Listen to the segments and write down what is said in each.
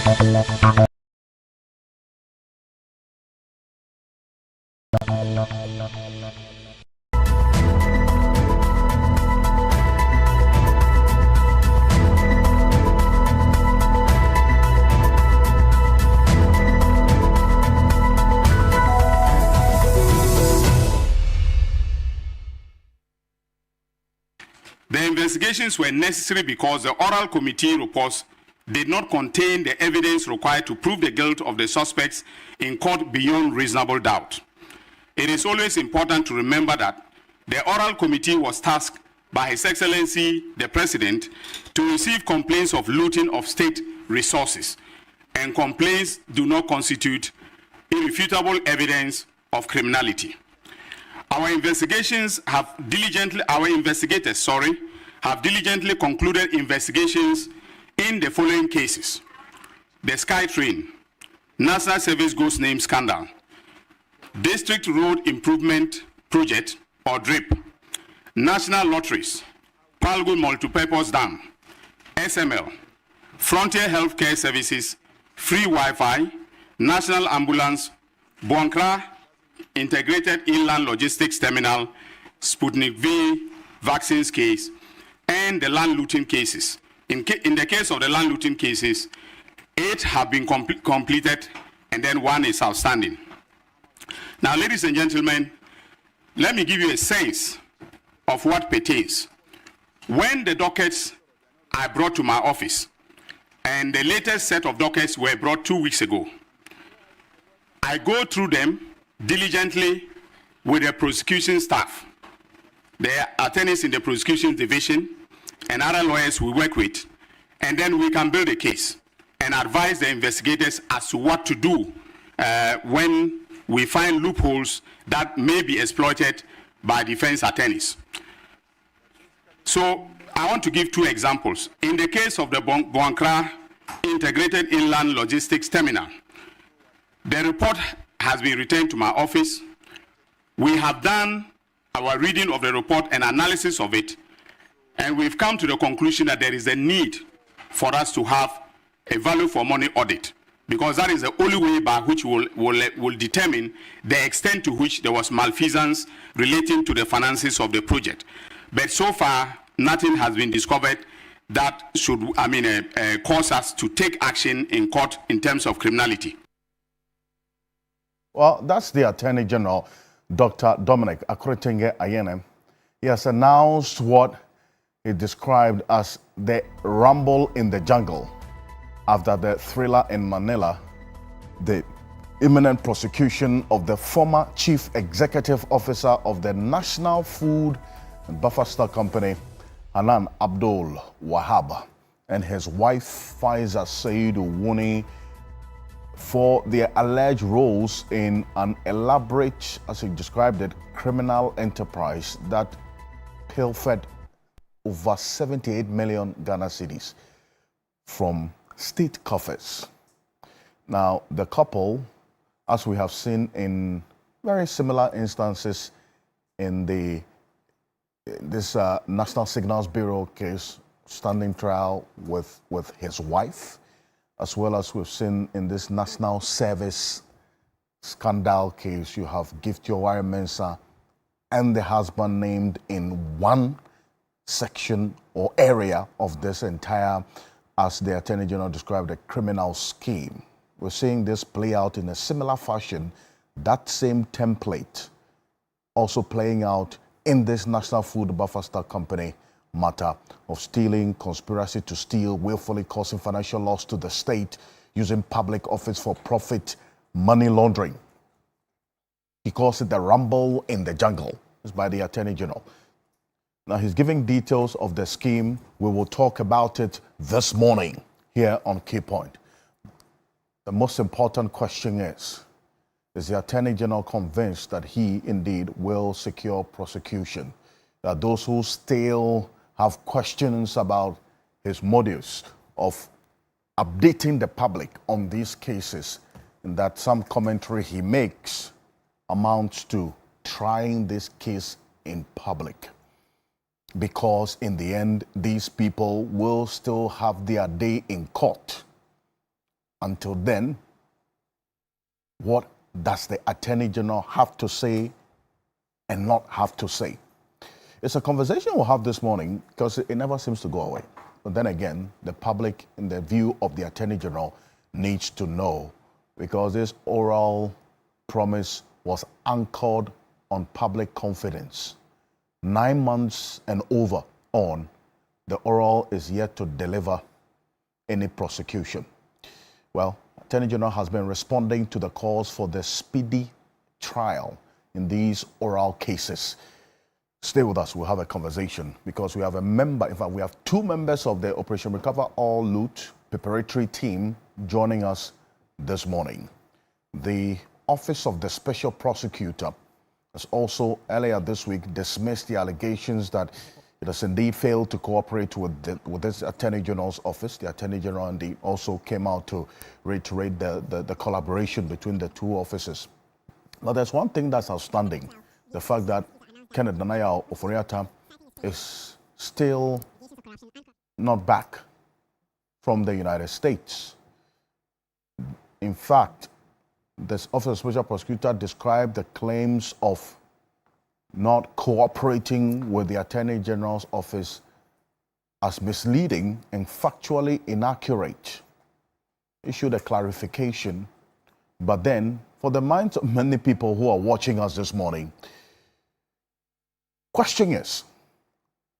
The investigations were necessary because the oral committee reports did not contain the evidence required to prove the guilt of the suspects in court beyond reasonable doubt. It is always important to remember that the oral committee was tasked by His Excellency the President to receive complaints of looting of state resources, and complaints do not constitute irrefutable evidence of criminality. Our investigators have diligently concluded investigations in the following cases: the SkyTrain, National Service Ghost Name Scandal, District Road Improvement Project or DRIP, National Lotteries, Palgo Multipurpose Dam, SML, Frontier Healthcare Services, Free Wi-Fi, National Ambulance, Boankra Integrated Inland Logistics Terminal, Sputnik V vaccines case, and the land looting cases. In the case of the land looting cases, 8 have been completed and then 1 is outstanding. Now, ladies and gentlemen, let me give you a sense of what pertains. When the dockets are brought to my office, and the latest set of dockets were brought 2 weeks ago, I go through them diligently with the prosecution staff, the attorneys in the prosecution division, and other lawyers we work with, and then we can build a case and advise the investigators as to what to do when we find loopholes that may be exploited by defense attorneys. So I want to give 2 examples. In the case of the Boankra Integrated Inland Logistics Terminal, the report has been returned to my office. We have done our reading of the report and analysis of it, and we've come to the conclusion that there is a need for us to have a value for money audit, because that is the only way by which we'll determine the extent to which there was malfeasance relating to the finances of the project. But so far, nothing has been discovered that should, cause us to take action in court in terms of criminality. Well, that's the Attorney General, Dr. Dominic Akrotinge Ayene. He has announced what he described as the rumble in the jungle after the thriller in Manila, the imminent prosecution of the former Chief Executive Officer of the National Food and Buffer Stock Company, Hanan Abdul Wahab, and his wife, Faiza Said Wuni, for their alleged roles in an elaborate, as he described it, criminal enterprise that pilfered over 78 million Ghana cedis from state coffers. Now, the couple, as we have seen in very similar instances in this National Signals Bureau case, standing trial with his wife, as well as we've seen in this National Service Scandal case, you have Gift Yoweri Mensah and the husband named in one section or area of this entire, as the Attorney General described, a criminal scheme. We're seeing this play out in a similar fashion, that same template also playing out in this National Food Buffer Stock Company matter of stealing, conspiracy to steal, willfully causing financial loss to the state, using public office for profit, money laundering. He calls it the rumble in the jungle. It's by the Attorney General. Now he's giving details of the scheme. We will talk about it this morning here on Key Point. The most important question is the Attorney General convinced that he indeed will secure prosecution? There are those who still have questions about his motives of updating the public on these cases, and that some commentary he makes amounts to trying this case in public. Because in the end, these people will still have their day in court. Until then, what does the Attorney General have to say and not have to say? It's a conversation we'll have this morning because it never seems to go away. But then again, the public, in the view of the Attorney General, needs to know, because this oral promise was anchored on public confidence. 9 months and over on, the oral is yet to deliver any prosecution. Well, Attorney General has been responding to the calls for the speedy trial in these oral cases. Stay with us, we'll have a conversation, because we have a member, in fact, we have two members of the Operation Recover All Loot preparatory team joining us this morning. The Office of the Special Prosecutor has also earlier this week dismissed the allegations that it has indeed failed to cooperate with this Attorney General's office. The Attorney General indeed also came out to reiterate the collaboration between the two offices. But there's one thing that's outstanding, the fact that Kenneth Nanaya Oforiatta is still not back from the United States. In fact, this Office of Special Prosecutor described the claims of not cooperating with the Attorney General's office as misleading and factually inaccurate. Issued a clarification, but then, for the minds of many people who are watching us this morning, question is,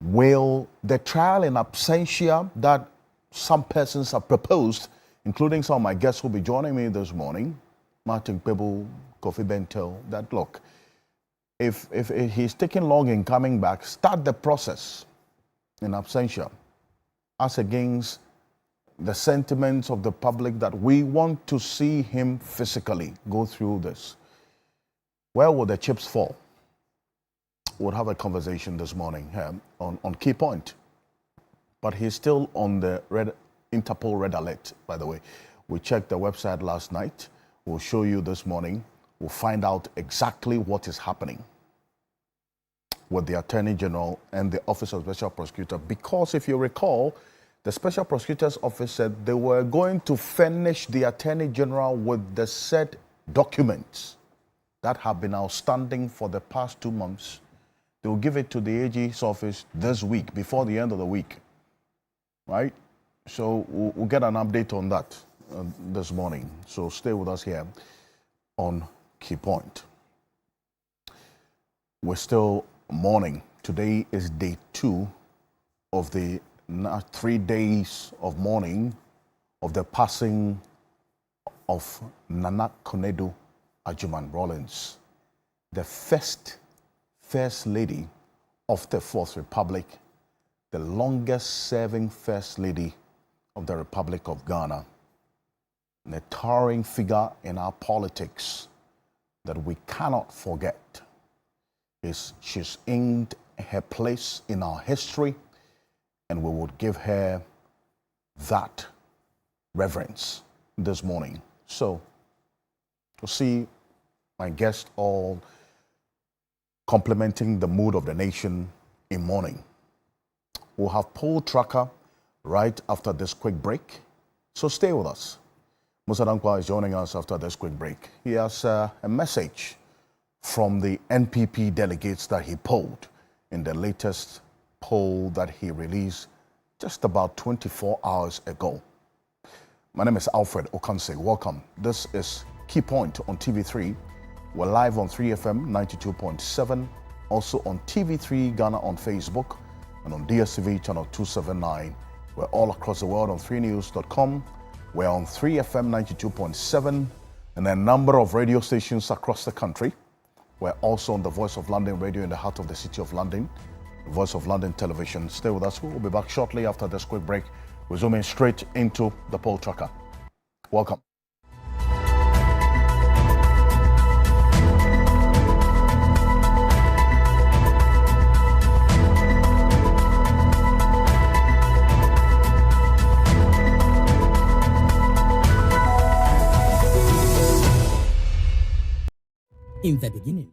will the trial in absentia that some persons have proposed, including some of my guests who will be joining me this morning, Martin Pebu, Kofi Bento, that look, if he's taking long in coming back, start the process in absentia as against the sentiments of the public that we want to see him physically go through this. Where will the chips fall? We'll have a conversation this morning here on Key Point. But he's still on the Interpol red alert, by the way. We checked the website last night. We'll show you this morning. We'll find out exactly what is happening with the Attorney General and the Office of Special Prosecutor. Because if you recall, the Special Prosecutor's Office said they were going to furnish the Attorney General with the said documents that have been outstanding for the past 2 months. They will give it to the AG's office this week, before the end of the week, right? So we'll get an update on that this morning. So stay with us here on Key Point. We're still mourning. Today is day 2 of the 3 days of mourning of the passing of Nana Konadu Ajuman Rawlings, the first Lady of the Fourth Republic, the longest serving First Lady of the Republic of Ghana, and a towering figure in our politics that we cannot forget. She's earned her place in our history, and we would give her that reverence this morning. So, you'll see my guests all complementing the mood of the nation in mourning. We'll have poll tracker right after this quick break, so stay with us. Musa Dankwa is joining us after this quick break. He has a message from the NPP delegates that he polled in the latest poll that he released just about 24 hours ago. My name is Alfred Ocansey. Welcome. This is Key Point on TV3. We're live on 3FM 92.7, also on TV3 Ghana on Facebook, and on DSTV channel 279. We're all across the world on 3news.com. We're on 3FM 92.7 and a number of radio stations across the country. We're also on the Voice of London radio in the heart of the City of London, the Voice of London television. Stay with us. We'll be back shortly after this quick break. We're zooming straight into the poll tracker. Welcome. In the beginning,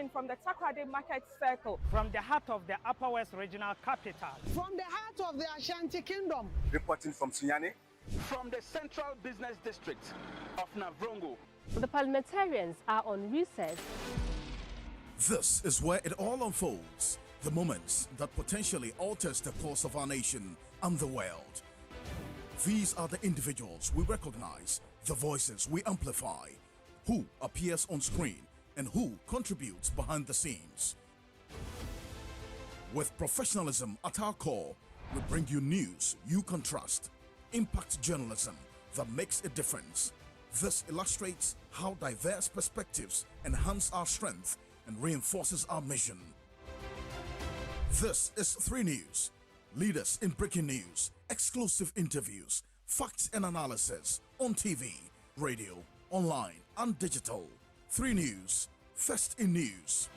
Broadcasting from the Takoradi Market Circle. From the heart of the Upper West Regional Capital. From the heart of the Ashanti Kingdom. Reporting from Sunyani. From the Central Business District of Navrongo. The parliamentarians are on recess. This is where it all unfolds. The moments that potentially alters the course of our nation and the world. These are the individuals we recognize, the voices we amplify, who appears on screen and who contributes behind the scenes. With professionalism at our core, we bring you news you can trust, impact journalism that makes a difference. This illustrates how diverse perspectives enhance our strength and reinforces our mission. This is 3 News. Leaders in breaking news, exclusive interviews, facts and analysis on TV, radio, online and digital. 3 News, first in news.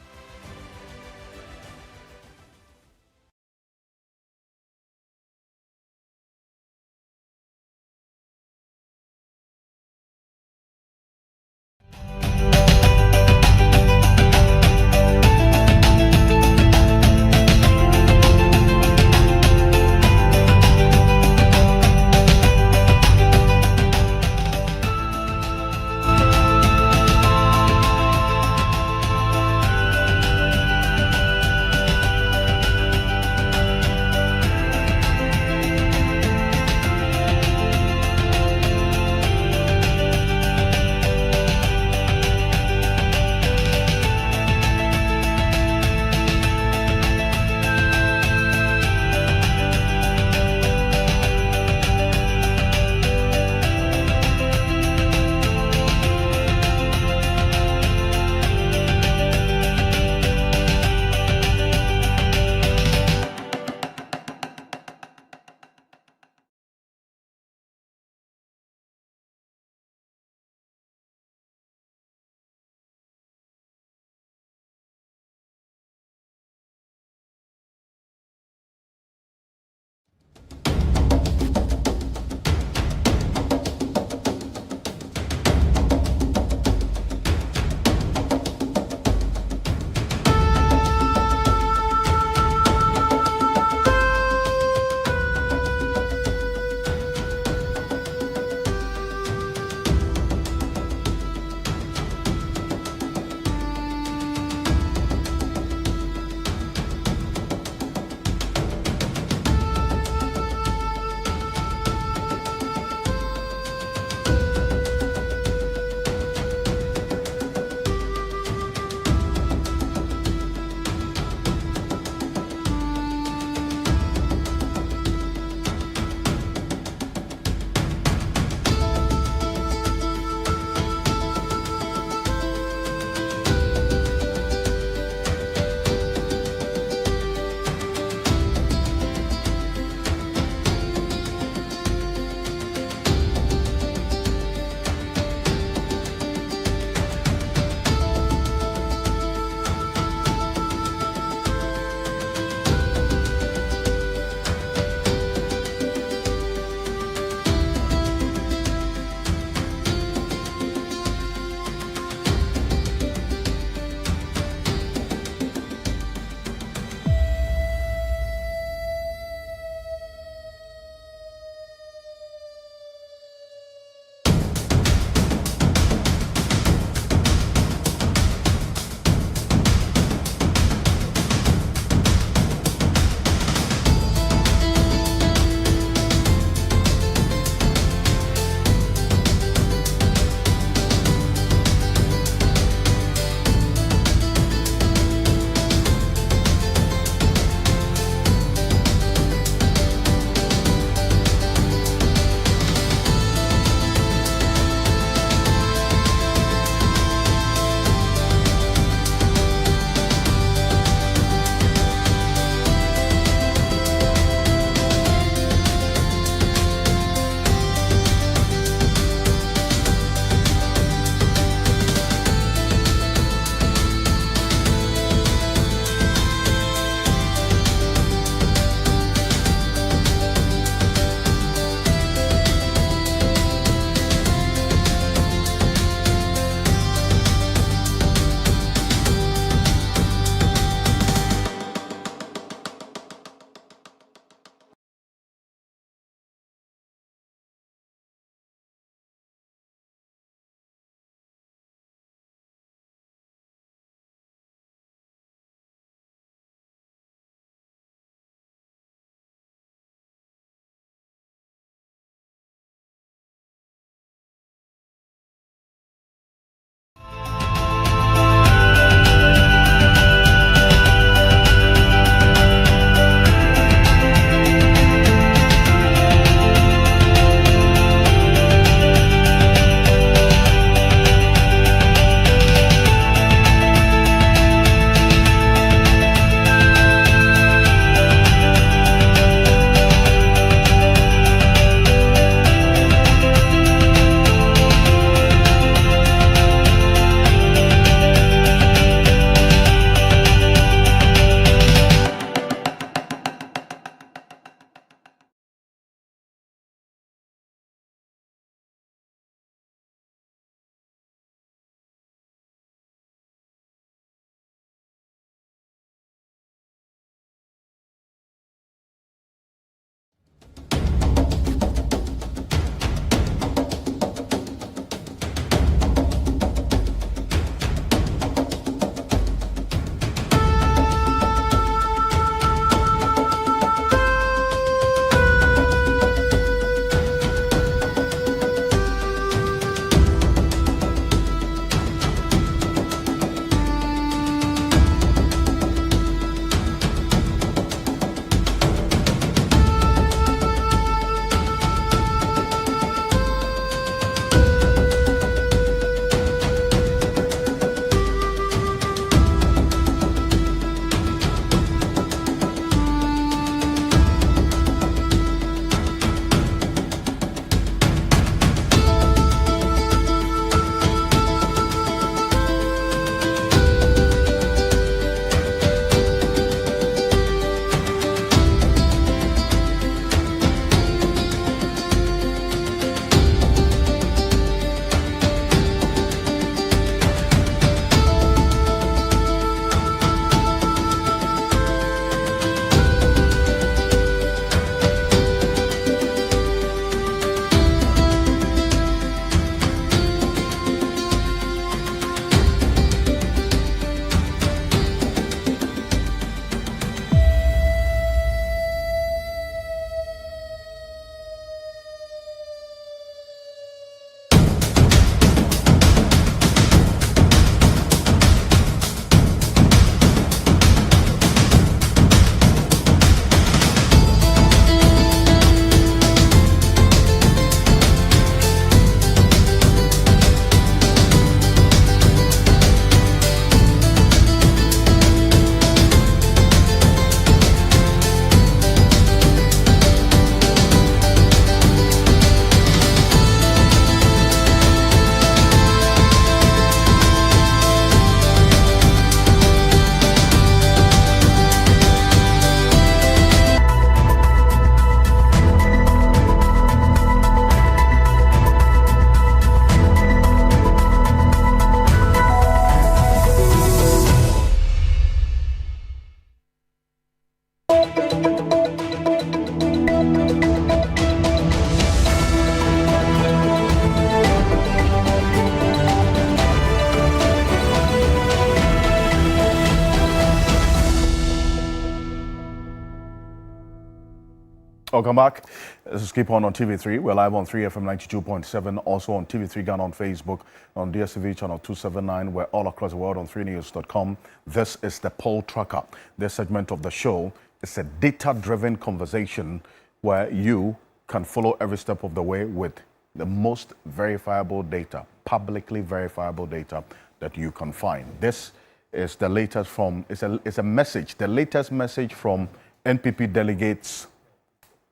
Welcome back. This is Keep On TV3. We're live on 3FM 92.7, also on TV3 Ghana on Facebook, on DSTV channel 279. We're all across the world on 3news.com. This is the Poll Tracker. This segment of the show is a data-driven conversation where you can follow every step of the way with the most verifiable data, publicly verifiable data that you can find. This is the latest from, it's a message, the latest message from NPP delegates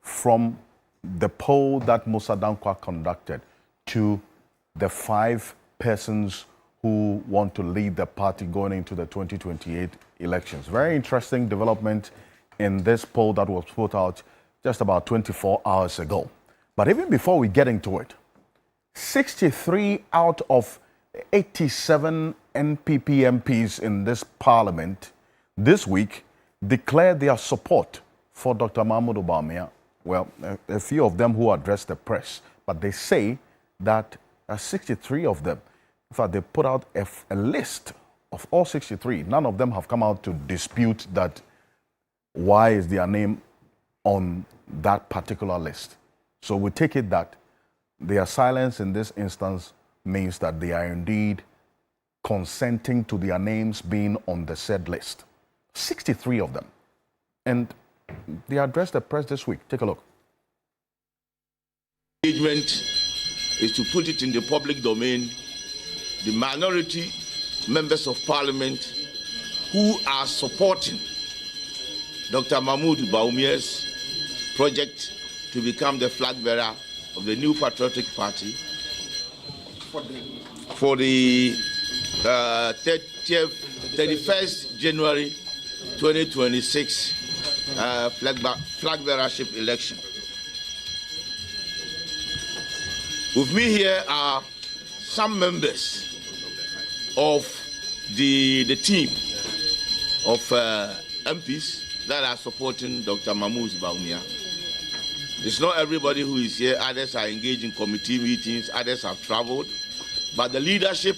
from the poll that Musa Dankwa conducted to the 5 persons who want to lead the party going into the 2028 elections. Very interesting development in this poll that was put out just about 24 hours ago. But even before we get into it, 63 out of 87 NPP MPs in this parliament this week declared their support for Dr. Mahmoud Bawumia. Well, a few of them who addressed the press, but they say that 63 of them, in fact, they put out a list of all 63. None of them have come out to dispute that why is their name on that particular list. So we take it that their silence in this instance means that they are indeed consenting to their names being on the said list. 63 of them. And they addressed the press this week. Take a look. Engagement is to put it in the public domain. The minority members of parliament who are supporting Dr. Mahmoud Bawumia's project to become the flag bearer of the new patriotic party for the 31st January 2026 flag bearership election. With me here are some members of the team of MPs that are supporting Dr. Mahmoud Bawumia. It's not everybody who is here. Others are engaged in committee meetings. Others have traveled. But the leadership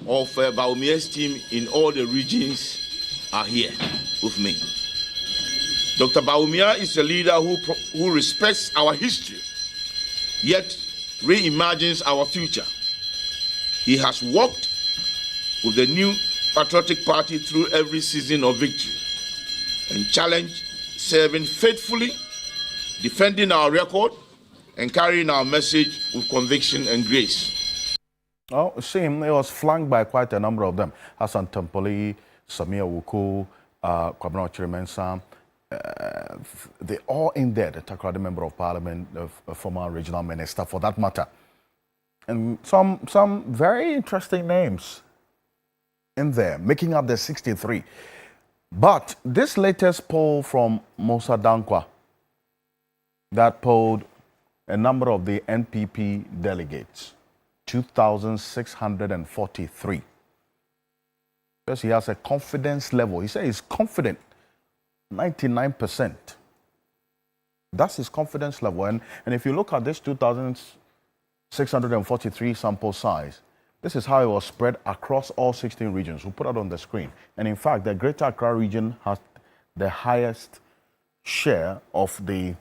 of Bawumia's team in all the regions are here with me. Dr. Bawumia is a leader who respects our history, yet reimagines our future. He has worked with the new patriotic party through every season of victory and challenge, serving faithfully, defending our record, and carrying our message with conviction and grace. Oh, it was flanked by quite a number of them. Hassan Tampoli, Samia Wuku, Kwabena Chirimensa, they're all in there. The Takrady Member of Parliament, the former regional minister, for that matter. And some very interesting names in there, making up the 63. But this latest poll from Musa Dankwa, that polled a number of the NPP delegates, 2,643. Because he has a confidence level. He says he's confident, 99%. That's his confidence level. And if you look at this 2,643 sample size, this is how it was spread across all 16 regions. We'll put it on the screen. And in fact, the Greater Accra region has the highest share of the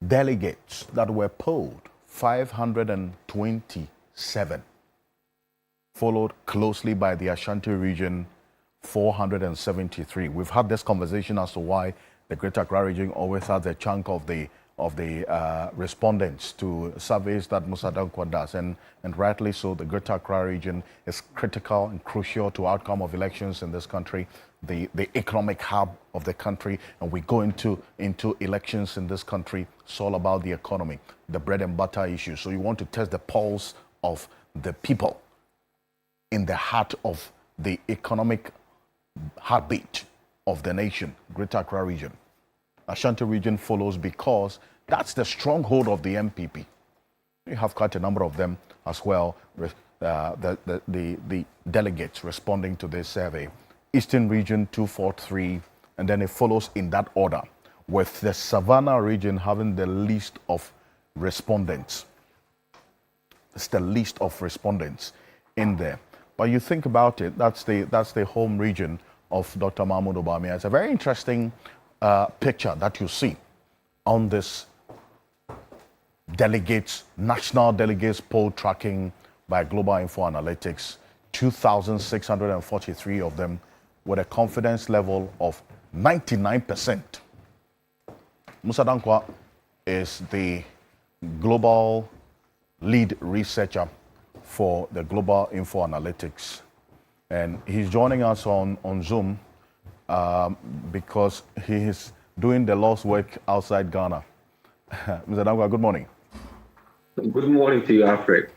delegates that were polled, 527, followed closely by the Ashanti region, 473. We've had this conversation as to why the Greater Accra region always has a chunk of the respondents to surveys that Musa Dankwa does, and rightly so. The Greater Accra region is critical and crucial to outcome of elections in this country, the economic hub of the country, and we go into elections in this country. It's all about the economy, the bread and butter issue. So you want to test the pulse of the people in the heart of the economic heartbeat of the nation, Greater Accra region. Ashanti region follows because that's the stronghold of the MPP. You have quite a number of them as well, the delegates responding to this survey. Eastern region 243, and then it follows in that order, with the Savannah region having the least of respondents. It's the least of respondents in there. But you think about it, that's the home region of Dr. Mahmoud Bawumia. It's a very interesting picture that you see. on this delegates, national delegates poll tracking by Global Info Analytics, 2,643 of them with a confidence level of 99%. Musa Dankwa is the global lead researcher for the Global Info Analytics. And he's joining us on Zoom because he is doing the Lord's work outside Ghana. Mr. Dankwa, good morning. Good morning to you, Alfred.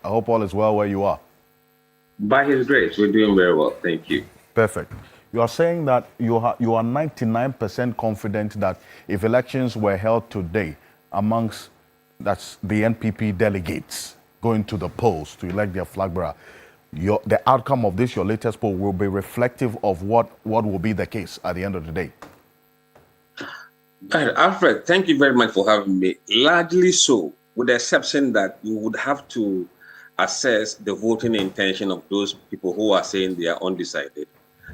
I hope all is well where you are. By His grace, we're doing very well. Thank you. Perfect. You are saying that you are 99% confident that if elections were held today amongst that's the NPP delegates going to the polls to elect their flag bearer, the outcome of this, your latest poll, will be reflective of what will be the case at the end of the day. Alfred, thank you very much for having me. Largely so, with the exception that you would have to assess the voting intention of those people who are saying they are undecided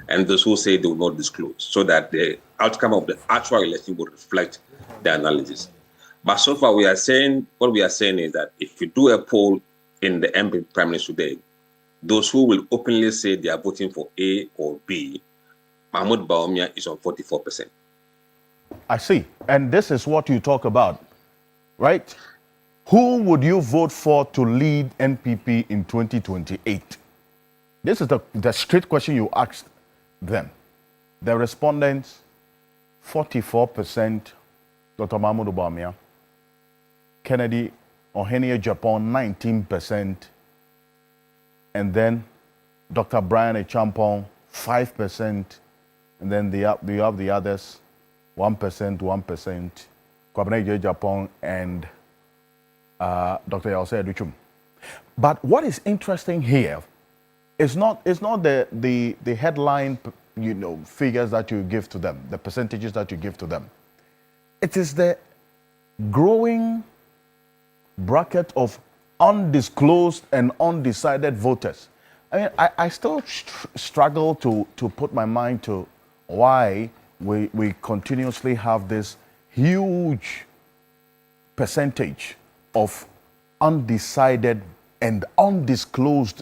and those who say they will not disclose, so that the outcome of the actual election will reflect the analysis. But so far, what we are saying is that if you do a poll in the MP primary today, those who will openly say they are voting for A or B, Mahmoud Bawumia is on 44%. I see. And this is what you talk about, right? Who would you vote for to lead NPP in 2028? This is the straight question you asked them. The respondents, 44%, Dr. Mahmoud Bawumia. Kennedy Ohenia Japan, 19%. And then Dr. Brian Echampong, 5%. And then you have the others, 1%, Kwabena Japan, and Dr. Yause Aduchum. But what is interesting here is not the headline, figures that you give to them, the percentages that you give to them. It is the growing bracket of undisclosed and undecided voters. I mean, I still struggle to put my mind to why we continuously have this huge percentage of undecided and undisclosed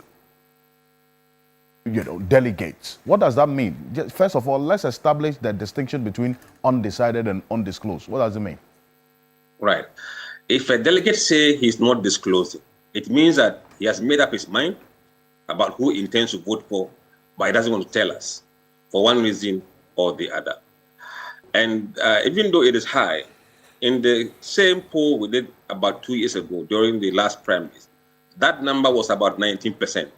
delegates. What does that mean? First of all, let's establish the distinction between undecided and undisclosed. What does it mean? Right. If a delegate say he's not disclosing, it means that he has made up his mind about who he intends to vote for, but he doesn't want to tell us for one reason or the other. And even though it is high, in the same poll we did about 2 years ago during the last primaries, that number was about 19%.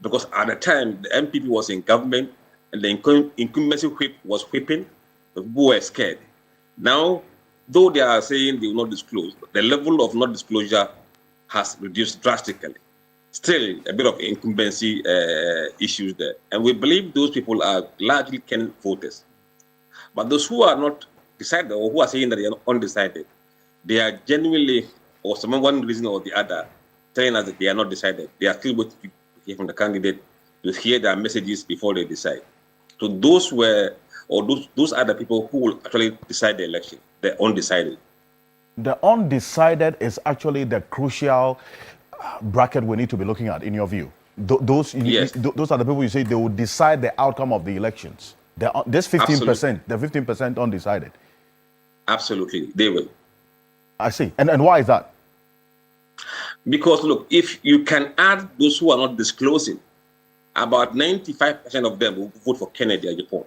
Because at the time, the MPP was in government and the incumbency whip was whipping, the people were scared. Now, though they are saying they will not disclose, the level of not disclosure has reduced drastically. Still, a bit of incumbency issues there. And we believe those people are largely candidate voters. But those who are not decided or who are saying that they are undecided, they are genuinely, or some one reason or the other, telling us that they are not decided. They are still waiting to hear from the candidate, to hear their messages before they decide. So those are the people who will actually decide the election, the undecided. The undecided is actually the crucial bracket we need to be looking at, in your view. Those are the people you say they will decide the outcome of the elections. This 15%, absolutely. The 15% undecided. Absolutely, they will. I see. And why is that? Because look, if you can add those who are not disclosing, about 95% of them will vote for Kennedy at Japan.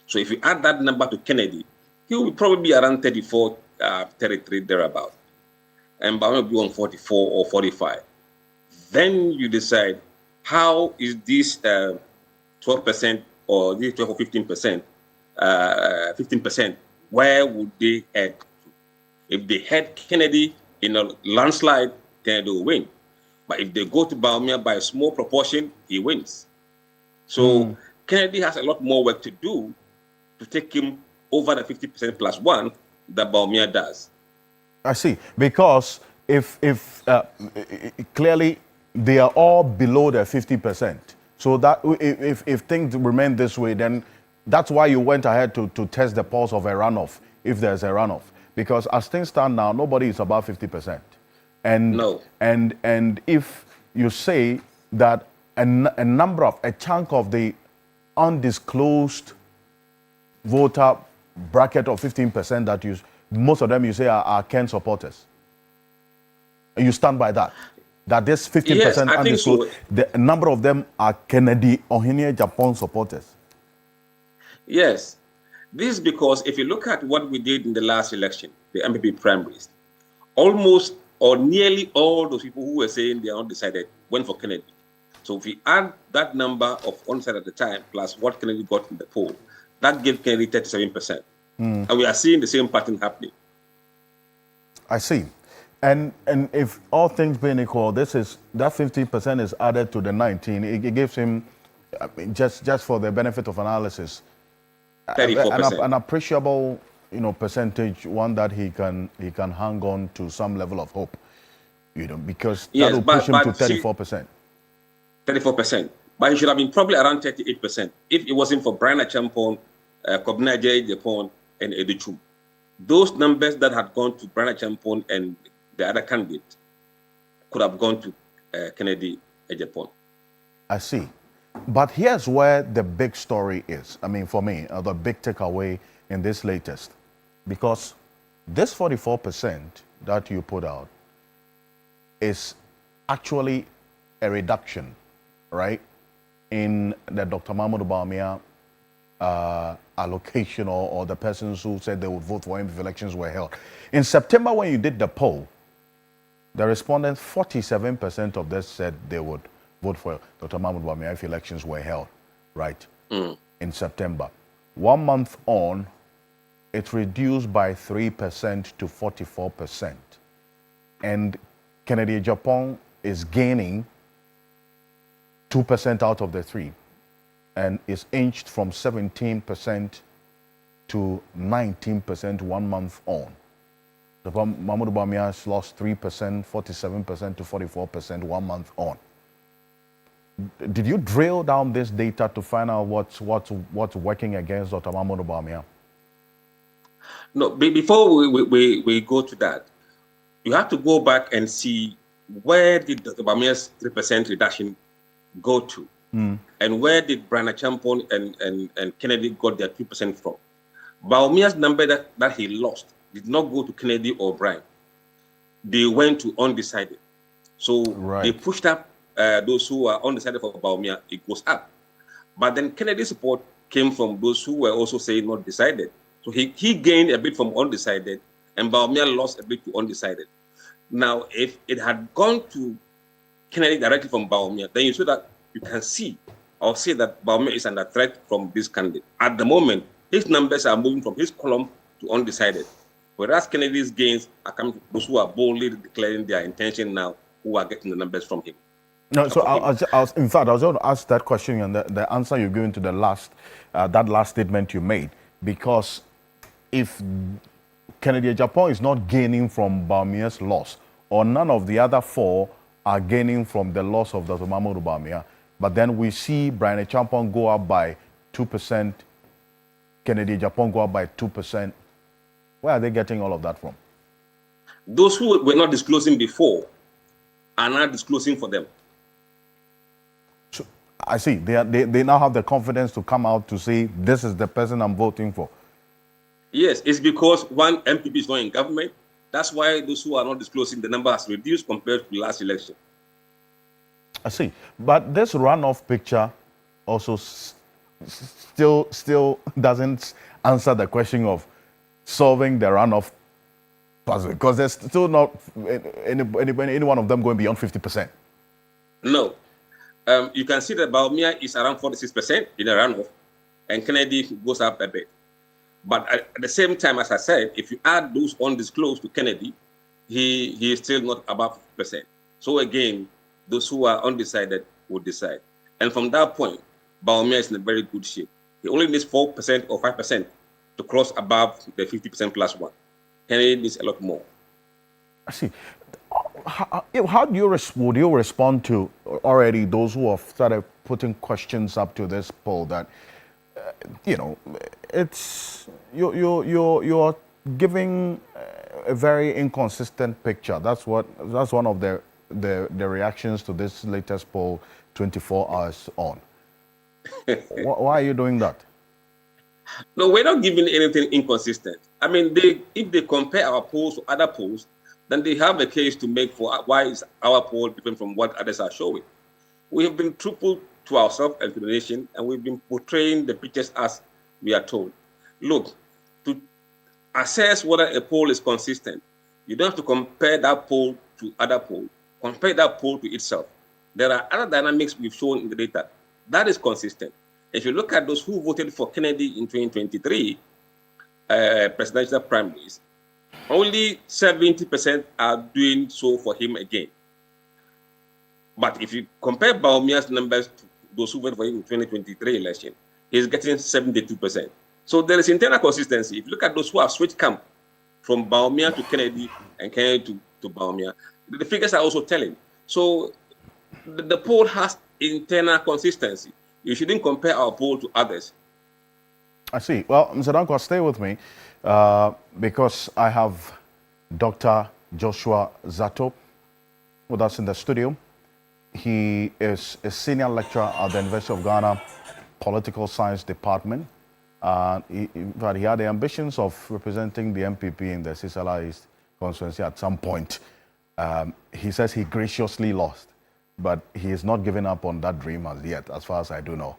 So if you add that number to Kennedy, he will probably be around 34, 33, thereabout. And Bawumia will be on 44 or 45. Then you decide, how is this 12% or this 12 or 15%, 15%, where would they head to? If they head Kennedy in a landslide, then they will win. But if they go to Bawumia by a small proportion, he wins. So Kennedy has a lot more work to do to take him over the 50% plus one that Bawumia does. I see. Because if clearly they are all below the 50%. So that if things remain this way, then that's why you went ahead to test the pulse of a runoff if there's a runoff? Because as things stand now, nobody is above 50%. And, No. and if you say that a chunk of the undisclosed voter bracket of 15% that most of them you say are Ken supporters, and you stand by that? That this 15% Yes, I think undisclosed, so. a number of them are Kennedy Ohinie Japan supporters. Yes. This is because if you look at what we did in the last election, the MPP primaries, almost or nearly all those people who were saying they are undecided went for Kennedy. So if we add that number of undecided at the time plus what Kennedy got in the poll, that gave Kennedy 37%. And we are seeing the same pattern happening. I see. And if all things being equal, that 50% is added to the 19. It gives him, I mean, just for the benefit of analysis, 34%. an appreciable, percentage, one that he can hang on to some level of hope, because Yes, that will push him to 34%. 34%. But he should have been probably around 38% if it wasn't for Brian Achampong, Kobina Japan, and Edichum. Those numbers that had gone to Brian Achampong and the other candidate could have gone to Kennedy Japan. I see. But here's where the big story is. I mean, for me, the big takeaway in this latest, because this 44% that you put out is actually a reduction, right, in the Dr. Mahmoud Bawumia allocation or the persons who said they would vote for him if elections were held. In September, when you did the poll, the respondents, 47% of them said they would vote for Dr. Mahmoud Bawumia if elections were held, right, in September. 1 month on, it reduced by 3% to 44%. And Kennedy Japan is gaining 2% out of the 3 and is inched from 17% to 19% 1 month on. Dr. Mahmoud Bawumia has lost 3%, 47% to 44% 1 month on. Did you drill down this data to find out what's working against Dr. Mahmoud Bawumia? No, before we go to that, you have to go back and see where did Dr. Bawumia's 3% reduction go to? And where did Brian Achampong and Kennedy got their 2% from? Bawumia's number that he lost did not go to Kennedy or Brian. They went to undecided. So they pushed up those who are undecided for Bawumia, it goes up. But then Kennedy's support came from those who were also saying not decided. So he gained a bit from undecided, and Bawumia lost a bit to undecided. Now, if it had gone to Kennedy directly from Bawumia, then you can see or say that Bawumia is under threat from this candidate. At the moment, his numbers are moving from his column to undecided, whereas Kennedy's gains are coming from those who are boldly declaring their intention now, who are getting the numbers from him. No, so in fact, I was going to ask that question, and the answer you're giving to the that last statement you made, because if Kennedy Japan is not gaining from Bawumia's loss, or none of the other 4 are gaining from the loss of Dr. Mahmoud Bawumia, but then we see Brian Achampong go up by 2%, Kennedy Japan go up by 2%. Where are they getting all of that from? Those who were not disclosing before are now disclosing for them. So, I see. They now have the confidence to come out to say, this is the person I'm voting for. Yes, it's because one MPP is not in government. That's why those who are not disclosing, the number has reduced compared to the last election. I see. But this runoff picture also still doesn't answer the question of solving the runoff puzzle, because there's still not any one of them going beyond 50%. No. You can see that Bawumia is around 46% in the runoff, and Kennedy goes up a bit. But at the same time, as I said, if you add those undisclosed to Kennedy, he is still not above 50%. So again, those who are undecided will decide. And from that point, Bawumia is in a very good shape. He only needs 4% or 5% to cross above the 50% plus 1. Kennedy needs a lot more. I see. How do you would you respond to already those who have started putting questions up to this poll that, it's you're giving a very inconsistent picture. That's one of the reactions to this latest poll 24 hours on. Why are you doing that? No, we're not giving anything inconsistent. I mean, if they compare our polls to other polls, then they have a case to make for why is our poll different from what others are showing. We have been truthful to ourselves and to the nation, and we've been portraying the pictures as we are told. Look, to assess whether a poll is consistent, you don't have to compare that poll to other polls. Compare that poll to itself. There are other dynamics we've shown in the data. That is consistent. If you look at those who voted for Kennedy in 2023 presidential primaries, only 70% are doing so for him again. But if you compare Baumia's numbers to those who voted for him in 2023 election, he's getting 72%. So there is internal consistency. If you look at those who have switched camp from Baumia to Kennedy and Kennedy to Baumia, the figures are also telling. So the poll has internal consistency. You shouldn't compare our poll to others. I see. Well, Mr. Danko, stay with me because I have Dr. Joshua Zato with us in the studio. He is a senior lecturer at the University of Ghana Political Science Department. He had the ambitions of representing the MPP in the Sisala East constituency at some point. He says he graciously lost, but he is not giving up on that dream as yet, as far as I do know.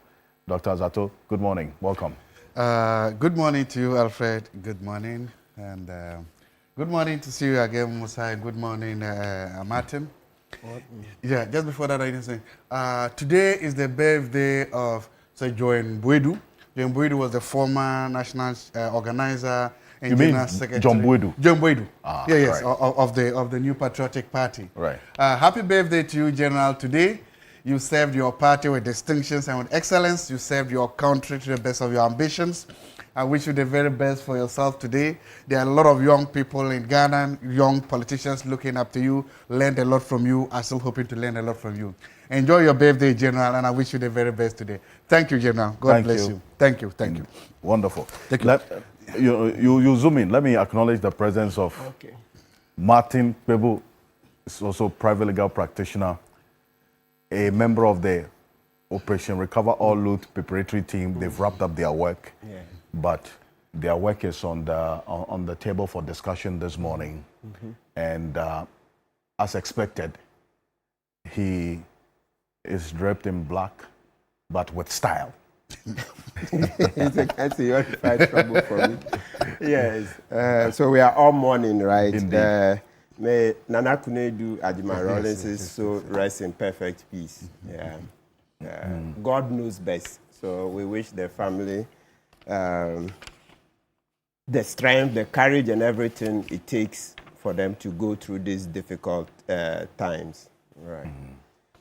Dr. Zato, good morning. Welcome. Good morning to you, Alfred. Good morning. And good morning to see you again, Musa. Good morning, Martin. Yeah, just before that, I was saying, today is the birthday of Sir John Boedu. John Boedu was the former national organizer and general secretary. John Boedu? John Boedu. Yes, right. of the New Patriotic Party. Right. Happy birthday to you, General. Today, you served your party with distinctions and with excellence. You served your country to the best of your ambitions. I wish you the very best for yourself today. There are a lot of young people in Ghana, young politicians looking up to you, learned a lot from you, are still hoping to learn a lot from you. Enjoy your birthday, General, and I wish you the very best today. Thank you, General. God bless you. Thank you. Thank you. Wonderful. Thank you. You zoom in. Let me acknowledge the presence of Martin Pebu, is also private legal practitioner, a member of the Operation Recover All Loot preparatory team. They've wrapped up their work, but their work is on the table for discussion this morning. And as expected, he is draped in black, but with style. That's a fight trouble for me. Yes. So we are all mourning, right? May Nana Kunedu Ajima Rollins so rest in perfect peace. God knows best. So we wish the family the strength, the courage, and everything it takes for them to go through these difficult times. Right.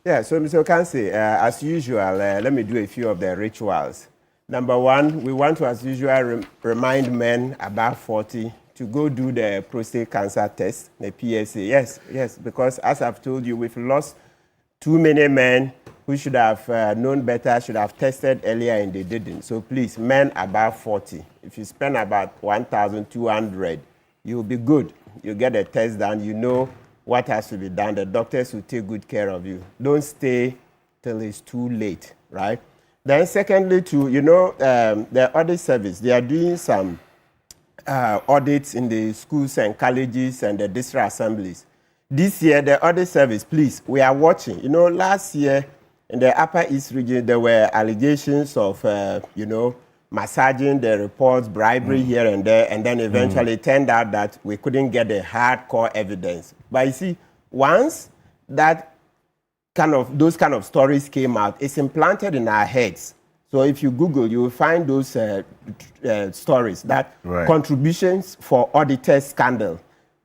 Yeah, so Mr. Ocansey, as usual, let me do a few of the rituals. Number one, we want to, as usual, remind men above 40 to go do the prostate cancer test, the PSA. Yes, because as I've told you, we've lost too many men who should have known better, should have tested earlier, and they didn't. So please, men above 40, if you spend about 1,200, you'll be good. You get a test done, you know what has to be done. The doctors will take good care of you. Don't stay till it's too late, right? Then secondly, the audit service, they are doing some audits in the schools and colleges and the district assemblies. This year, the audit service, please, we are watching. Last year in the Upper East region, there were allegations of, massaging the reports, bribery here and there, and then eventually it turned out that we couldn't get the hardcore evidence. But you see, once those kind of stories came out, it's implanted in our heads. So if you Google, you will find those stories that contributions for auditors scandal.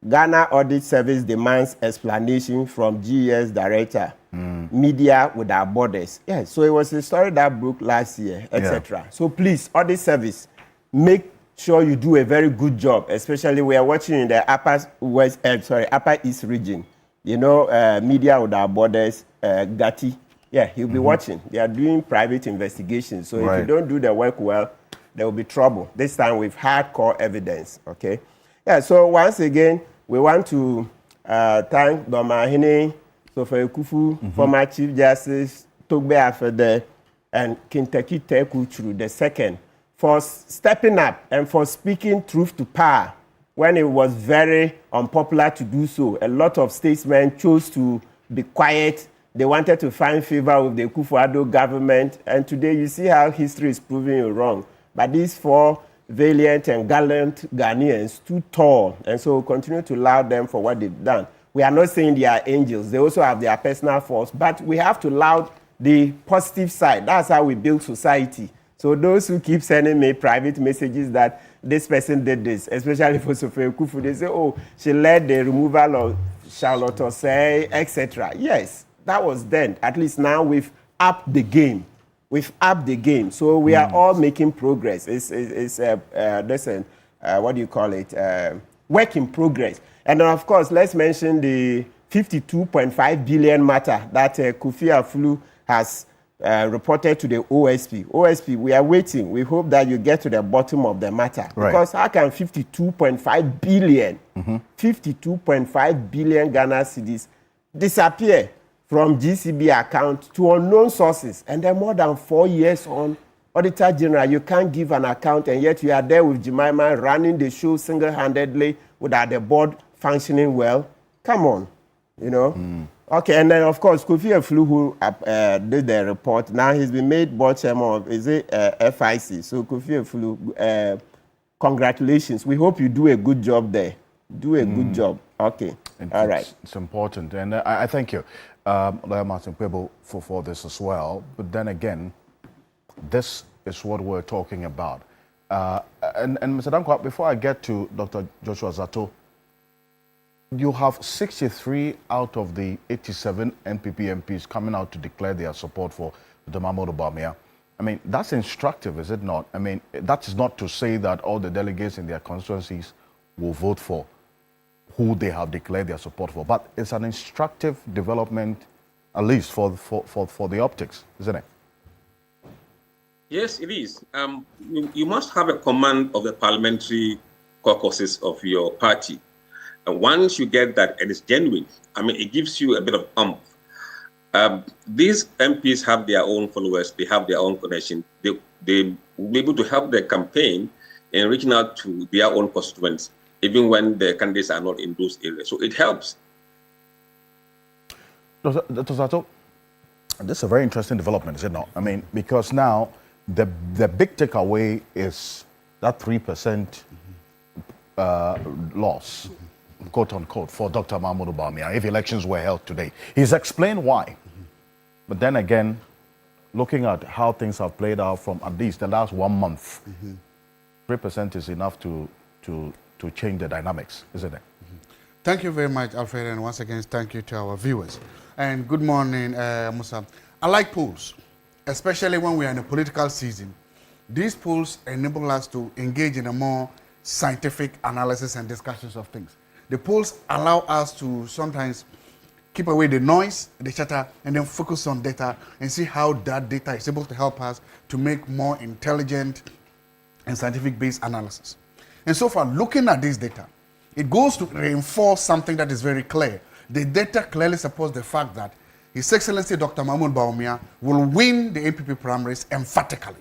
Ghana Audit Service demands explanation from GES director. Media without borders. So it was a story that broke last year, etc. So please, audit service, make sure you do a very good job. Especially we are watching in the Upper East region. Media without borders, Gatti. He'll be watching. They are doing private investigations. So if you don't do the work well, there will be trouble. This time with hardcore evidence. Okay. Yeah, so once again, we want to thank Domahine, Sofa Kufu, former Chief Justice, Togbe Afede, and Kinteki Tekuchuru II for stepping up and for speaking truth to power when it was very unpopular to do so. A lot of statesmen chose to be quiet. They wanted to find favor with the Akufo-Addo government. And today you see how history is proving you wrong. But these four valiant and gallant Ghanaians stood tall. And so we'll continue to laud them for what they've done. We are not saying they are angels. They also have their personal faults. But we have to laud the positive side. That's how we build society. So those who keep sending me private messages that this person did this, especially for Sophia Kufu, they say, oh, she led the removal of Charlotte Osei, etc. Yes, that was then. At least now we've upped the game. We've upped the game. So we are all making progress. It's what do you call it? Work in progress. And then, of course, let's mention the 52.5 billion matter that Kofi Afulu has reported to the OSP. OSP, we are waiting. We hope that you get to the bottom of the matter. Right. Because how can 52.5 billion, 52.5 billion Ghana cedis disappear from GCB account to unknown sources? And then more than 4 years on, Auditor General, you can't give an account, and yet you are there with Jemima running the show single-handedly without the board functioning well. Come on, you know. Okay, and then of course, Kofi Afulu, who did the report, now he's been made board chairman of FIC. So Kofi Afulu, congratulations. We hope you do a good job there. Do a good job. Okay, all right. It's important, and I thank you, Lawyer Martin Pebo, for this as well. But then again, this is what we're talking about. And Mr. Dankwa, before I get to Dr. Joshua Zato, you have 63 out of the 87 NPP MPs coming out to declare their support for Dr. Mahmoud Bawumia. I mean, that's instructive, is it not? I mean, that is not to say that all the delegates in their constituencies will vote for who they have declared their support for, but it's an instructive development, at least for the optics, isn't it? Yes, it is. You must have a command of the parliamentary caucuses of your party. And once you get that and it's genuine, I mean, it gives you a bit of umph. These MPs have their own followers, they have their own connection. They will be able to help their campaign in reaching out to their own constituents, even when the candidates are not in those areas. So it helps. Dr. Zato, this is a very interesting development, is it not? I mean, because now the big takeaway is that 3% loss, quote unquote, for Dr. Mahmoud Bawumia if elections were held today. He's explained why. But then again, looking at how things have played out from at least the last 1 month, 3% is enough to change the dynamics, isn't it? Thank you very much, Alfred, and once again, thank you to our viewers. And good morning, Musa. I like polls, especially when we are in a political season. These polls enable us to engage in a more scientific analysis and discussions of things. The polls allow us to sometimes keep away the noise, the chatter, and then focus on data and see how that data is able to help us to make more intelligent and scientific-based analysis. And so far, looking at this data, it goes to reinforce something that is very clear. The data clearly supports the fact that His Excellency Dr. Mahmoud Bawumia will win the NPP primaries emphatically.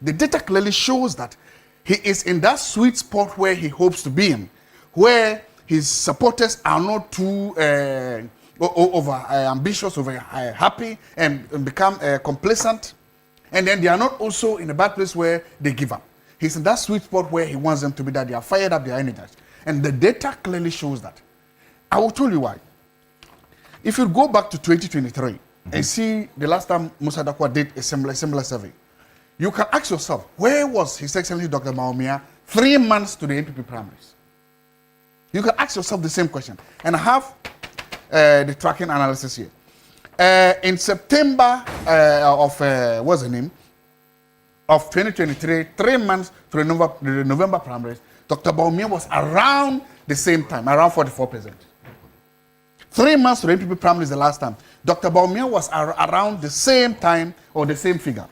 The data clearly shows that he is in that sweet spot where he hopes to be in, where his supporters are not too ambitious, over happy, and become complacent. And then they are not also in a bad place where they give up. He's in that sweet spot where he wants them to be, that they are fired up, they are energized. And the data clearly shows that. I will tell you why. If you go back to 2023 and see the last time Musa Dakwa did a similar survey, you can ask yourself, where was His Excellency Dr. Bawumia 3 months to the NPP primaries? You can ask yourself the same question. And I have the tracking analysis here. In September what's the name? Of 2023, 3 months to the November primaries, Dr. Bawumia was around the same time, around 44%. 3 months to the NPP primaries the last time, Dr. Bawumia was around the same time or the same figure.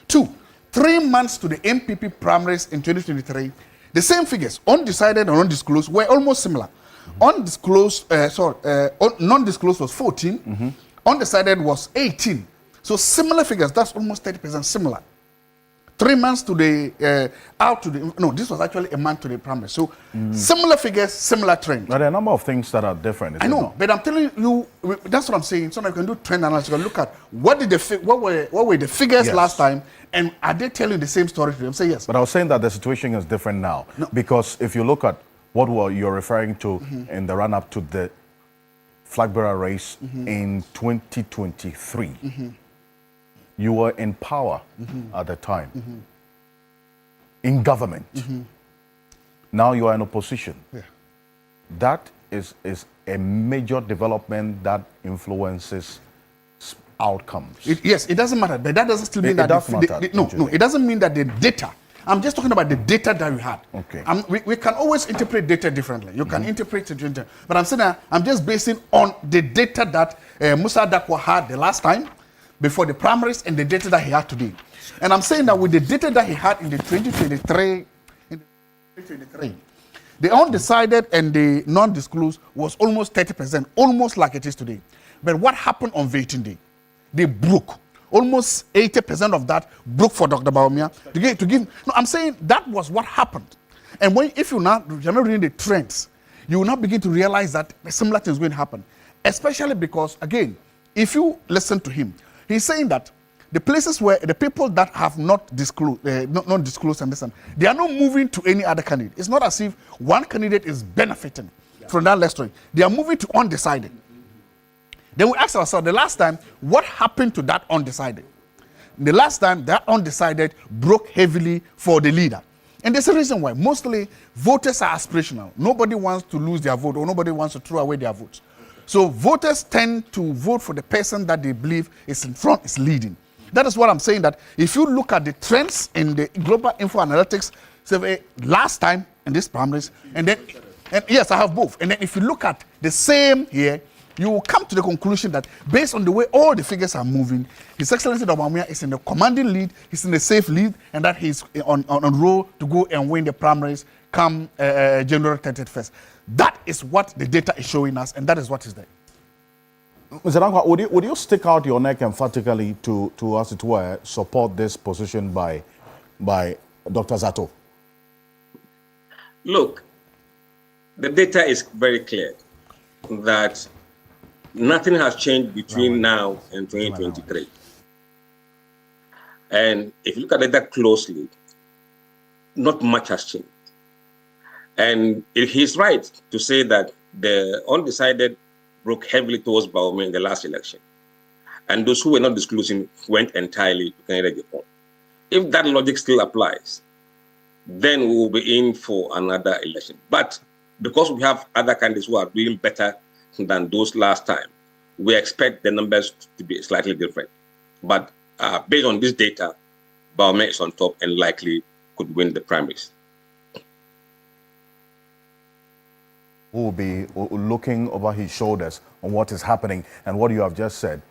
2, 3 months to the NPP primaries in 2023, The same figures, undecided and undisclosed, were almost similar. Undisclosed, non-disclosed was 14, undecided was 18. So similar figures, that's almost 30% similar. 3 months to the, this was actually a month to the primary. So similar figures, similar trend. But there are a number of things that are different. I know, but I'm telling you, that's what I'm saying. So now you can do trend analysis. You can look at what were the figures last time, and are they telling the same story to them? Say yes. But I was saying that the situation is different now. No. Because if you look at what you're referring to in the run-up to the flag bearer race in 2023, you were in power at the time, in government. Now you are in opposition. Yeah. That is a major development that influences outcomes. Yes, it doesn't matter, but that doesn't still mean that it doesn't mean that the data. I'm just talking about the data that we had. Okay. We can always interpret data differently. You can interpret it differently. But I'm saying that I'm just basing on the data that Musa Dakwa had the last time, before the primaries, and the data that he had today. And I'm saying that with the data that he had in the 2023, the undecided and the non-disclosed was almost 30%, almost like it is today. But what happened on voting day? They broke. Almost 80% of that broke for Dr. Bawumia to give. No, I'm saying that was what happened. And if you're not reading the trends, you will not begin to realize that similar things going to happen. Especially because, again, if you listen to him, he's saying that the places where the people that have not disclosed, not disclosed and listen, they are not moving to any other candidate. It's not as if one candidate is benefiting from that less story. They are moving to undecided. Then we ask ourselves, the last time, what happened to that undecided? The last time, that undecided broke heavily for the leader. And there's a reason why. Mostly, voters are aspirational. Nobody wants to lose their vote, or nobody wants to throw away their votes. So voters tend to vote for the person that they believe is in front, is leading. That is what I'm saying, that if you look at the trends in the global info analytics survey last time in this primaries, and yes, I have both. And then if you look at the same here, you will come to the conclusion that based on the way all the figures are moving, His Excellency Bawumia is in the commanding lead, he's in the safe lead, and that he's on roll to go and win the primaries come January 31st. That is what the data is showing us, and that is what is there. Mr. Dankwa, would you stick out your neck emphatically to as it were, support this position by Dr. Zato? Look, the data is very clear that nothing has changed between now and 2023. And if you look at the data closely, not much has changed. And he's right to say that the undecided broke heavily towards Bawumia in the last election. And those who were not disclosing went entirely to Canada Japan. If that logic still applies, then we will be in for another election. But because we have other candidates who are doing better than those last time, we expect the numbers to be slightly different. But based on this data, Bawumia is on top and likely could win the primaries. Who will be looking over his shoulders on what is happening, and what you have just said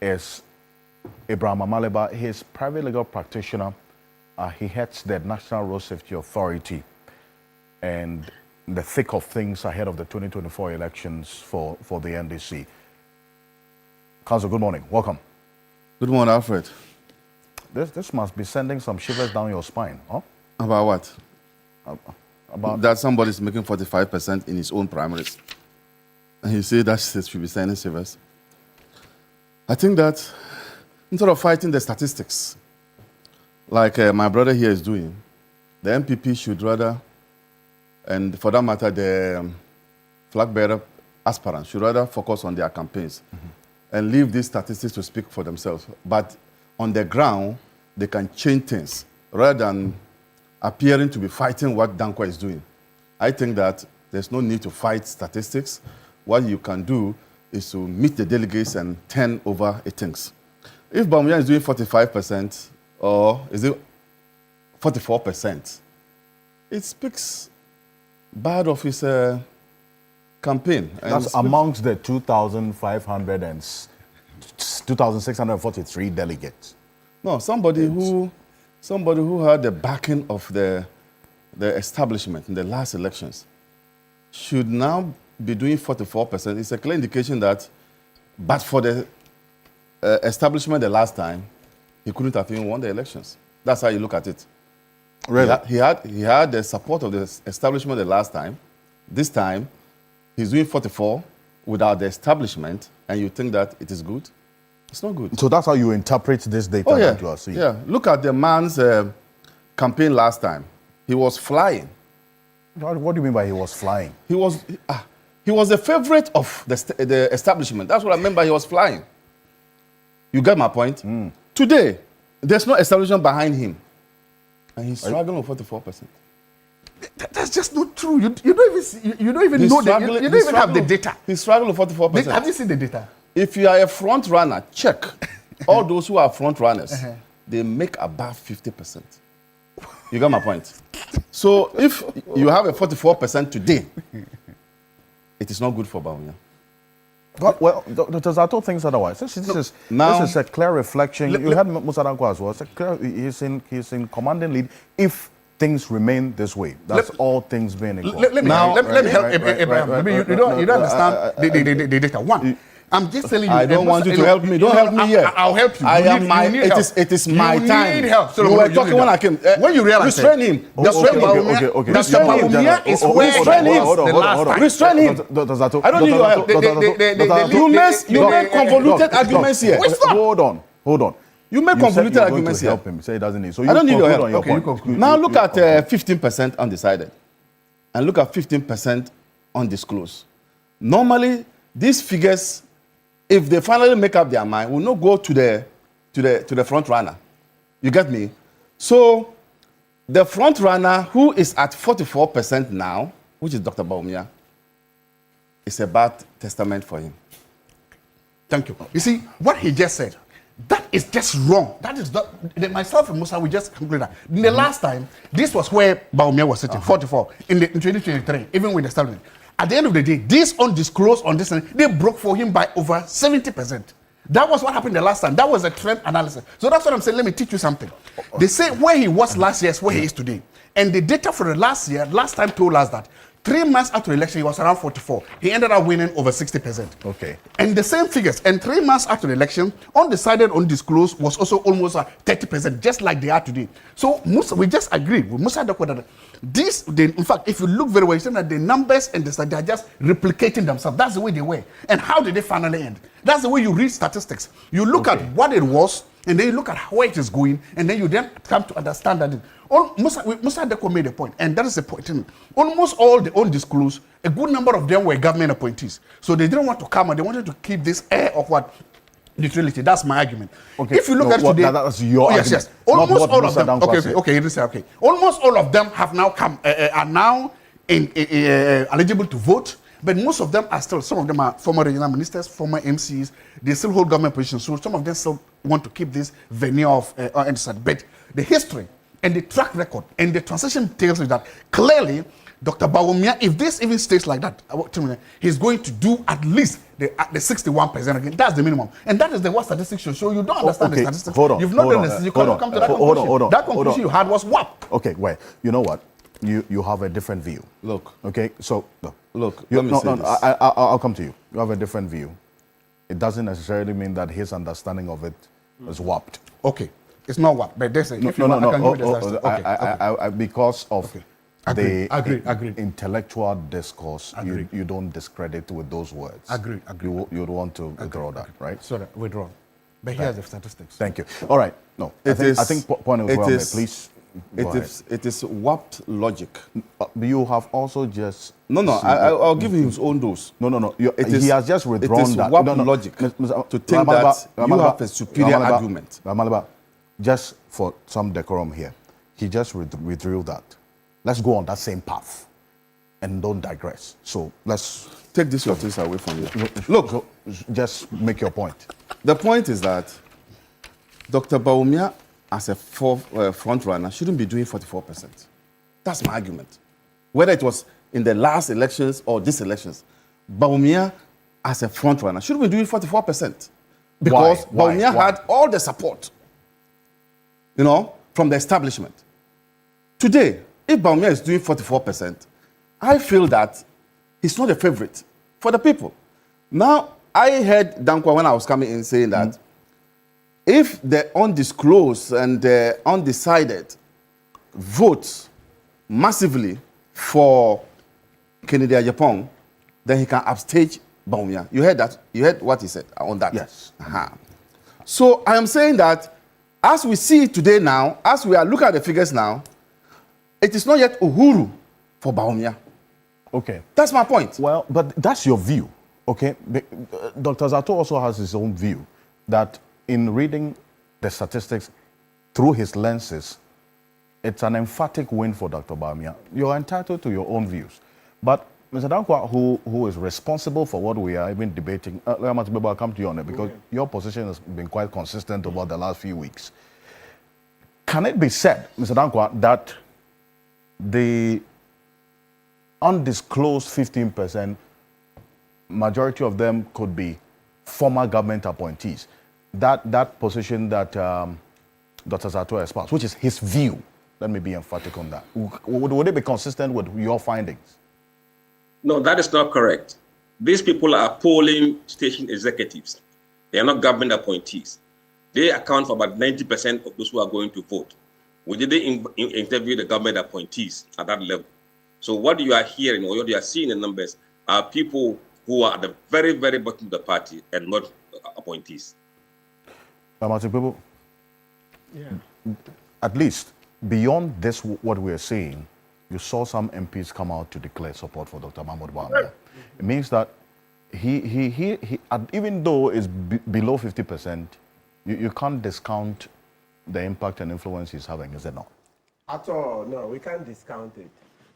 is Abraham Amaleba. His private legal practitioner. He heads the National Road Safety Authority, and the thick of things ahead of the 2024 elections for the NDC. Council, good morning. Welcome. Good morning, Alfred. This must be sending some shivers down your spine, huh? About what? About that somebody's making 45% in his own primaries. And you say that should be sending shivers. I think that instead of fighting the statistics, like my brother here is doing, the MPP should rather, and for that matter, the flag bearer aspirants should rather focus on their campaigns and leave these statistics to speak for themselves. But on the ground, they can change things rather than appearing to be fighting what Dankwa is doing. I think that there's no need to fight statistics. What you can do is to meet the delegates and turn over things. If Bawumia is doing 45%, or is it 44%, it speaks bad of his campaign. That's amongst the 2,643 delegates. No, somebody who had the backing of the the establishment in the last elections should now be doing 44%, it's a clear indication that, but for the establishment the last time, he couldn't have even won the elections. That's how you look at it. Really? He had the support of the establishment the last time. This time, he's doing 44 without the establishment, and you think that it is good? It's not good. So that's how you interpret this data that you are seeing? Yeah. Look at the man's campaign last time. He was flying. What do you mean by he was flying? He was the favorite of the establishment. That's what I mean by he was flying. You get my point? Today, there's no establishment behind him. And he's struggling with 44%. That's just not true. You don't even know that. You don't even have the data. He's struggling with 44%. Have you seen the data? If you are a front runner, check. All those who are front runners, they make above 50%. You got my point? So if you have a 44% today, it is not good for Bawumia. Well, Dr. Zato thinks otherwise. This is a clear reflection. You had Musa Danko as well. He's in commanding lead. If things remain this way, that's all things being equal. Let me help Abraham. You don't understand the data. One, I'm just telling you. I don't want you to help me. Don't help me here. I'll help you. It is my time. You need help. You were talking when I came. When you realize restrain him. Okay. Bawumia is where restrain him. Restrain him. I don't need your help. You make convoluted arguments here. Hold on. You make convoluted arguments here. Help him. Say he doesn't need. So I don't need your help. Okay, now look at 15% undecided, and look at 15% undisclosed. Normally, these figures, if they finally make up their mind, will not go to the front runner. You get me? So the front runner who is at 44% now, which is Dr. Bawumia, is a bad testament for him. Thank you. You see, what he just said, that is just wrong. That is not, myself and Musa, we just conclude that. In the last time, this was where Bawumia was sitting, 44, in 2023, even with the establishment. At the end of the day, this undisclosed on this, they broke for him by over 70%. That was what happened the last time. That was a trend analysis. So that's what I'm saying. Let me teach you something. They say where he was last year is where he is today. And the data for the last time told us that 3 months after the election, he was around 44. He ended up winning over 60%. Okay. And the same figures. And 3 months after the election, undecided, undisclosed was also almost 30%, just like they are today. So Musa, we just agreed with Musa Dako that in fact, if you look very well, you see that the numbers and they are just replicating themselves. That's the way they were. And how did they finally end? That's the way you read statistics. You look at what it was, and then you look at where it is going, and then you then come to understand that Musa Dako made a point, and that is the point. Almost all the undisclosed, a good number of them were government appointees. So they didn't want to come, and they wanted to keep this air of what? Neutrality. That's my argument. Okay. If you look at today, that's your argument. Yes. Almost all of them. Okay. Almost all of them have now come, are now eligible to vote. But most of them are still, some of them are former regional ministers, former MCs. They still hold government positions. So some of them still want to keep this veneer of but the history and the track record and the transition tells you that clearly Dr. Bawumia, if this even stays like that, he's going to do at least the 61% again. That's the minimum. And that is what statistics should show. You don't understand the statistics. Hold on. You've not done this. You cannot come to that conclusion. Hold on. That conclusion you had was what? Okay, well, you know what? You have a different view. Look. Okay, so look. I'll come to you. You have a different view. It doesn't necessarily mean that his understanding of it is warped. Okay, it's not warped. But there's because of the intellectual discourse, you don't discredit with those words. Agree. You'd want to withdraw that, right? Sorry, withdraw. But here's the statistics. Thank you. All right. No, I think point of view, please. It is warped logic. You have also just... I'll give him his own dose. No. He has just withdrawn that. It is warped logic to think that you have a superior argument. Just for some decorum here, he just withdrew that. Let's go on that same path and don't digress. So let's... Take this your things away from you. Look, just make your point. The point is that Dr. Bawumia, as a front runner, shouldn't be doing 44%. That's my argument. Whether it was in the last elections or these elections, Bawumia, as a front runner, shouldn't be doing 44%. Because Bawumia had all the support, from the establishment. Today, if Baumia is doing 44%, I feel that he's not a favorite for the people. Now, I heard Dankwa when I was coming in saying that if the undisclosed and the undecided votes massively for Kennedy Ajapong, then he can upstage Baumia. You heard that? You heard what he said on that? Yes. So I am saying that as we see it today now, as we are looking at the figures now, it is not yet Uhuru for Baumia. Okay. That's my point. Well, but that's your view, okay? Dr. Zato also has his own view that in reading the statistics through his lenses, it's an emphatic win for Dr. Baumia. You're entitled to your own views. But Mr. Dankwa, who is responsible for what we are even debating, I'll come to you on it because your position has been quite consistent over the last few weeks. Can it be said, Mr. Dankwa, that the undisclosed 15%, majority of them could be former government appointees? That position that Dr. Zato espoused, which is his view, let me be emphatic on that. Would it be consistent with your findings? No, that is not correct. These people are polling station executives. They are not government appointees. They account for about 90% of those who are going to vote. We didn't interview the government appointees at that level. So what you are hearing or what you are seeing in numbers are people who are at the very, very bottom of the party and not appointees. At least beyond this, what we are seeing, you saw some MPs come out to declare support for Dr. Mahmoud Baumia. It means that he even though it's below 50%, you can't discount the impact and influence he's having, is it not? At all, no, we can't discount it.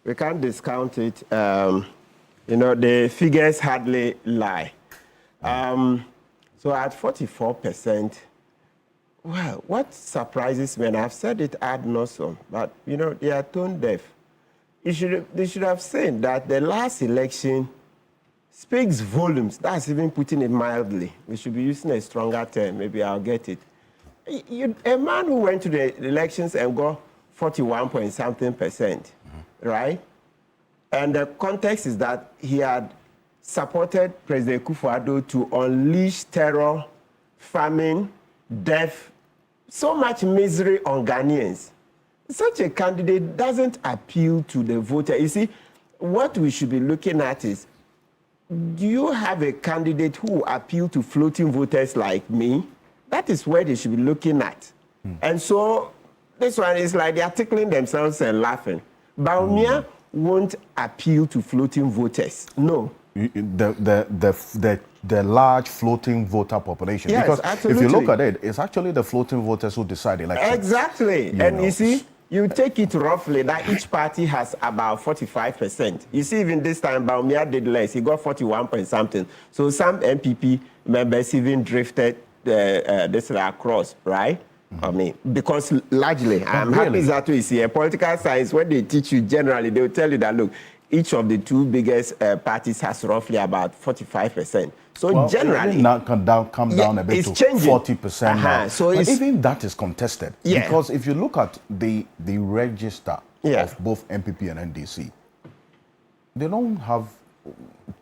We can't discount it. You know, the figures hardly lie. So at 44%, well, what surprises me, and I've said it ad nauseum, but, you know, they are tone deaf. They should have seen that the last election speaks volumes. That's even putting it mildly. We should be using a stronger term. Maybe I'll get it. A man who went to the elections and got 41-point-something%, right? And the context is that he had supported President Kufuor to unleash terror, famine, death, so much misery on Ghanaians. Such a candidate doesn't appeal to the voter. You see, what we should be looking at is, do you have a candidate who appeal to floating voters like me? That is where they should be looking at. And so this one is like they are tickling themselves and laughing. Baumia won't appeal to floating voters. No. The large floating voter population. Yes, because absolutely. if you look at it, it's actually the floating voters who decide elections. Exactly. You see, you take it roughly that each party has about 45%. You see, even this time, Baumia did less. He got 41-point-something. So some MPP members even drifted this across, right? I mean, because largely, I'm happy that we see a political science, when they teach you generally, they will tell you that, look, each of the two biggest parties has roughly about 45%. So generally, now come down a bit to 40% now. So but even that is contested. Yeah. Because if you look at the register of both MPP and NDC, they don't have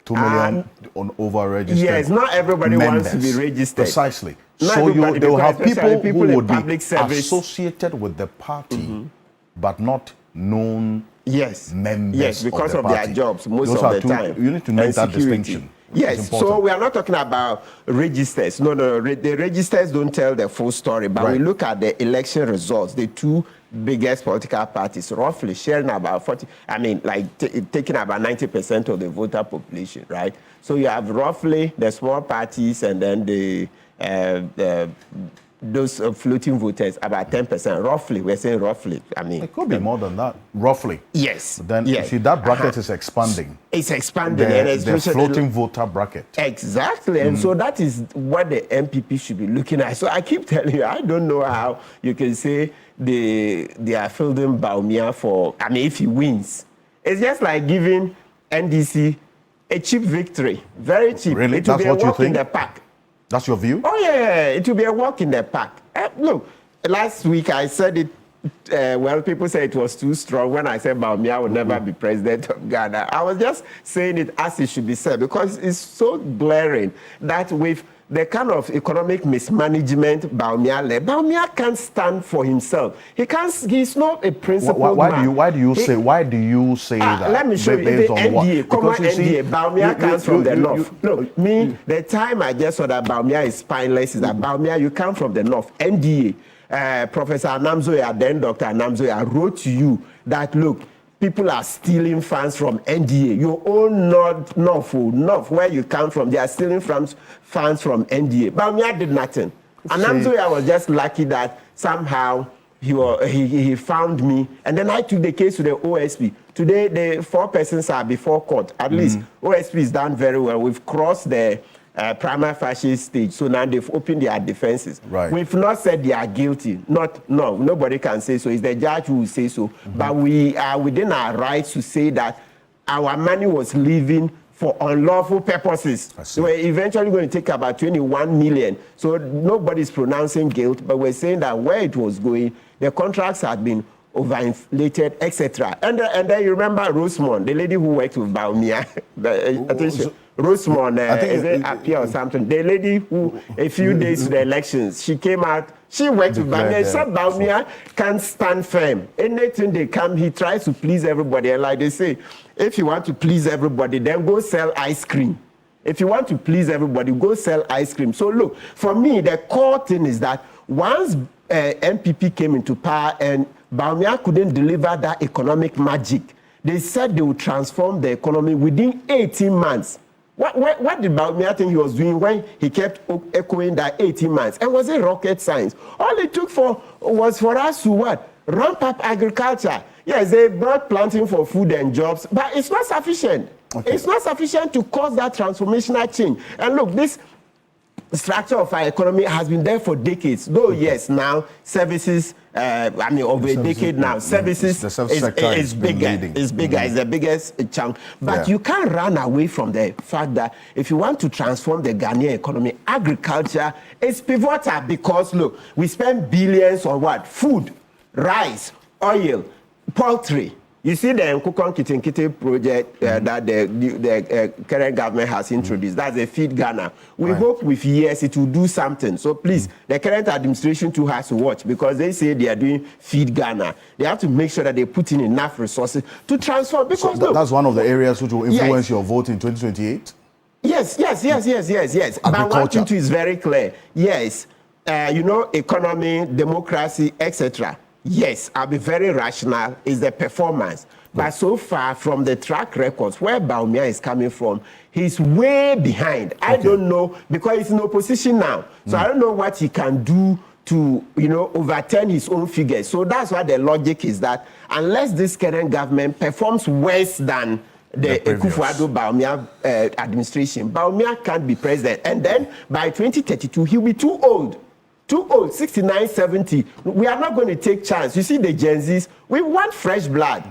2 million on over-registered. Yes, not everybody wants to be registered. Precisely. Not so they will have people who would be associated with the party, but not known members. Yes, because of party. their jobs most Those of the two, time. You need to make that distinction. Yes, so we are not talking about registers. No, the registers don't tell the full story, but we look at the election results. The two biggest political parties roughly sharing about 40, I mean, like taking about 90% of the voter population, right? So you have roughly the small parties and then those floating voters, about 10%, roughly. We're saying roughly. I mean, it could be more than that, roughly. Yes. But then, you see, that bracket is expanding. It's expanding. The floating voter bracket. Exactly. And so that is what the MPP should be looking at. So I keep telling you, I don't know how you can say they are fielding Baumia for, I mean, if he wins. It's just like giving NDC a cheap victory. Very cheap. Really? It will That's be a what you walk think? in the park. That's your view? Oh, yeah. It will be a walk in the park. Look, last week I said it well, people say it was too strong when I said Baumia will never be president of Ghana. I was just saying it as it should be said because it's so glaring that with the kind of economic mismanagement Baumia can't stand for himself. He's not a principled man. Why do you say that? Let me show you the NDA, common NDA. Baumia comes from the north. The time I just saw that Baumia is spineless is that Baumia, you come from the north. NDA. Professor Anamzoya, then Dr. Anamzoya wrote to you that, look, people are stealing funds from NDA. Your own north, where you come from, they are stealing funds from NDA. Baumia did nothing. Anamzoya was just lucky that somehow he found me, and then I took the case to the OSP. Today, the 4 persons are before court. At least OSP is done very well. We've crossed the prima facie stage, so now they've opened their defenses. Right. We've not said they are guilty. Nobody can say so. It's the judge who will say so. But we are within our rights to say that our money was leaving for unlawful purposes. So we're eventually going to take about 21 million. So nobody's pronouncing guilt, but we're saying that where it was going, the contracts had been overinflated, etc. And then you remember Rosemont, the lady who worked with Baumia. Rosemont, is it Apia or something? The lady who, a few days to the elections, she came out, she worked with Baumia. She said Baumia can't stand firm. Anything they come, he tries to please everybody. And like they say, if you want to please everybody, then go sell ice cream. If you want to please everybody, go sell ice cream. So look, for me, the core thing is that once MPP came into power and Baumia couldn't deliver that economic magic, they said they would transform the economy within 18 months. What did Baumia think he was doing when he kept echoing that 18 months? And was it rocket science? All it took was for us to what? Ramp up agriculture. Yes, they brought planting for food and jobs, but it's not sufficient. Okay. It's not sufficient to cause that transformational change. And look, this structure of our economy has been there for decades. Though, yes, now services, over a decade now, services is bigger. It's bigger. It's the biggest chunk. But you can't run away from the fact that if you want to transform the Ghanaian economy, agriculture is pivotal because, look, we spend billions on what? Food, rice, oil, poultry. You see the Nkukon Kitinkiti project that the current government has introduced. That's a Feed Ghana. We hope with years it will do something. So please, the current administration too has to watch because they say they are doing Feed Ghana. They have to make sure that they put in enough resources to transform. Because so that's one of the areas which will influence your vote in 2028? Yes. But one thing too is very clear. Yes, economy, democracy, etc. Yes, I'll be very rational, is the performance. But so far from the track records, where Baumia is coming from, he's way behind. I don't know, because he's in opposition now. So I don't know what he can do to, overturn his own figures. So that's why the logic is that unless this current government performs worse than the Akufo-Addo Baumia administration, Baumia can't be president. And then by 2032, he'll be too old. 69, 70. We are not going to take chance. You see the Gen Zs, we want fresh blood.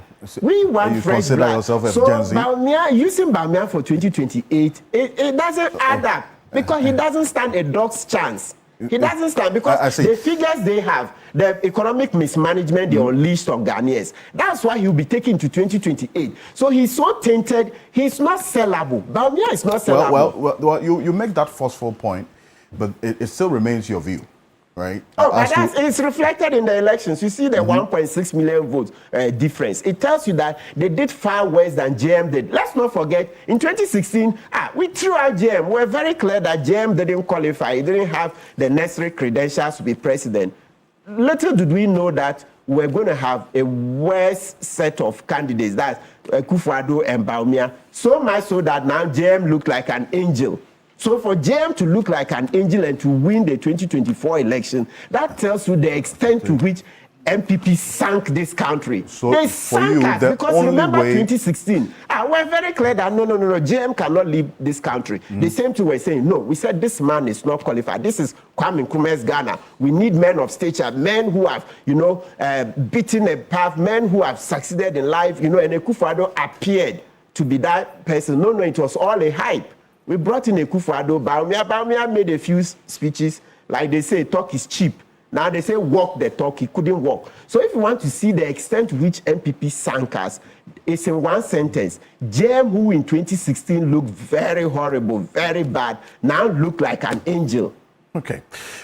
We want fresh blood. You consider yourself as Gen Z? So using Baumia for 2028, it doesn't add up because he doesn't stand a dog's chance. He doesn't stand because the figures they have, the economic mismanagement they unleashed on Ghanaians, that's why he'll be taken to 2028. So he's so tainted, he's not sellable. Baumia is not sellable. Well, you make that forceful point, but it still remains your view. Right. It's reflected in the elections. You see the 1.6 million votes difference. It tells you that they did far worse than JM did. Let's not forget, in 2016, we threw out JM. We're very clear that JM didn't qualify. He didn't have the necessary credentials to be president. Little did we know that we're going to have a worse set of candidates. That's Akufo-Addo and Baumia. So much so that now JM looked like an angel. So for JM to look like an angel and to win the 2024 election, that tells you the extent to which MPP sank this country. So they sank us because remember 2016, we're very clear that no, JM cannot leave this country. The same thing we're saying, no, we said this man is not qualified. This is Kwame Nkrumah's Ghana. We need men of stature, men who have, beaten a path, men who have succeeded in life, and Akufo-Addo appeared to be that person. No, it was all a hype. We brought in Akufo-Addo. Baumia made a few speeches. Like they say, talk is cheap. Now they say walk the talk, he couldn't walk. So if you want to see the extent to which MPP sank us, it's in one sentence. Jem, who in 2016 looked very horrible, very bad, now look like an angel. Okay.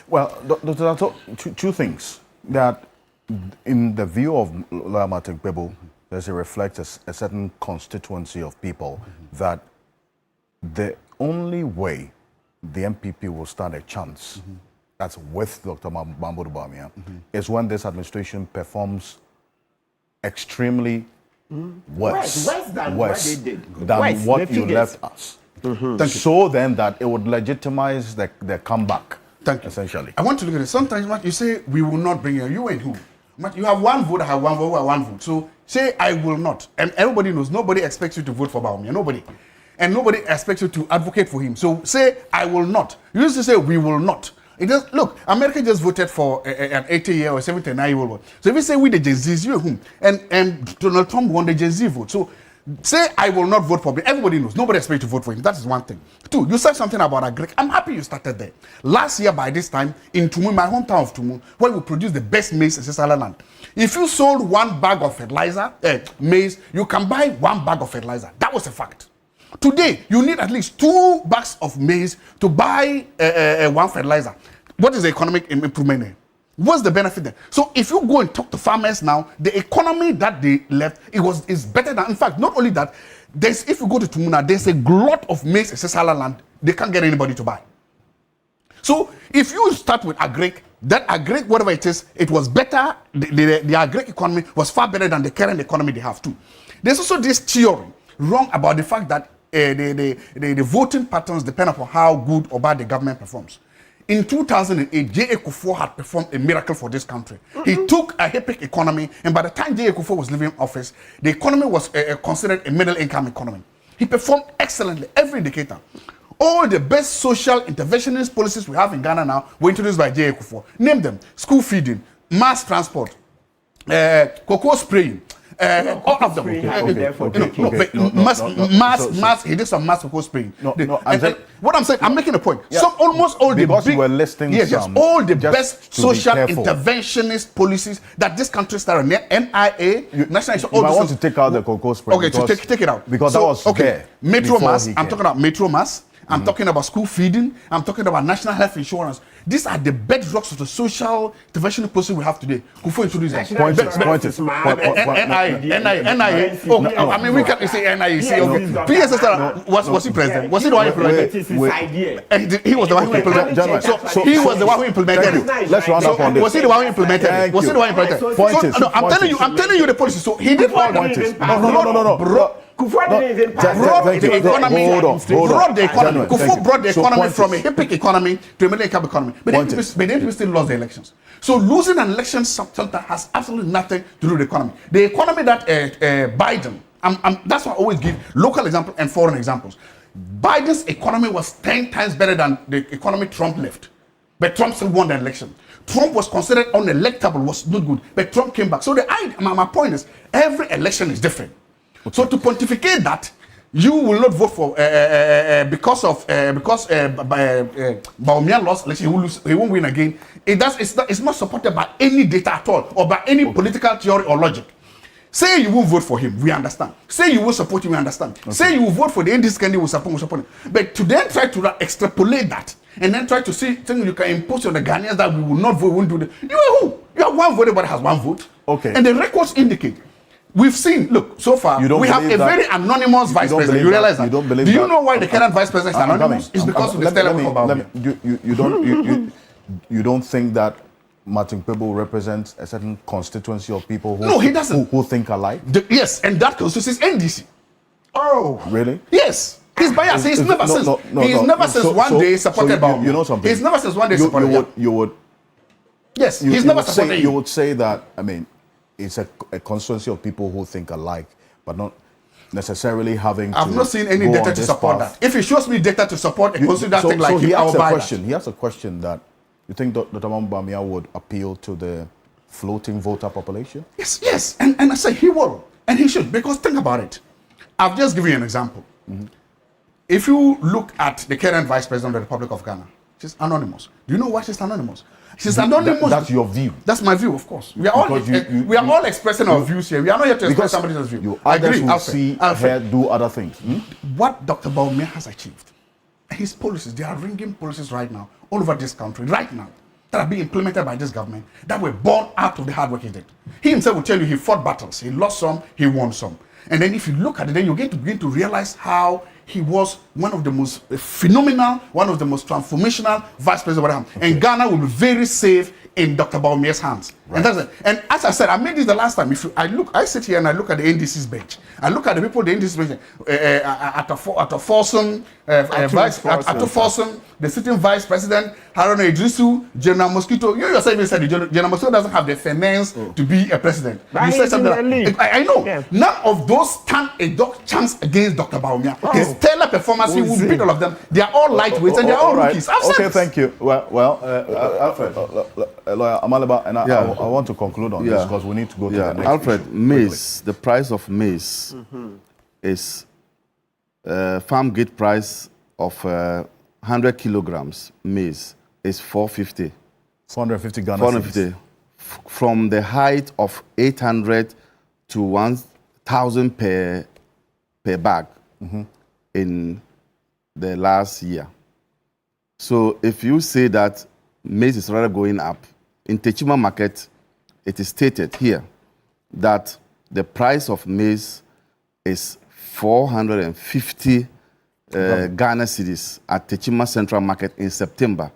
Well, Dr. Dato, two things. That in the view of Martin Gbebo, does it reflect a certain constituency of people that the only way the MPP will stand a chance, that's with Dr. Mahmoud Bawumia, is when this administration performs extremely worse than what you left us. So then that it would legitimize the comeback. Thank you. Essentially. I want to look at it. Sometimes, Matt, you say, we will not bring you and who? Matt, you have one vote, I have one vote, I have one vote. So say, I will not. And everybody knows, nobody expects you to vote for Bawumia. Nobody. And nobody expects you to advocate for him. So say, I will not. You used to say, we will not. It does, look, America just voted for an 80-year or 79-year-old vote. So if you say we the Gen Zs, you whom? And Donald Trump won the Gen Z vote. So say I will not vote for him. Everybody knows. Nobody expects to vote for him. That is one thing. Two, you said something about Agric. I'm happy you started there. Last year by this time, in Tumu, my hometown of Tumu, where we produce the best maize in Sisala land. If you sold one bag of fertilizer, maize, you can buy one bag of fertilizer. That was a fact. Today, you need at least 2 bags of maize to buy one fertilizer. What is the economic improvement there? What's the benefit there? So if you go and talk to farmers now, the economy that they left, is better than, in fact, not only that, if you go to Tumuna, there's a glut of maize in Sisala land, they can't get anybody to buy. So if you start with Agric, that Agric, whatever it is, it was better, the Agric economy was far better than the current economy they have too. There's also this theory wrong about the fact that the voting patterns depend upon how good or bad the government performs. In 2008, J.A. Kufuor had performed a miracle for this country. He took a HIPIC economy, and by the time J.A. Kufuor was leaving office, the economy was considered a middle-income economy. He performed excellently, every indicator. All the best social interventionist policies we have in Ghana now were introduced by J.A. Kufuor. Name them: school feeding, mass transport, cocoa spraying, all of them. Mass. He did some mass cocoa spraying. What I'm saying, I'm making a point. Yeah. Almost all the because big, you were listing all the best social interventionist policies that this country started. NIA, National Insurance. I want to take out the cocoa spray. Okay, to take it out because that was there. Metro Mass. I'm talking about Metro Mass. I'm talking about school feeding. I'm talking about national health insurance. These are the bedrocks of the social intervention policy we have today. Kufuor introduced them. NIA. I mean, we can't say NIA. PSS was he president? Was he the one who implemented? He was the one who implemented. So he was the one who implemented it. Let's round up on this. Was he the one who implemented it? Was he the one who implemented it? No, I'm telling you the policy. So he did all that. No. Kufuor brought the economy from a HIPIC economy to a middle-income economy. But then people still lost the elections. So losing an election sometimes has absolutely nothing to do with the economy. The economy that Biden, that's why I always give local examples and foreign examples. Biden's economy was 10 times better than the economy Trump left. But Trump still won the election. Trump was considered unelectable, was not good. But Trump came back. So my point is, every election is different. Okay. So to pontificate that, you will not vote for because Bawumia lost election, he won't win again. It's not supported by any data at all or by any political theory or logic. Say you won't vote for him, we understand. Say you will support him, we understand. Okay. Say you will vote for the NDC candidate, we support him. But to then try to extrapolate that and then try to see things you can impose on the Ghanaians that we will not vote, we won't do that. You are who? You have one vote, everybody has one vote. Okay. And the records indicate. We've seen, look, so far, we have a very anonymous vice president. You realize that? Do you know why the current vice president is anonymous? It's because of the telephone about you don't think that Martin Gbebo represents a certain constituency of people who, no, he doesn't. Who think alike? Yes, and that constituency is NDC. Oh. Really? Yes. He's biased. He's never since one day supported Bawumia. You know something? He's never since one day supported you Yes, he's never supported you. You would say that, I mean, it's a constituency of people who think alike, but not necessarily having I've not seen any data to support that. If he shows me data to support a constituency like him, I will buy that. He has a question that you think Dr. Bawumia would appeal to the floating voter population? Yes. And I say he will. And he should. Because think about it. I've just given you an example. Mm-hmm. If you look at the current Vice President of the Republic of Ghana, She's anonymous. Do you know why she's anonymous? She's anonymous. That's your view. That's my view, of course. We are all expressing our views here. We are not here to express somebody else's view. I agree. Will see her do other things. What Dr. Bawumia has achieved, his policies, they are ringing policies right now all over this country, right now, that are being implemented by this government, that were born out of the hard work he did. He himself will tell you he fought battles. He lost some, he won some. And then if you look at it, then you're going to begin to realize how he was one of the most phenomenal, one of the most transformational vice presidents. And Ghana will be very safe in Dr. Bawumia's hands. Right. And that's it. And as I said, I made this the last time. I sit here and I look at the NDC's bench. I look at the people, the NDC's bench, at a Folsom, the sitting vice president, Haruna Idrisu, General Mosquito. You yourself even said General Mosquito doesn't have the finance to be a president. You said something like, I know. Yeah. None of those stand a chance against Dr. Bawumia. His stellar performance, he will beat all of them. They are all lightweights and they are all rookies. Okay, thank you. Well, Alfred, Lawyer Amaleba, and I want to conclude on this because we need to go to the next Alfred, issue. maize, the price of maize is farm gate price of 100 kilograms maize is 450. 450 Ghana 450. From the height of 800 to 1,000 per bag in the last year. So if you say that maize is rather going up, in Techima market, it is stated here that the price of maize is 450 Ghana cedis at Techima Central Market in September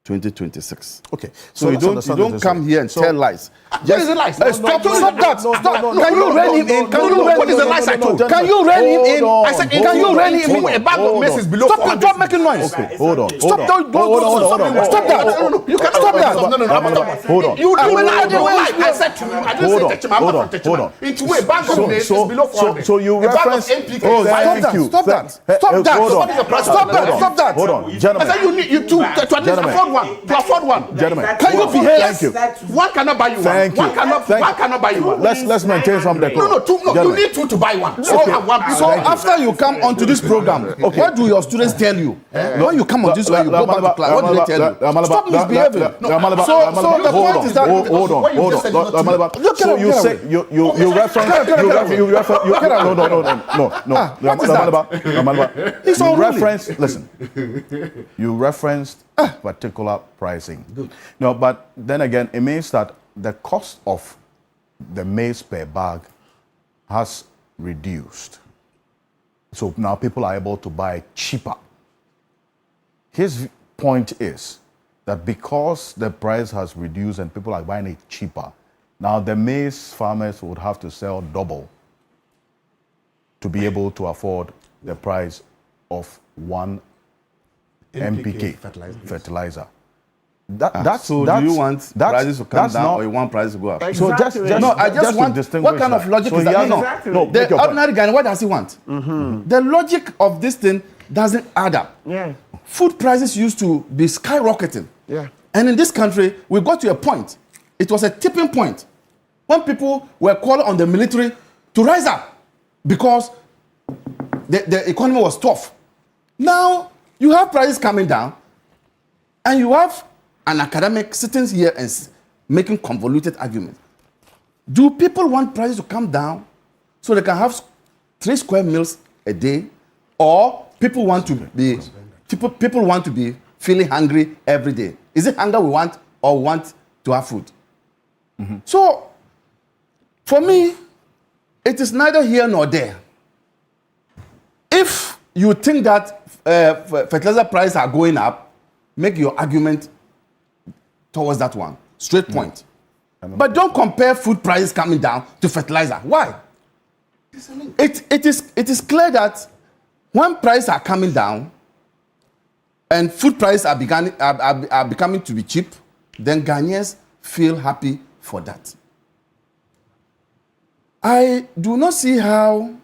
2026. Okay. So you don't come here and tell lies. What is the lies? Stop that. Stop. Can you rein him in? What is the lies I told? Can you rein him in? I said, can you rein him in? A bag of maize is below 400. Stop making noise. Okay, hold on. Stop that. Stop that. You cannot stop that. Hold on. You do lie. I said to you, I didn't say Techima. I'm not from Techima. Into a bag of maize is below 400. So you reference... Stop that. Stop that. Hold on. Gentlemen. I said you need to at least afford one. To afford one. Gentlemen. Can you behave? Thank you. One cannot buy you one. Thank you. One cannot buy you one. Let's maintain some decorum. No, you need two to buy one. So after you come onto this program, what do your students tell you? When you come on this way, you go back to class, what do they tell you? Stop misbehaving. So the point is that... Hold on. So you say, you reference... No. You referenced particular pricing. Good. No, but then again, it means that the cost of the maize per bag has reduced. So now people are able to buy cheaper. His point is that because the price has reduced and people are buying it cheaper, now the maize farmers would have to sell double to be able to afford the price of one NPK fertilizer. So do you want prices to come down or you want prices to go up? Exactly. So I just want, what kind of logic is that? The ordinary guy, what does he want? The logic of this thing doesn't add up. Yeah. Food prices used to be skyrocketing. Yeah. And in this country, we got to a point. It was a tipping point when people were calling on the military to rise up because the economy was tough. Now, you have prices coming down, and you have an academic sitting here and making convoluted arguments. Do people want prices to come down so they can have 3 square meals a day, or people want to be feeling hungry every day? Is it hunger we want, or we want to have food? So, for me, it is neither here nor there. If you think that fertilizer prices are going up, make your argument towards that one. Straight point. But don't compare food prices coming down to fertilizer. Why? It is clear that when prices are coming down and food prices are becoming to be cheap, then Ghanaians feel happy for that. I do not see how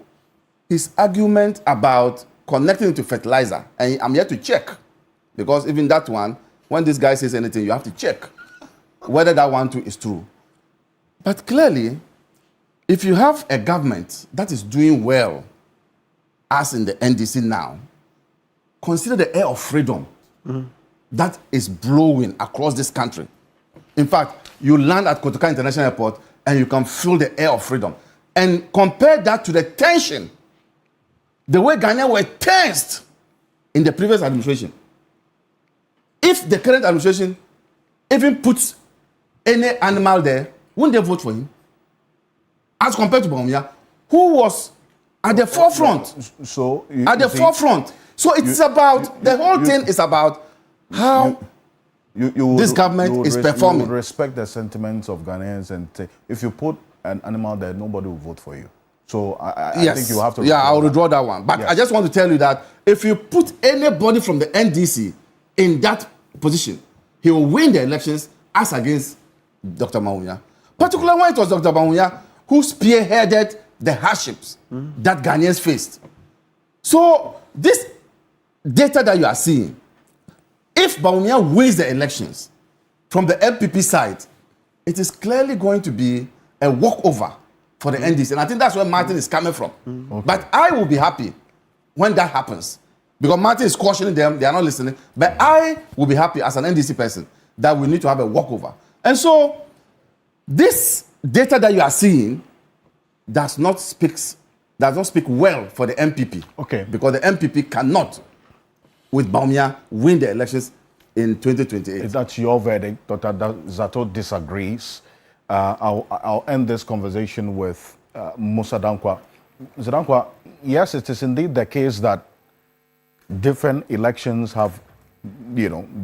his argument about connecting to fertilizer, and I'm here to check, because even that one, when this guy says anything, you have to check whether that one too is true. But clearly, if you have a government that is doing well, as in the NDC now, consider the air of freedom that is blowing across this country. In fact, you land at Kotoka International Airport and you can feel the air of freedom. And compare that to the tension, the way Ghanaians were tensed in the previous administration. If the current administration even puts any animal there, wouldn't they vote for him? As compared to Bawumia, who was at the forefront. So forefront. So it's about, the whole thing is about how this government is performing. You would respect the sentiments of Ghanaians and say, if you put an animal there, nobody will vote for you. So I think you have to... Yeah, I'll withdraw that one. But I just want to tell you that if you put anybody from the NDC in that position, he will win the elections as against Dr. Bawumia. Particularly when it was Dr. Bawumia who spearheaded the hardships that Ghanaians faced. So this data that you are seeing, if Bawumia wins the elections from the MPP side, it is clearly going to be a walkover for the NDC. And I think that's where Martin is coming from. But I will be happy when that happens. Because Martin is cautioning them, they are not listening. But I will be happy as an NDC person that we need to have a walkover. And so, this data that you are seeing does not speak well for the MPP. Okay. Because the MPP cannot, with Bawumia, win the elections in 2028. If that's your verdict, Dr. Zato disagrees. I'll end this conversation with Musa Dankwa. Musa Dankwa, yes, it is indeed the case that different elections have,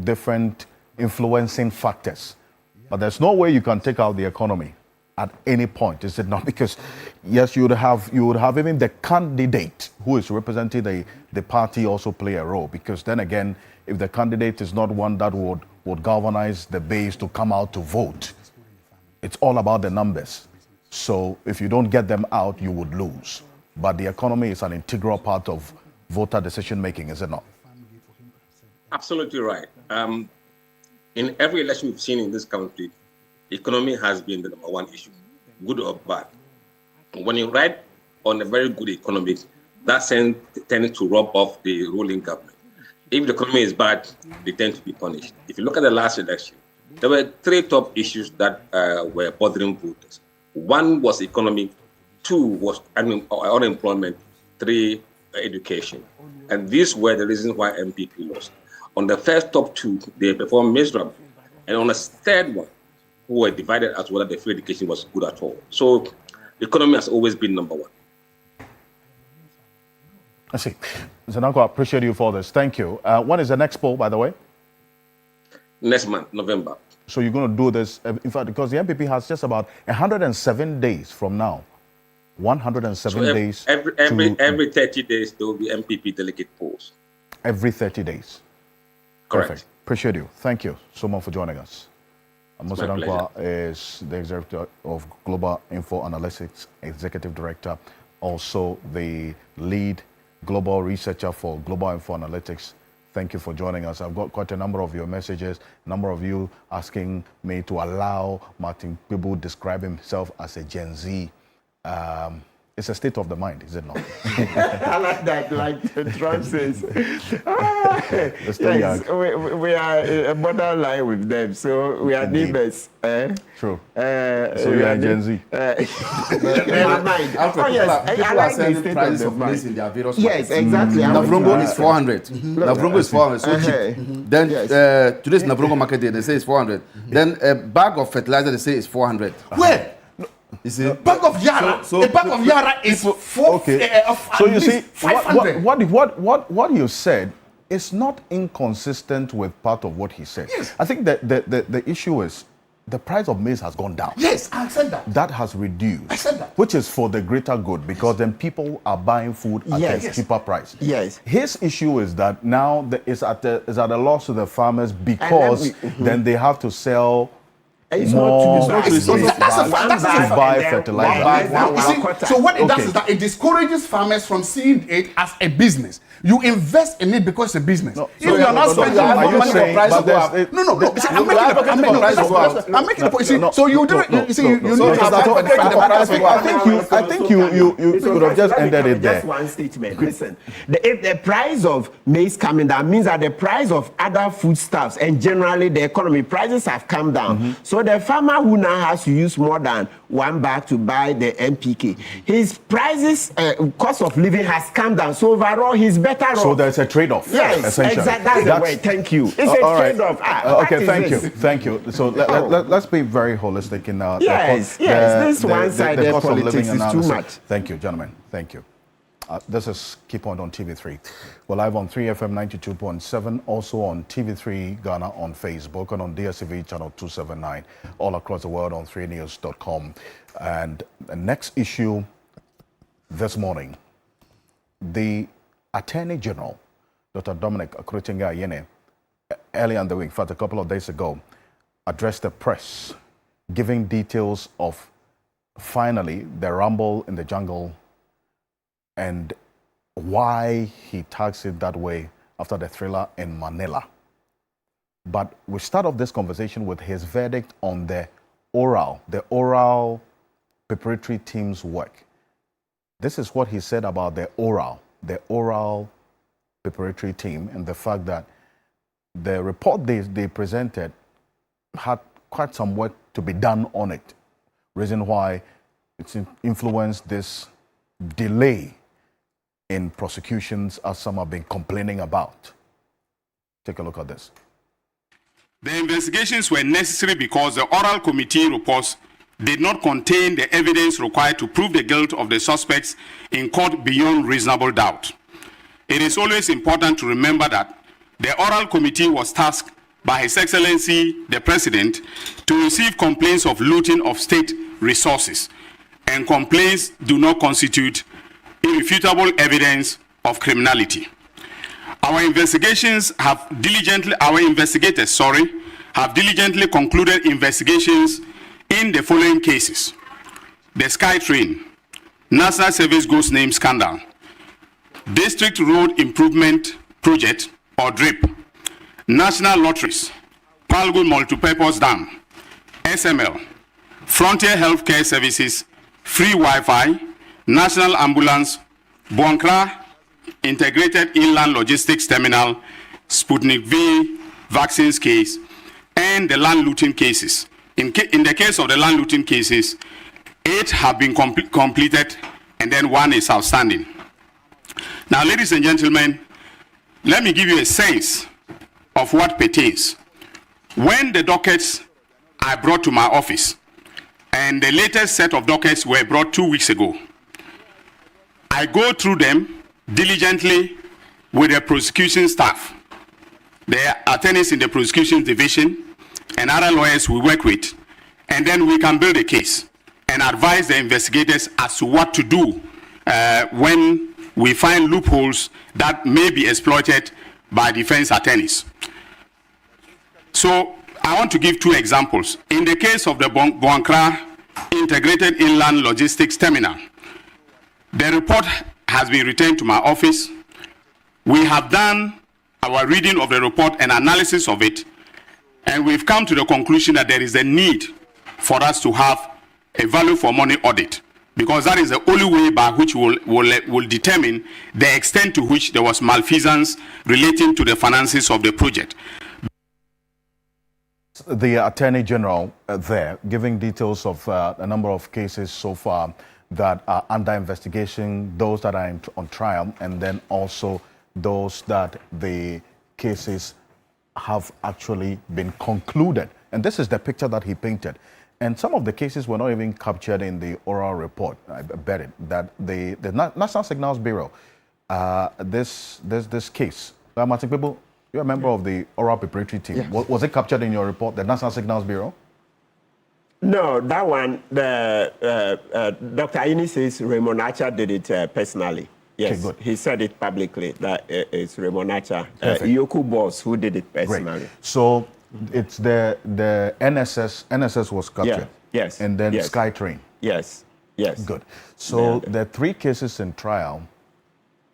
different influencing factors. But there's no way you can take out the economy at any point, is it not? Because yes, you would have even the candidate who is representing the party also play a role. Because then again, if the candidate is not one that would galvanize the base to come out to vote, it's all about the numbers. So if you don't get them out, you would lose. But the economy is an integral part of voter decision making, is it not? Absolutely right. In every election we've seen in this country, economy has been the number one issue, good or bad. When you ride on a very good economy, that tends to rub off the ruling government. If the economy is bad, they tend to be punished. If you look at the last election, there were three top issues that were bothering voters. One was economy, two was unemployment, three, education. And these were the reasons why MPP lost. On the first top two, they performed miserably. And on the third one, who were divided as whether the free education was good at all. So economy has always been number one. I see. Zanako, I appreciate you for this. Thank you. When is the next poll, by the way? Next month, November. So you're going to do this, in fact, because the MPP has just about 107 days from now. 107 days. Every 30 days, there will be MPP delegate polls. Every 30 days. Correct. Perfect. Appreciate you. Thank you so much for joining us. Musa Dankwa is the Executive of Global Info Analytics, Executive Director, also the lead global researcher for Global Info Analytics. Thank you for joining us. I've got quite a number of your messages, a number of you asking me to allow Martin Kpebu describe himself as a Gen Z. It's a state of the mind, is it not? I like that, like Trump says. Yes, we are a borderline with them, so we are neighbors. True. So you are Gen Z. Never mind. People are selling prices of place in their various markets. Yes, exactly. Navrongo is 400. Navrongo is 400, so cheap. Then today's Navrongo market day, they say it's 400. Then a bag of fertilizer, they say it's 400. Where? You see, bag of Yara. A bag of Yara is 4. Okay. So you see, 500. what you said is not inconsistent with part of what he said. Yes. I think that the issue is the price of maize has gone down. Yes, I said that. That has reduced. I said that. Which is for the greater good, because then people are buying food at a cheaper price. Yes. His issue is that now it's at a loss to the farmers because then they have to sell more to buy fertilizer. So what it does is that it discourages farmers from seeing it as a business. You invest in it because it's a business. No, if you are not spending money for price to go up, I'm making the point. So you do it. You see, you need to have the price to go up. I think you could have just ended it there. Just one statement. Listen, if the price of maize coming down means that the price of other foodstuffs and generally the economy prices have come down. So the farmer who now has to use more than one bag to buy the NPK, his prices, cost of living has come down. So overall, he's better off. So there's a trade-off. Yes, essentially. exactly. That's the way. Thank you. It's a trade-off. Okay, thank you. So let's be very holistic in our this one-sided politics is too much. Thank you, gentlemen. Thank you. This is Key Point on TV3. We're live on 3FM 92.7, also on TV3 Ghana on Facebook and on DSTV channel 279, all across the world on 3news.com. And the next issue this morning, the Attorney General, Dr. Dominic Akrotinga-Ayene, earlier in the week, in fact, a couple of days ago, addressed the press, giving details of finally the rumble in the jungle and why he tags it that way after the thriller in Manila. But we start off this conversation with his verdict on the oral preparatory team's work. This is what he said about the oral preparatory team and the fact that the report they presented had quite some work to be done on it. Reason why it's influenced this delay in prosecutions as some have been complaining about. Take a look at this. The investigations were necessary because the oral committee reports did not contain the evidence required to prove the guilt of the suspects in court beyond reasonable doubt. It is always important to remember that the oral committee was tasked by His Excellency the President to receive complaints of looting of state resources, and complaints do not constitute irrefutable evidence of criminality. Our investigators have diligently concluded investigations in the following cases: the SkyTrain, National Service Ghost Name Scandal, District Road Improvement Project or DRIP, National Lotteries, Palgo Multipurpose Dam, SML, Frontier Healthcare Services, Free Wi-Fi, National Ambulance, Buankra Integrated Inland Logistics Terminal, Sputnik V vaccines case, and the land looting cases. In the case of the land looting cases, 8 have been completed and then 1 is outstanding. Now, ladies and gentlemen, let me give you a sense of what pertains. When the dockets are brought to my office, and the latest set of dockets were brought 2 weeks ago, I go through them diligently with the prosecution staff, the attorneys in the prosecution division, and other lawyers we work with, and then we can build a case and advise the investigators as to what to do when we find loopholes that may be exploited by defense attorneys. So I want to give 2 examples. In the case of the Buankra Integrated Inland Logistics Terminal, the report has been returned to my office. We have done our reading of the report and analysis of it, and we've come to the conclusion that there is a need for us to have a value for money audit, because that is the only way by which we'll determine the extent to which there was malfeasance relating to the finances of the project. The Attorney General there giving details of a number of cases so far that are under investigation, those that are on trial, and then also those that the cases have actually been concluded. And this is the picture that he painted. And some of the cases were not even captured in the oral report. I bet it that the National Signals Bureau, this case, Martin People, you're a member of the oral preparatory team. Yes. Was it captured in your report, the National Signals Bureau? No, that one, Dr. Ayini says Raymond Archer did it personally. Yes, okay, good. He said it publicly that it's Raymond Archer, Yoku Boss, who did it personally. Great. So it's the NSS was captured. Yeah. Yes. And then yes. SkyTrain. Yes. Yes. Good. So the 3 cases in trial,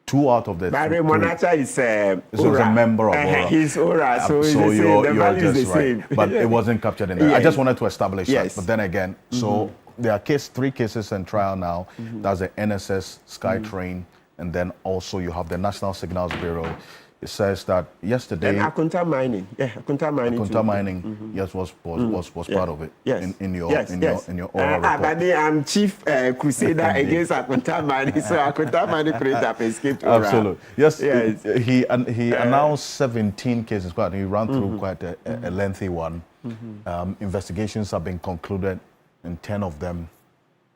2 out of the Barry Monacha is a member of Aura. He's Aura, so you're value just is the same. right. But it wasn't captured in there. I just wanted to establish yes. that. But then again, so there are 3 cases in trial now. That's the NSS SkyTrain, and then also you have the National Signals Bureau. It says that yesterday. And Akunta Mining, Akunta Mining, yes, was part of it. Yes. In your oral report. But I'm chief crusader against Akunta Mining, so Akunta Mining couldn't have escaped. Absolutely. Yes. He announced 17 cases. But he ran through quite a lengthy one. Investigations have been concluded in 10 of them.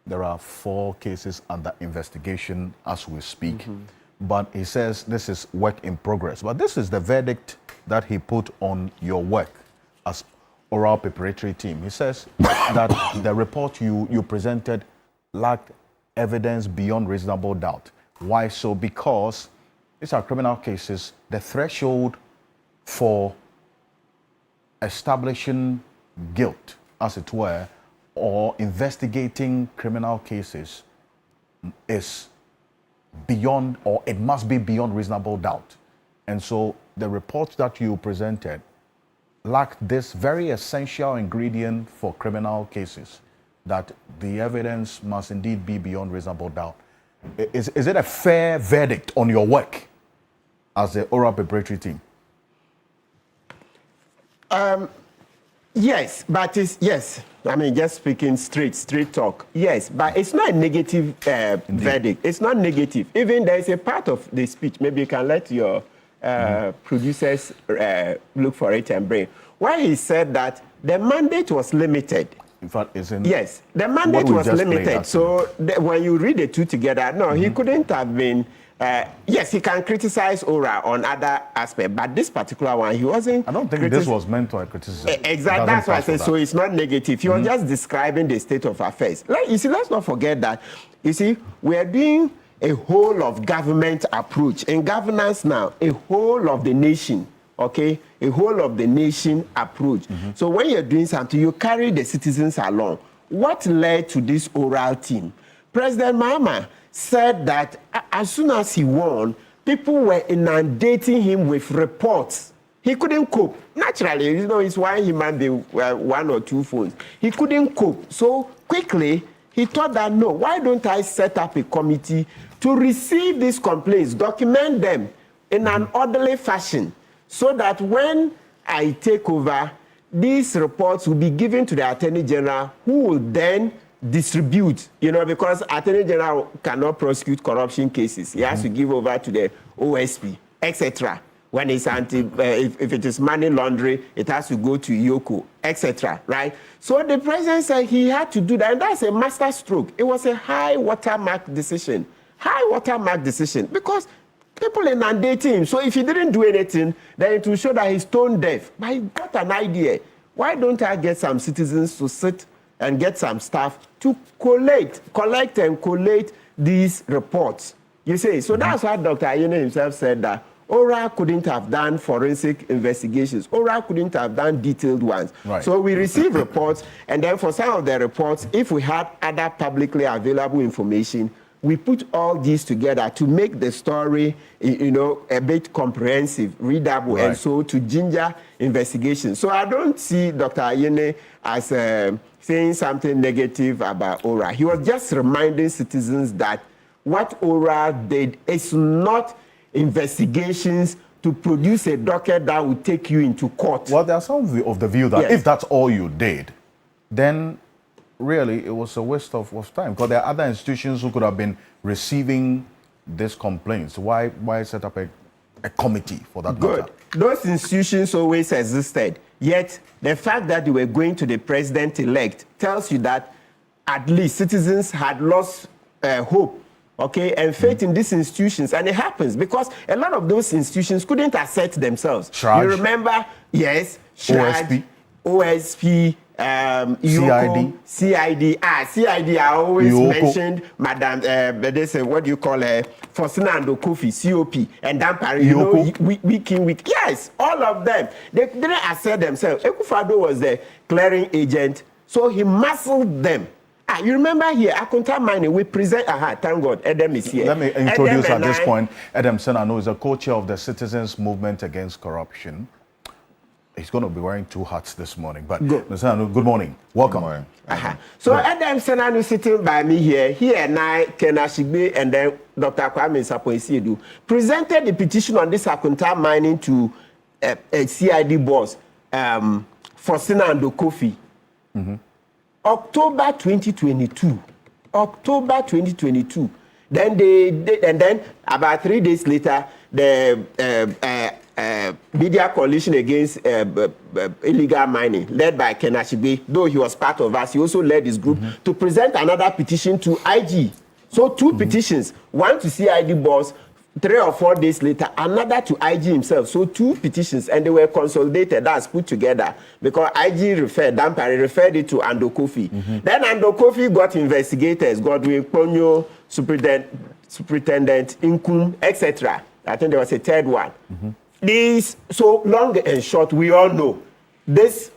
There are 4 cases under investigation as we speak. But he says this is work in progress. But this is the verdict that he put on your work as oral preparatory team. He says that the report you presented lacked evidence beyond reasonable doubt. Why so? Because these are criminal cases. The threshold for establishing guilt, as it were, or investigating criminal cases is beyond, or it must be beyond reasonable doubt. And so the report that you presented lacked this very essential ingredient for criminal cases, that the evidence must indeed be beyond reasonable doubt. Is it a fair verdict on your work as the oral preparatory team? Yes, but yes. I mean, just speaking straight talk. Yes, but it's not a negative verdict. It's not negative. Even there is a part of the speech. Maybe you can let your producers look for it and bring. Why he said that the mandate was limited. In fact, yes, the mandate was limited. So when you read the two together, no, he couldn't have been. Yes, he can criticize Ora on other aspects, but this particular one, he wasn't. I don't think this was meant to criticize. Exactly, that's why I said so. It's not negative. He was just describing the state of affairs. You see, let's not forget that. You see, we are doing a whole of government approach in governance now. A whole of the nation, okay, a whole of the nation approach. So when you're doing something, you carry the citizens along. What led to this oral team? President Mahama said that as soon as he won, people were inundating him with reports. He couldn't cope. Naturally, you know, it's why he might be 1 or 2 phones. He couldn't cope. So quickly, he thought that, no, why don't I set up a committee to receive these complaints, document them in an orderly fashion, so that when I take over, these reports will be given to the Attorney General, who will then distribute, you know, because Attorney General cannot prosecute corruption cases. He has to give over to the OSP, etc. When it's if it is money laundering, it has to go to Yoko, etc. Right? So the president said he had to do that, and that's a master stroke. It was a high watermark decision. High watermark decision, because people inundate him. So if he didn't do anything, then it will show that he's tone deaf. But he got an idea. Why don't I get some citizens to sit and get some staff to collect and collate these reports? You see, so that's why Dr. Ayene himself said that ORA couldn't have done forensic investigations. ORA couldn't have done detailed ones. Right. So we receive reports, and then for some of the reports, if we had other publicly available information, we put all these together to make the story, you know, a bit comprehensive, readable, and so to ginger investigation. So I don't see Dr. Ayene as saying something negative about ORA. He was just reminding citizens that what ORA did is not investigations to produce a docket that will take you into court. Well, there are some of the view that if that's all you did, then really it was a waste of time, because there are other institutions who could have been receiving these complaints. Why set up a committee for that matter? Those institutions always existed, yet the fact that they were going to the president-elect tells you that at least citizens had lost hope, okay, and faith in these institutions. And it happens because a lot of those institutions couldn't assert themselves. Shraj. You remember, yes, Shraj, OSP, CID. CID. CID, I always mentioned Madam, they say, what do you call her? Faustina and Kofi, COP, and Dampari, you know, week. Yes, all of them. They didn't assert themselves. Ekufado was the clearing agent, so he muscled them. You remember here, Akunta Mining, we present, thank God, Edem is here. Let me introduce at this point, Edem Senano is a co-chair of the Citizens Movement Against Corruption. He's going to be wearing 2 hats this morning. But Senano, good morning. Welcome. Good morning. So Edem Senano sitting by me here, he and I, Ken Ashigbe, and then Dr. Kwame Sapoisiedu, presented the petition on this Akunta Mining to a CID boss for Senando Kofi. October 2022. October 2022. Then then about 3 days later, the Media Coalition Against Illegal Mining, led by Ken Ashigbe, though he was part of us, he also led his group to present another petition to IG. So 2 petitions, one to CID boss, 3 or 4 days later, another to IG himself. So 2 petitions, and they were consolidated, that's put together, because IG Dampare referred it to Ando Kofi. Then Ando Kofi got investigators, Godwin Ponyo, Superintendent Inkum, etc. I think there was a 3rd one. This, so long and short, we all know this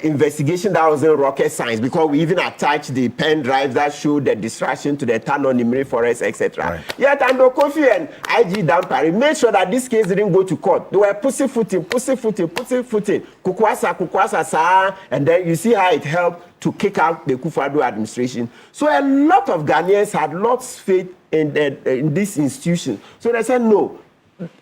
investigation that was in rocket science, because we even attached the pen drive that showed the distraction to the Tano Nimri Forest, etc. Yet Ando Kofi and IG Dampare made sure that this case didn't go to court. They were pussyfooting, kukwasa, sa, and then you see how it helped to kick out the Kufuor administration. So a lot of Ghanaians had lost faith in this institution. So they said, no,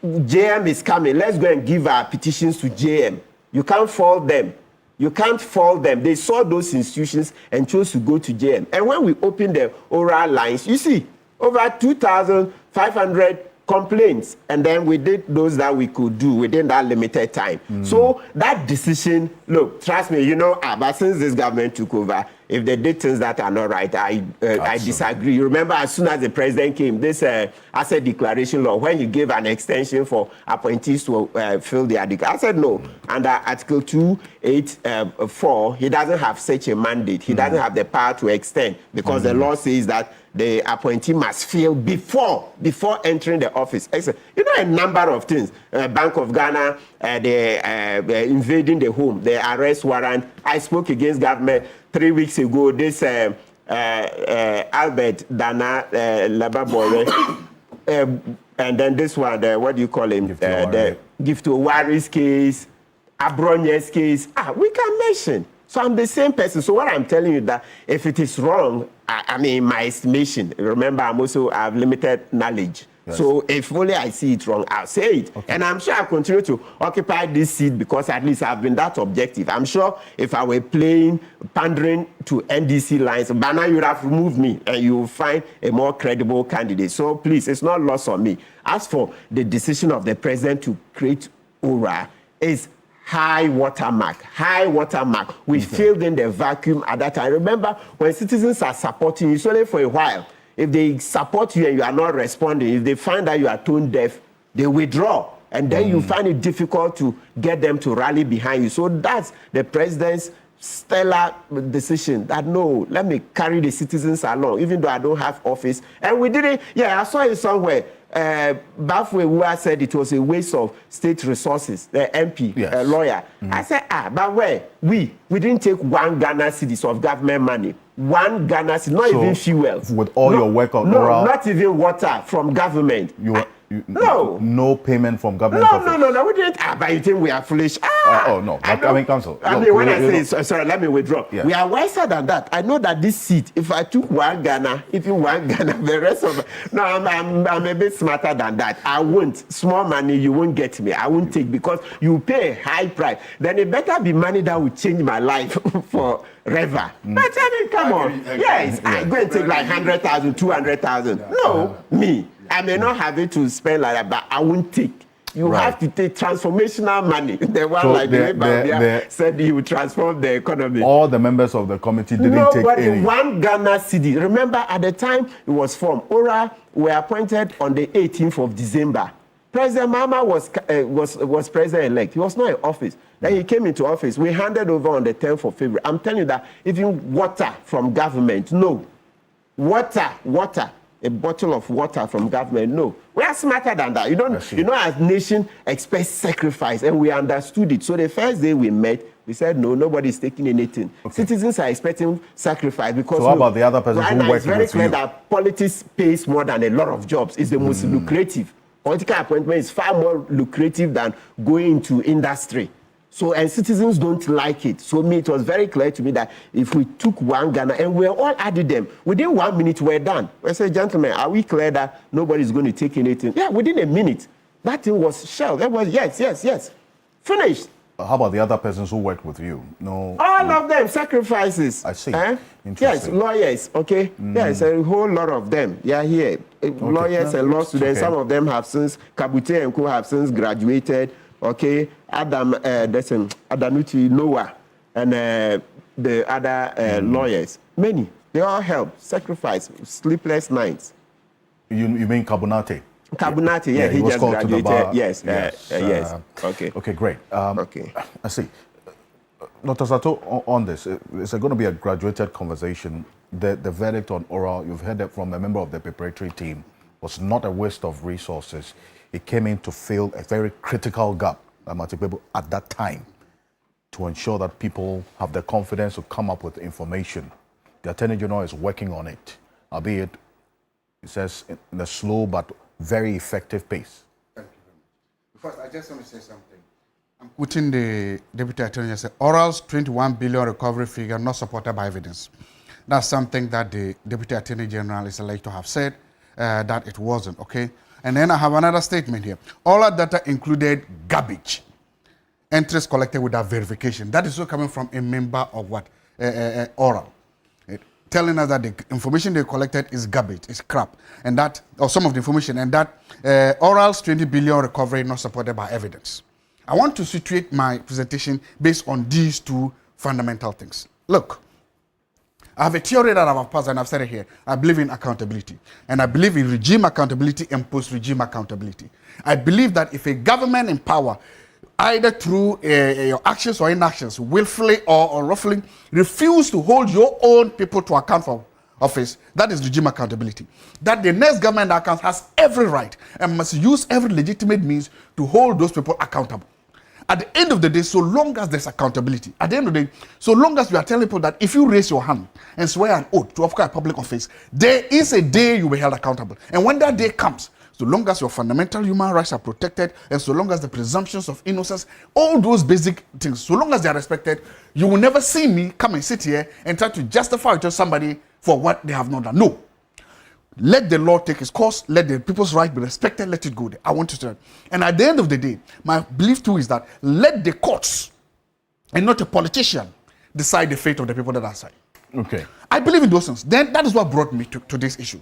JM is coming. Let's go and give our petitions to JM. You can't fault them. You can't fault them. They saw those institutions and chose to go to JM. And when we opened the oral lines, you see, over 2,500 complaints. And then we did those that we could do within that limited time. So that decision, look, trust me, you know, but since this government took over, if they did things that are not right, I disagree. You remember, as soon as the president came, this asset declaration law, when you gave an extension for appointees to fill their declaration, I said no. Under Article 284, he doesn't have such a mandate. He doesn't have the power to extend, because the law says that the appointee must fill before entering the office. You know, a number of things. Bank of Ghana, the invading the home, the arrest warrant. I spoke against government 3 weeks ago. This Albert Dana Lababore, and then this one, what do you call him? The Gift to Waris case, Abronye's case. We can mention. So I'm the same person. So what I'm telling you that if it is wrong, I mean, my estimation, remember, I have limited knowledge. Yes. So if only I see it wrong, I'll say it. Okay. And I'm sure I'll continue to occupy this seat, because at least I've been that objective. I'm sure if I were pandering to NDC lines, Bana, you would have removed me and you will find a more credible candidate. So please, it's not lost on me. As for the decision of the president to create ORA, is high watermark. We filled in the vacuum at that time. Remember, when citizens are supporting you, it's only for a while. If they support you and you are not responding, if they find that you are tone deaf, they withdraw. And then you find it difficult to get them to rally behind you. So that's the president's stellar decision that, no, let me carry the citizens along, even though I don't have office. And we did it. Yeah, I saw it somewhere. Bafwe Wua said it was a waste of state resources, the MP, lawyer. I said, but where? We didn't take 1 Ghana cedis of government money. 1 Ghana cedis, not even fuel. With all your work on oral, not even water from government. No payment from government. No, we didn't. But you think we are foolish? No. I mean, counsel. When I say, sorry, let me withdraw. Yeah. We are wiser than that. I know that this seat, if I took 1 Ghana, even 1 Ghana, the rest of it, no, I'm a bit smarter than that. I won't. Small money, you won't get me. I won't take, because you pay a high price. Then it better be money that will change my life forever. But I mean, come on. Yes, I go and take like 100,000, 200,000. No, me. I may not have it to spend like that, but I won't take. You have to take transformational money. The one like the said he would transform the economy. All the members of the committee didn't take any. 1 Ghana cedi. Remember, at the time it was formed, ORA were appointed on the 18th of December. President Mahama was president-elect. He was not in office. Then he came into office. We handed over on the 10th of February. I'm telling you that even water from government, no. Water. A bottle of water from government, no. We are smarter than that. You know, as nation expect sacrifice, and we understood it. So the first day we met, We said, no, nobody's taking anything. Citizens are expecting sacrifice because... So how about the other person who worked with you? It's very clear that politics pays more than a lot of jobs. It's the most lucrative. Political appointment is far more lucrative than going into industry. So, and citizens don't like it. So it was very clear to me that if we took one Ghana and we all added them, within 1 minute we're done. I said, gentlemen, are we clear that nobody's going to take anything? Yeah, within a minute. That thing was shelled. That was, yes. Finished. How about the other persons who worked with you? No. All of them, sacrifices. I see. Yes, lawyers, okay? Yes, a whole lot of them. They are here. Lawyers and law students. Some of them have since, Kabute and Co have since graduated. Okay, Adanuti, Noah, and the other lawyers. Many. They all helped. Sacrifice. Sleepless nights. You mean Kabunate? Kabunate, yeah, he just graduated. Yes. Okay, great. Okay. I see. Dr. Sato, on this, it's going to be a graduated conversation. The verdict on oral, you've heard it from a member of the preparatory team, was not a waste of resources. It came in to fill a very critical gap at that time to ensure that people have the confidence to come up with information. The Attorney General is working on it, albeit, it says, in a slow but very effective pace. Thank you very much. First, I just want to say something. I'm quoting the Deputy Attorney General, said, Oral's 21 billion recovery figure not supported by evidence. That's something that the Deputy Attorney General is alleged to have said that it wasn't, okay? And then I have another statement here. All our data included garbage. Entries collected without verification. That is all coming from a member of what? Oral. Telling us that the information they collected is garbage, is crap. And that, or some of the information, and that Oral's 20 billion recovery not supported by evidence. I want to situate my presentation based on these two fundamental things. Look, I have a theory that I've passed and I've said it here. I believe in accountability. And I believe in regime accountability and post-regime accountability. I believe that if a government in power, either through your actions or inactions, willfully or unlawfully, refuse to hold your own people to account for office, that is regime accountability. That the next government that comes has every right and must use every legitimate means to hold those people accountable. At the end of the day, so long as there's accountability, at the end of the day, so long as you are telling people that if you raise your hand and swear an oath to occupy a public office, there is a day you will be held accountable. And when that day comes, so long as your fundamental human rights are protected, and so long as the presumptions of innocence, all those basic things, so long as they are respected, you will never see me come and sit here and try to justify to somebody for what they have not done. No. Let the law take its course. Let the people's right be respected. Let it go there. I want to say that. And at the end of the day, my belief too is that let the courts and not a politician decide the fate of the people that are signed. Okay. I believe in those things. Then that is what brought me to this issue.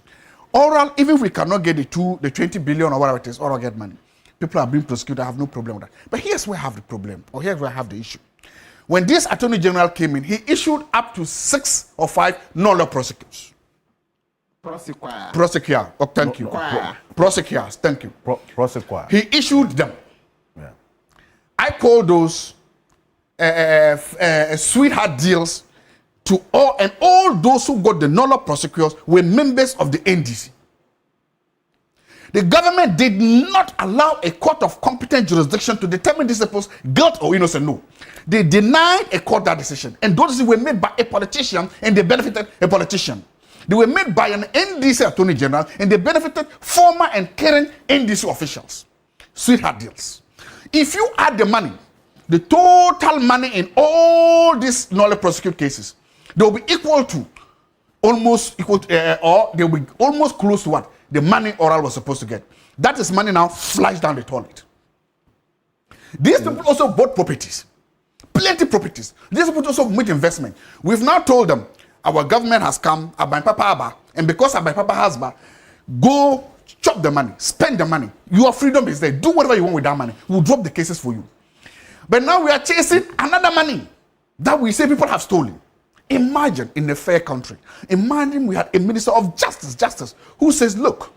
Oral, even if we cannot get the 20 billion or whatever it is, oral get money. People are being prosecuted. I have no problem with that. But here's where I have the problem, or here's where I have the issue. When this Attorney General came in, he issued up to 6 or 5 null prosecutors. Prosecutor. Oh, thank you. Prosecutors. Thank you. Prosecutor. He issued them. Yeah. I call those sweetheart deals to all those who got the null prosecutors were members of the NDC. The government did not allow a court of competent jurisdiction to determine this person's guilt or innocence. No. They denied a court that decision. And those decisions were made by a politician and they benefited a politician. They were made by an NDC Attorney General and they benefited former and current NDC officials. Sweetheart deals. If you add the money, the total money in all these null prosecute cases, they will be equal to or they will be almost close to what the money Oral was supposed to get. That is money now flies down the toilet. These people also bought properties, plenty properties. These people also made investment. We've now told them our government has come, Abai Papa Abba, and because Abai Papa has go chop the money, spend the money. Your freedom is there. Do whatever you want with that money. We'll drop the cases for you. But now we are chasing another money that we say people have stolen. Imagine in a fair country. Imagine we had a minister of justice, who says, look,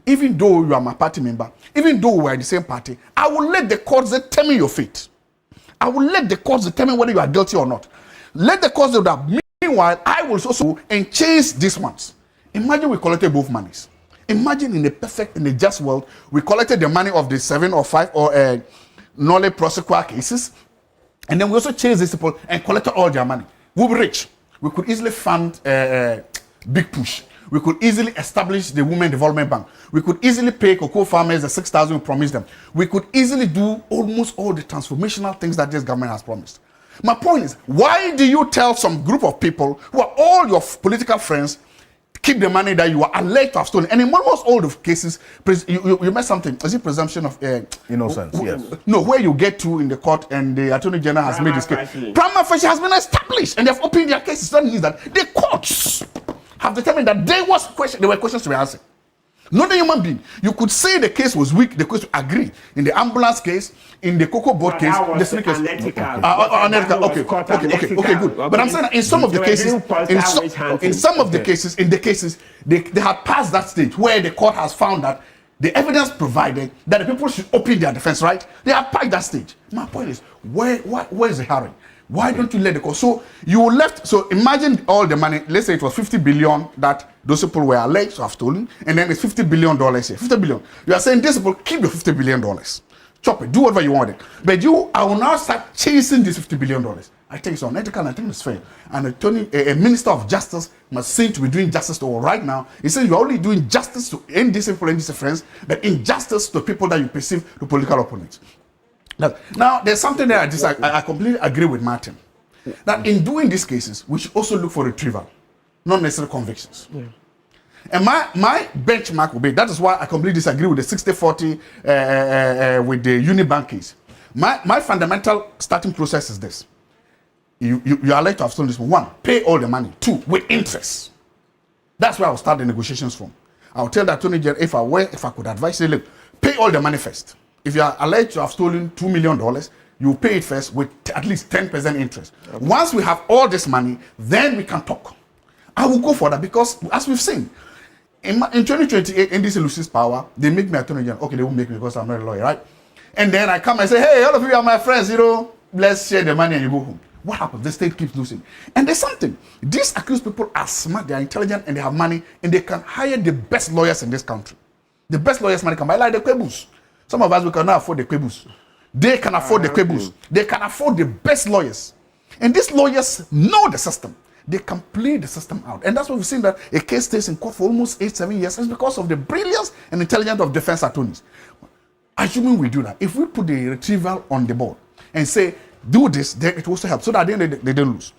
even though you are my party member, even though we are in the same party, I will let the courts determine your fate. I will let the courts determine whether you are guilty or not. Let the courts do that. Meanwhile, I will also and chase these ones. Imagine we collected both monies. Imagine in a just world, we collected the money of the 7 or 5 or null prosecutor cases, And then we also chase these people and collect all their money. We'll be rich. We could easily fund Big Push. We could easily establish the Women Development Bank. We could easily pay cocoa farmers the 6,000 we promised them. We could easily do almost all the transformational things that this government has promised. My point is, why do you tell some group of people who are all your political friends keep the money that you are alleged to have stolen? And in almost all the cases, you made something. Is it presumption of innocence? Yes. No, where you get to in the court and the Attorney General has made this case. Prima facie has been established and they have opened their cases. That means that the courts have determined that there were questions to be answered. Not a human being. You could say the case was weak, the case agree. In the ambulance case, in the cocoa board case, the snake case. Unethical. Okay, good. But I'm saying that in some of the cases, in the cases, they have passed that stage where the court has found that the evidence provided that the people should open their defense, right? They have passed that stage. My point is, where is the hurry? Why don't you let the court? So you left. So imagine all the money. Let's say it was 50 billion that those people were alleged to have stolen, and then it's $50 billion here. 50 billion. You are saying this people keep the $50 billion. Chop it. Do whatever you want it. But I will now start chasing this $50 billion. I think it's unethical and I think it's fair. And a minister of justice must seem to be doing justice to all right now. He says you're only doing justice to indiscipline and indifference, but injustice to people that you perceive to political opponents. Now, there's something that I completely agree with Martin. That in doing these cases, we should also look for retrieval, not necessarily convictions. Yeah. And my benchmark will be, that is why I completely disagree with the 60-40 with the Unibank case. My fundamental starting process is this. You are allowed to have stolen this one. 1, pay all the money. 2, with interest. That's where I'll start the negotiations from. I'll tell the Attorney General, if I could advise, say, look, pay all the money first. If you are alleged to have stolen $2 million, you pay it first with at least 10% interest. Okay. Once we have all this money, then we can talk. I will go for that because, as we've seen, in 2028, NDC loses power, they make me Attorney General. Okay, they won't make me because I'm not a lawyer, right? And then I come and say, hey, all of you are my friends, let's share the money and you go home. What happens? The state keeps losing. And there's something. These accused people are smart, they are intelligent, and they have money, and they can hire the best lawyers in this country. The best lawyers money can buy, like the Kwebus. Some of us, we cannot afford the Kwebus. They can afford the Kwebus. They can afford the best lawyers. And these lawyers know the system. They can play the system out. And that's why we've seen that a case stays in court for almost 8-7 years. It's because of the brilliance and intelligence of defense attorneys. Assuming we do that, if we put the retrieval on the board and say, do this, then it will also help. So that at the end they don't lose.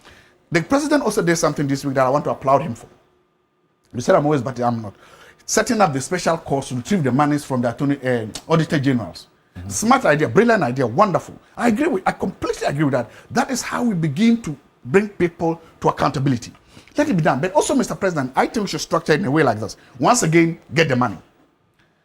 The president also did something this week that I want to applaud him for. He said I'm always, but I'm not. Setting up the special course to retrieve the monies from the auditor generals. Mm-hmm. Smart idea, brilliant idea, wonderful. I completely agree with that. That is how we begin to bring people to accountability. Let it be done. But also, Mr. President, I think we should structure it in a way like this. Once again, get the money.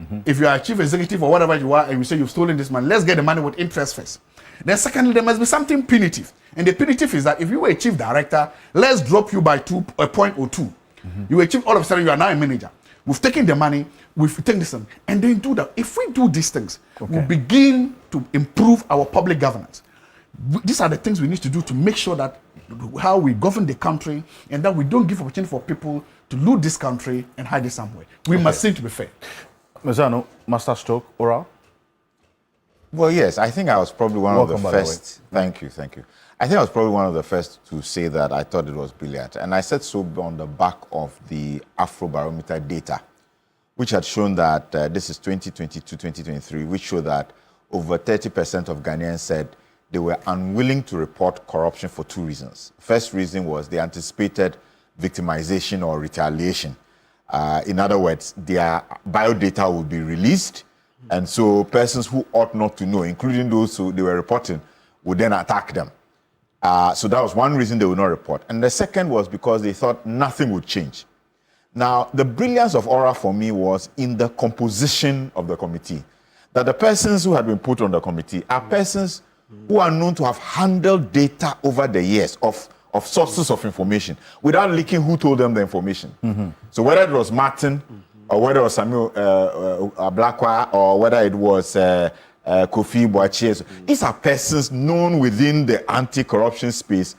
Mm-hmm. If you are a chief executive or whatever you are, and you say you've stolen this money, let's get the money with interest first. Then secondly, there must be something punitive. And the punitive is that if you were a chief director, let's drop you by a point or two. Mm-hmm. You were a chief, all of a sudden you are now a manager. We've taken the money, we've taken this, and then do that. If we do these things, we'll begin to improve our public governance. These are the things we need to do to make sure that how we govern the country and that we don't give opportunity for people to loot this country and hide it somewhere. We must seem to be fair. Mezano, Master Stroke, Oral? Well, yes, I think I was probably one of the first. Thank you. I think I was probably one of the first to say that I thought it was brilliant. And I said so on the back of the Afrobarometer data, which had shown that this is 2022-2023, which showed that over 30% of Ghanaians said they were unwilling to report corruption for 2 reasons. First reason was they anticipated victimization or retaliation. In other words, their biodata would be released, and so persons who ought not to know, including those who they were reporting, would then attack them. So that was one reason they would not report. And the second was because they thought nothing would change. Now, the brilliance of Aura for me was in the composition of the committee. That the persons who had been put on the committee are persons who are known to have handled data over the years of sources of information without leaking who told them the information. Mm-hmm. So whether it was Martin, or whether it was Samuel Ablakwa, or whether it was Kofi Boachie, these are persons known within the anti-corruption space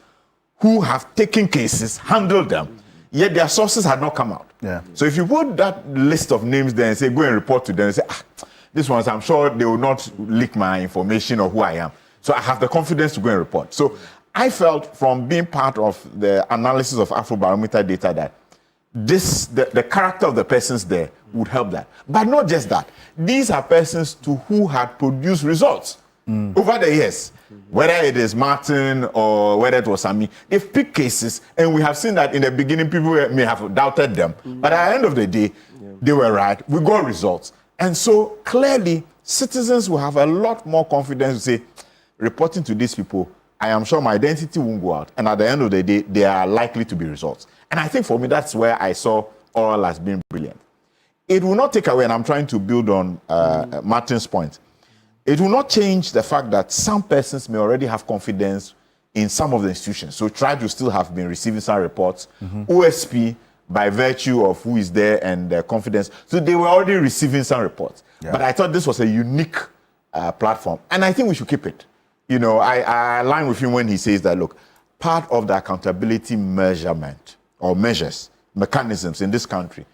who have taken cases, handled them, yet their sources had not come out. Yeah. So if you put that list of names there and say, go and report to them and say, these ones, I'm sure they will not leak my information or who I am. So I have the confidence to go and report. So I felt from being part of the analysis of Afrobarometer data that the character of the persons there would help that. But not just that. These are persons who had produced results over the years. Whether it is Martin or whether it was Sami, they've picked cases, and we have seen that in the beginning people may have doubted them. But at the end of the day, they were right. We got results. And so clearly, citizens will have a lot more confidence to say, reporting to these people, I am sure my identity won't go out. And at the end of the day, there are likely to be results. And I think for me, that's where I saw oral as being brilliant. It will not take away, and I'm trying to build on Martin's point, it will not change the fact that some persons may already have confidence in some of the institutions. So try to still have been receiving some reports. OSP, by virtue of who is there and their confidence, so they were already receiving some reports. Yeah. But I thought this was a unique platform, and I think we should keep it. You know, I align with him when he says that, look, part of the accountability measurement or measures, mechanisms in this country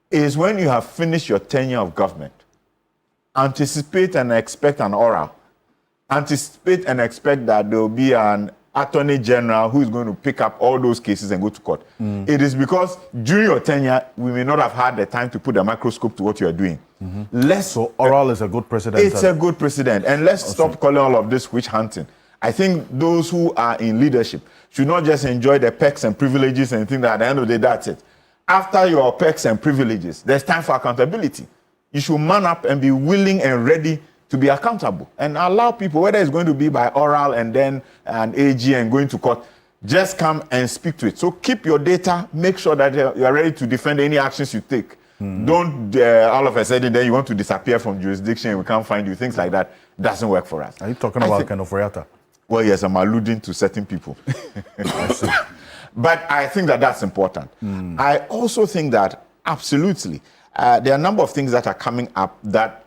is when you have finished your tenure of government, anticipate and expect an oral. Anticipate and expect that there will be an attorney general who is going to pick up all those cases and go to court. It is because during your tenure, we may not have had the time to put a microscope to what you are doing. So oral is a good precedent. It's a good precedent. And let's stop calling all of this witch hunting. I think those who are in leadership should not just enjoy the perks and privileges and think that at the end of the day, that's it. After your perks and privileges, there's time for accountability. You should man up and be willing and ready to be accountable and allow people, whether it's going to be by oral and then an AG and going to court, just come and speak to it. So keep your data, make sure that you are ready to defend any actions you take. Don't all of a sudden then you want to disappear from jurisdiction and we can't find you. Things like that doesn't work for us. Are you talking about kind of Reata? Well, yes, I'm alluding to certain people. But I think that that's important. I also think that absolutely, there are a number of things that are coming up that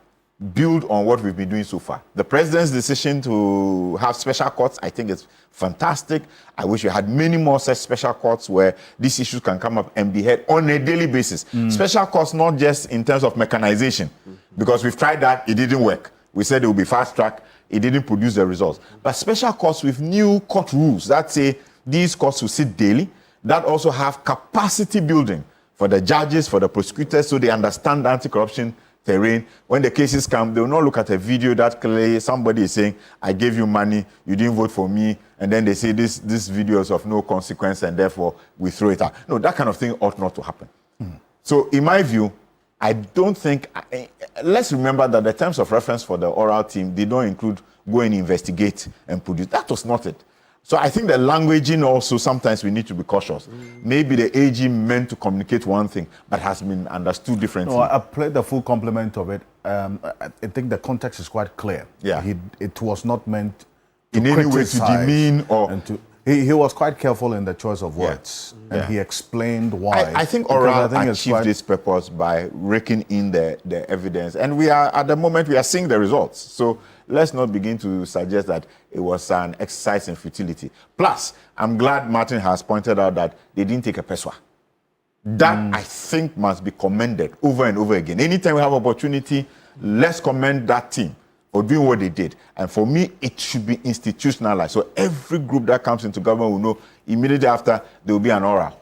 build on what we've been doing so far. The president's decision to have special courts, I think it's fantastic. I wish we had many more such special courts where these issues can come up and be heard on a daily basis. Special courts, not just in terms of mechanization, because we've tried that, it didn't work. We said it would be fast track, it didn't produce the results. But special courts with new court rules that say these courts will sit daily, that also have capacity building for the judges, for the prosecutors, so they understand the anti-corruption terrain. When the cases come, they will not look at a video that clearly somebody is saying, I gave you money, you didn't vote for me, and then they say this video is of no consequence and therefore we throw it out. No, that kind of thing ought not to happen. So in my view, I don't think, let's remember that the terms of reference for the oral team, they don't include go and investigate and produce. That was not it. So I think the languaging also, sometimes we need to be cautious. Maybe the AG meant to communicate one thing, but has been understood differently. No, I played the full complement of it. I think the context is quite clear. Yeah. It was not meant to in any way to demean or... He was quite careful in the choice of words, and he explained why. I think oral achieved its purpose by raking in the evidence, and we are, at the moment, we are seeing the results. So let's not begin to suggest that it was an exercise in futility. Plus, I'm glad Martin has pointed out that they didn't take a peswa. That, I think, must be commended over and over again. Anytime we have opportunity, let's commend that team for doing what they did. And for me, it should be institutionalized. So every group that comes into government will know immediately after there will be an oral.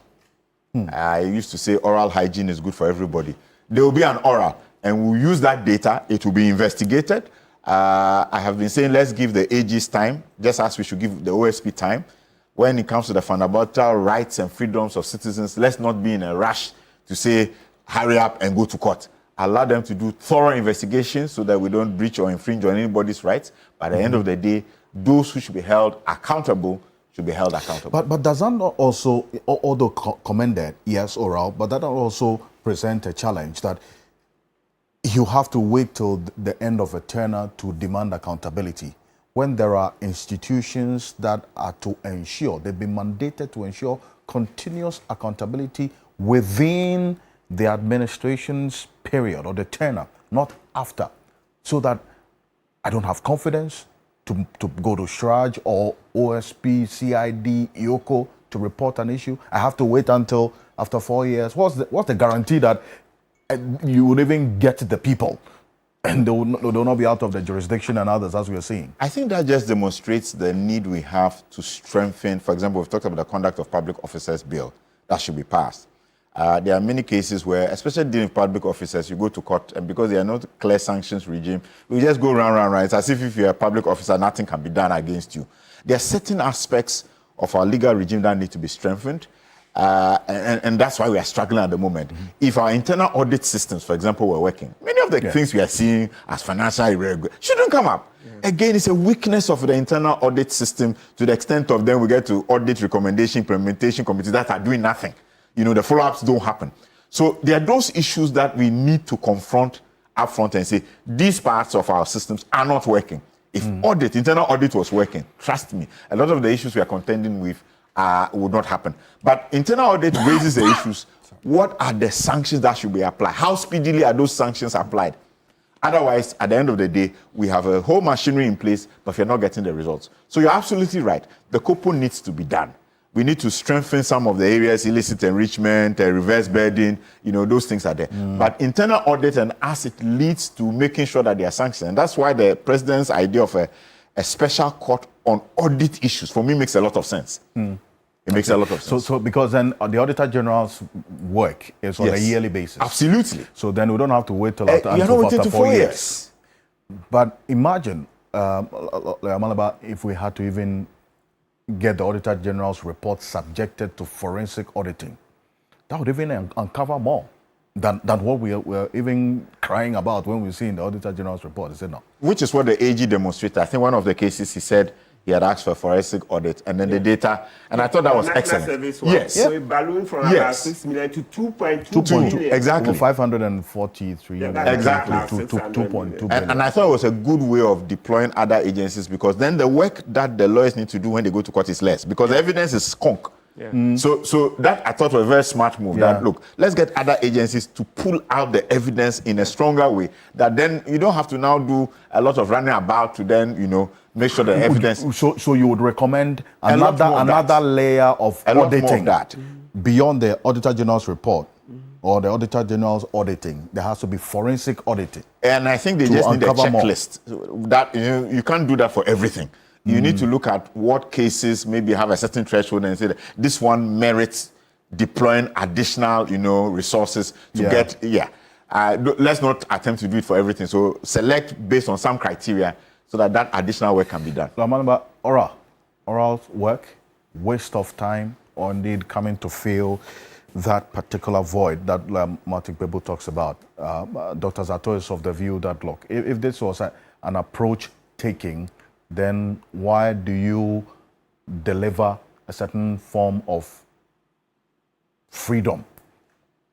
I used to say oral hygiene is good for everybody. There will be an oral, and we'll use that data. It will be investigated. I have been saying let's give the AGs time, just as we should give the OSP time. When it comes to the fundamental rights and freedoms of citizens, let's not be in a rush to say, hurry up and go to court. Allow them to do thorough investigations so that we don't breach or infringe on anybody's rights. By the end of the day, those who should be held accountable should be held accountable. But does that not also, although commended, yes, oral, but that also present a challenge that you have to wait till the end of a tenure to demand accountability when there are institutions that are to ensure, they've been mandated to ensure continuous accountability within the administration's period or the tenure, not after, so that I don't have confidence to go to Shraj or OSP, CID, IOCO to report an issue. I have to wait until after 4 years. What's the guarantee that you would even get the people and they will not be out of the jurisdiction and others, as we are seeing. I think that just demonstrates the need we have to strengthen. For example, we've talked about the Conduct of Public Officers Bill. That should be passed. There are many cases where, especially dealing with public officers, you go to court, and because there are no clear sanctions regime, we just go round. It's as if you're a public officer, nothing can be done against you. There are certain aspects of our legal regime that need to be strengthened. And that's why we are struggling at the moment. If our internal audit systems, for example, were working, many of the things we are seeing as financial irregularity shouldn't come up. Again, it's a weakness of the internal audit system to the extent of then we get to audit recommendation, implementation committees that are doing nothing. You know, the follow-ups don't happen. So there are those issues that we need to confront up front and say, these parts of our systems are not working. If internal audit was working, trust me, a lot of the issues we are contending with would not happen. But internal audit raises the issues. What are the sanctions that should be applied? How speedily are those sanctions applied? Otherwise, at the end of the day, we have a whole machinery in place, but we're not getting the results. So you're absolutely right. The COPO needs to be done. We need to strengthen some of the areas, illicit enrichment, reverse bidding, you know, those things are there. But internal audit, and as it leads to making sure that they are sanctioned, and that's why the president's idea of a special court on audit issues, for me, makes a lot of sense. It makes a lot of sense. So because then the Auditor General's work is on a yearly basis. Absolutely. So then we don't have to wait till after, you're not waiting to 4 years. But imagine, Malaba, if we had to even get the Auditor General's report subjected to forensic auditing, that would even uncover more than what we're even crying about when we see in the Auditor General's report, is it not? Which is what the AG demonstrated. I think one of the cases he said he had asked for forensic audit, and then the data, and I thought that was excellent. Yes. So it ballooned from about 6 million to 2.2 million. Exactly. 543. Exactly. 2.2 billion. And I thought it was a good way of deploying other agencies, because then the work that the lawyers need to do when they go to court is less, because the evidence is skunk. So that I thought was a very smart move. That look, let's get other agencies to pull out the evidence in a stronger way. That then you don't have to now do a lot of running about to then, you know, make sure the evidence. So you would recommend another layer of auditing that beyond the Auditor General's report or the Auditor General's auditing. There has to be forensic auditing. And I think they just need a checklist. That you can't do that for everything. You need to look at what cases maybe have a certain threshold and say that this one merits deploying additional, you know, resources to get. Let's not attempt to do it for everything. So select based on some criteria so that additional work can be done. Oral work, waste of time, or indeed coming to fill that particular void that Martin Bebo talks about. Dr. Zato is of the view that, look, if this was an approach taking, then why do you deliver a certain form of freedom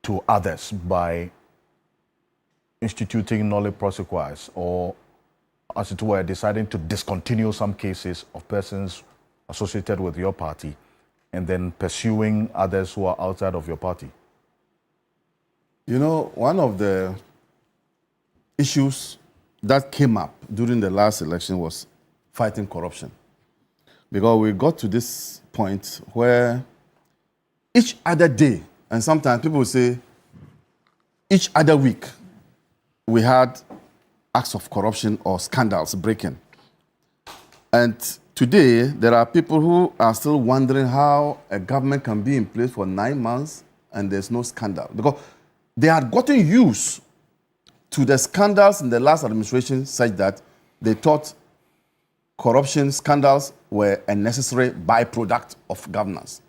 to others by instituting nolle prosequis, or, as it were, deciding to discontinue some cases of persons associated with your party and then pursuing others who are outside of your party? You know, one of the issues that came up during the last election was fighting corruption. Because we got to this point where each other day, and sometimes people will say each other week, we had acts of corruption or scandals breaking. And today, there are people who are still wondering how a government can be in place for 9 months and there's no scandal. Because they had gotten used to the scandals in the last administration such that they thought corruption scandals were a necessary byproduct of governance.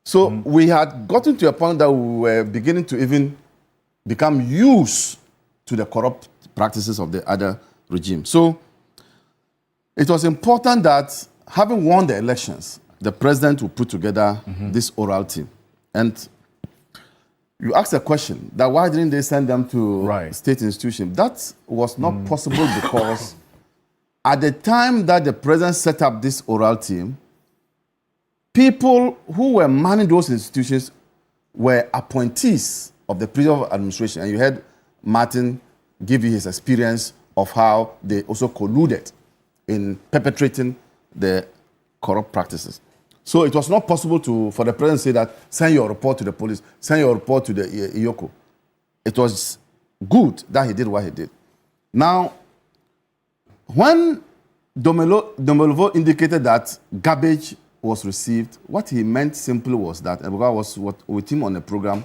So we had gotten to a point that we were beginning to even become used to the corrupt practices of the other regime. So it was important that, having won the elections, the president would put together this oral team. And you asked a question that why didn't they send them to state institutions? That was not possible because at the time that the president set up this oral team, people who were manning those institutions were appointees of the previous administration. And you heard Martin give you his experience of how they also colluded in perpetrating the corrupt practices. So it was not possible for the president to say that, send your report to the police, send your report to the IOCO. It was good that he did what he did. Now, when Domelovo indicated that garbage was received, what he meant simply was that, and I was with him on a program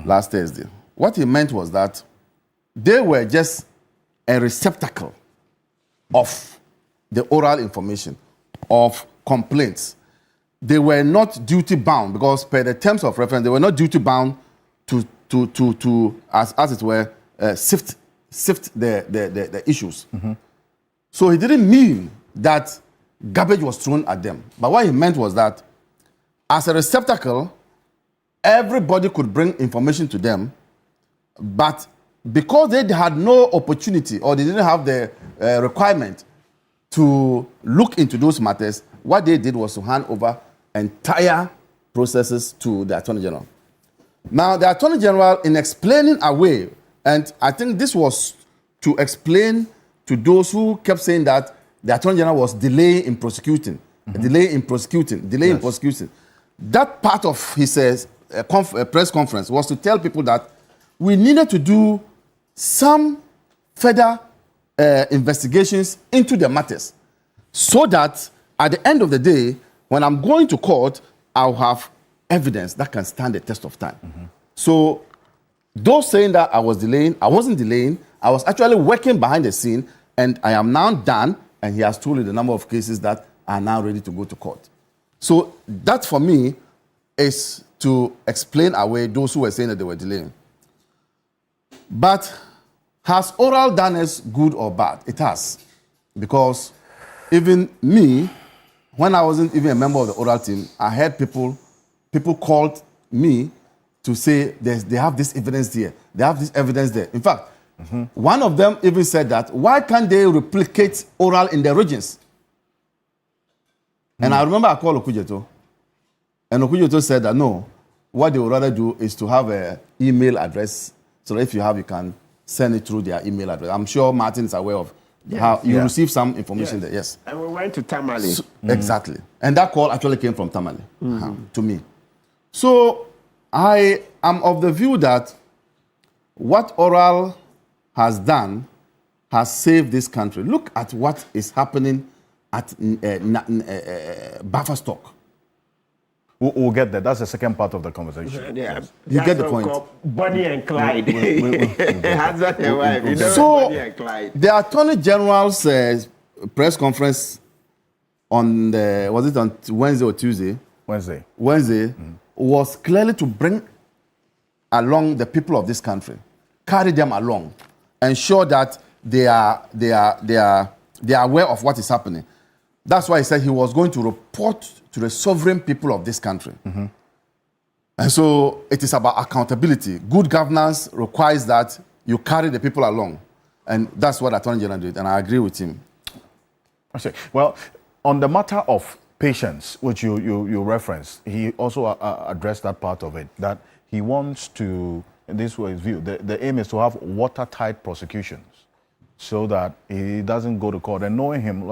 last Thursday, what he meant was that they were just a receptacle of the oral information, of complaints. They were not duty bound because per the terms of reference, they were not duty bound to as it were, sift the issues. So he didn't mean that garbage was thrown at them. But what he meant was that as a receptacle, everybody could bring information to them, but because they had no opportunity or they didn't have the requirement to look into those matters, what they did was to hand over entire processes to the Attorney General. Now, the Attorney General, in explaining away, and I think this was to explain to those who kept saying that the Attorney General was delaying in prosecuting, delay in prosecuting. That part of his press conference was to tell people that we needed to do some further investigations into the matters so that at the end of the day, when I'm going to court, I'll have evidence that can stand the test of time. So those saying that I was delaying, I wasn't delaying. I was actually working behind the scene, and I am now done, and he has told you the number of cases that are now ready to go to court. So that, for me, is to explain away those who were saying that they were delaying. But has oral done us good or bad? It has. Because even me, when I wasn't even a member of the oral team, I heard people called me to say they have this evidence here, they have this evidence there. In fact, one of them even said that, why can't they replicate oral in their regions? And I remember I called Okujeto, and Okujeto said that no, what they would rather do is to have an email address, so that if you have, you can send it through their email address. I'm sure Martin is aware of how you receive some information there. Yes. And we went to Tamale. So, exactly. And that call actually came from Tamale to me. So I am of the view that what oral has done has saved this country. Look at what is happening at Bufferstock. We'll get there. That's the second part of the conversation. Yeah, you get the point. Bonnie and Clyde. Husband and wife. You know, so Bonnie and Clyde. the Attorney General's press conference on was it on Wednesday or Tuesday? Wednesday was clearly to bring along the people of this country, carry them along, ensure that they are aware of what is happening. That's why he said he was going to report to the sovereign people of this country. And so it is about accountability. Good governance requires that you carry the people along. And that's what Attorney General did, and I agree with him. Okay. Well, on the matter of patience, which you referenced, he also addressed that part of it, that he wants to, in this way, his view, the aim is to have watertight prosecutions so that he doesn't go to court. And knowing him,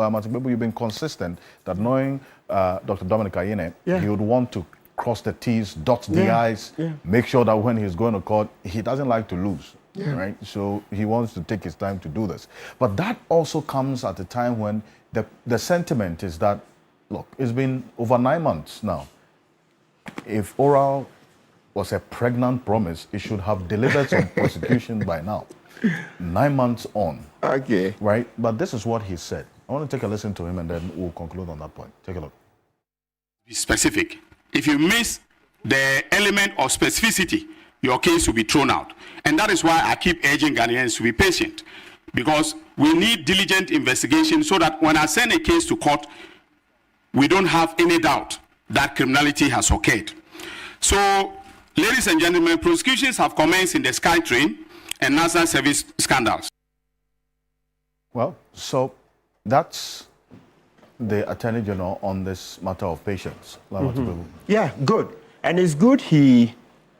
you've been consistent that knowing Dr. Dominic Ayine, he would want to cross the T's, dot the I's, make sure that when he's going to court, he doesn't like to lose, right? So he wants to take his time to do this. But that also comes at a time when the sentiment is that, look, it's been over 9 months now. If oral was a pregnant promise, it should have delivered some prosecution by now. 9 months on. Okay. Right? But this is what he said. I want to take a listen to him and then we'll conclude on that point. Take a look. Be specific. If you miss the element of specificity, your case will be thrown out. And that is why I keep urging Ghanaians to be patient, because we need diligent investigation so that when I send a case to court, we don't have any doubt that criminality has occurred. So, ladies and gentlemen, prosecutions have commenced in the SkyTrain and National Service scandals. Well, so that's the Attorney General on this matter of patience. Yeah, good. And it's good he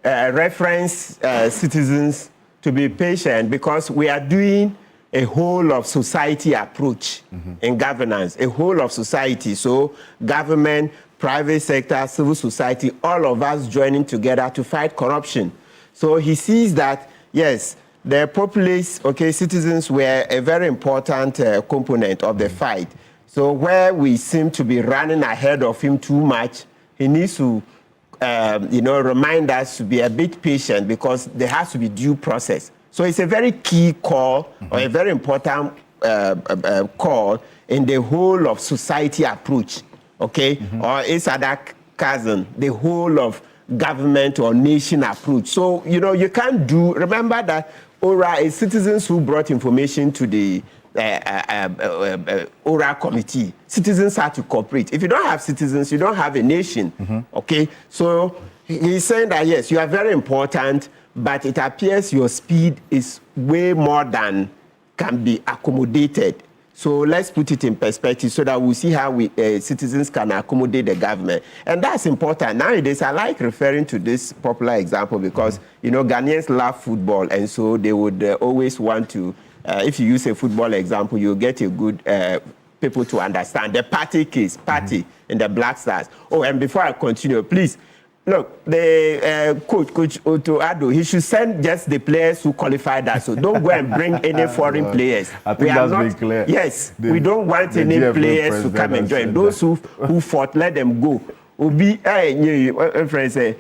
referenced citizens to be patient, because we are doing a whole of society approach in governance, a whole of society. So government, private sector, civil society, all of us joining together to fight corruption. So he sees that, yes, the populace, okay, citizens were a very important component of the fight. So where we seem to be running ahead of him too much, he needs to, remind us to be a bit patient because there has to be due process. So it's a very key call or a very important call in the whole of society approach, okay? Or its other cousin, the whole of government or nation approach. So, you can't do, remember that ORA is citizens who brought information to the ORA committee. Citizens have to cooperate. If you don't have citizens, you don't have a nation, okay? So he's saying that, yes, you are very important, but it appears your speed is way more than can be accommodated. So let's put it in perspective so that we'll see how citizens can accommodate the government. And that's important. Nowadays, I like referring to this popular example because, Ghanaians love football. And so they would always want to, if you use a football example, you'll get a good people to understand. The party case, in the Black Stars. Oh, and before I continue, please, look, the Coach Otto Addo, he should send just the players who qualified us. So don't go and bring any foreign players. I think that's very clear. Yes, we don't want any players to come and join. Those who fought, let them go. Obi, friends say,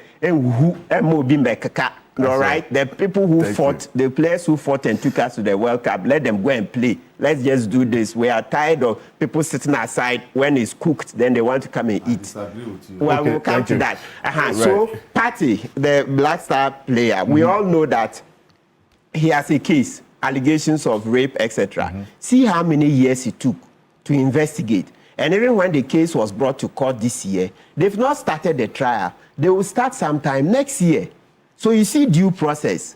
all right, the people who fought, the players who fought and took us to the World Cup, let them go and play. Let's just do this. We are tired of people sitting aside when it's cooked, then they want to come and eat. Well, we'll come to that. Right. So, Patty, the Black Star player, we all know that he has a case, allegations of rape, etc. See how many years it took to investigate. And even when the case was brought to court this year, they've not started the trial. They will start sometime next year. So you see due process.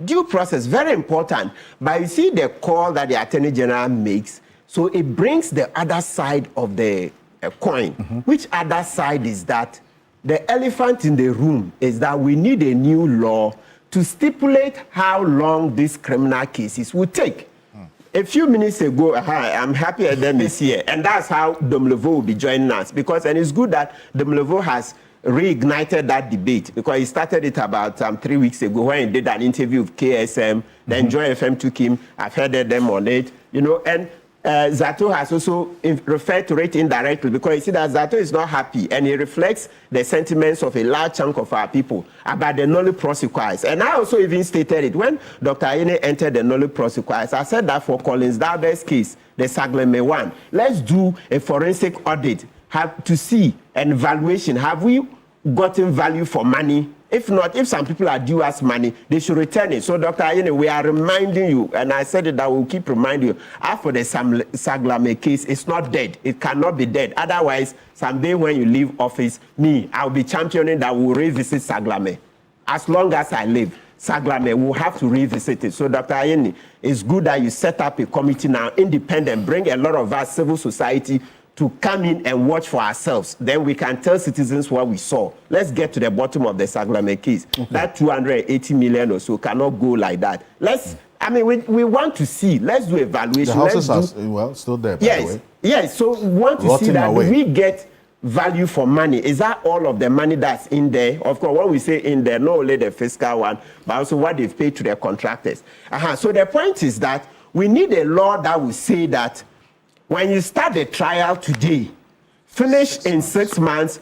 Due process, very important. But you see the call that the Attorney General makes, so it brings the other side of the coin. Which other side is that? The elephant in the room is that we need a new law to stipulate how long these criminal cases will take. A few minutes ago, I'm happy Edem is here, and that's how Domlevo will be joining us. And it's good that Domlevo has reignited that debate because he started it about 3 weeks ago when he did an interview with KSM. Then Joy FM took him. I've heard them on it, and Zato has also referred to it indirectly because you see that Zato is not happy and he reflects the sentiments of a large chunk of our people about the nollie prosequis. And I also even stated it when Dr. Ayene entered the nollie prosequis. I said that for Collins Darby's case, the Sagleme one, let's do a forensic audit to see an evaluation. Have we gotten value for money? If not, if some people are due us money, they should return it. So, Dr. Ayene, we are reminding you, and I said it, I will keep reminding you, after the Saglame case, it's not dead. It cannot be dead. Otherwise, someday when you leave office, I'll be championing that we'll revisit Saglame. As long as I live, Saglame will have to revisit it. So, Dr. Ayene, it's good that you set up a committee now, independent, bring a lot of us, civil society, to come in and watch for ourselves. Then we can tell citizens what we saw. Let's get to the bottom of the Saglame case. That 280 million or so cannot go like that. We want to see. Let's do evaluation. The houses are still there, by the way. Yes, so we want to see that we get value for money. Is that all of the money that's in there? Of course, when we say in there, not only the fiscal one, but also what they've paid to their contractors. So the point is that we need a law that will say that when you start the trial today, finish in 6 months,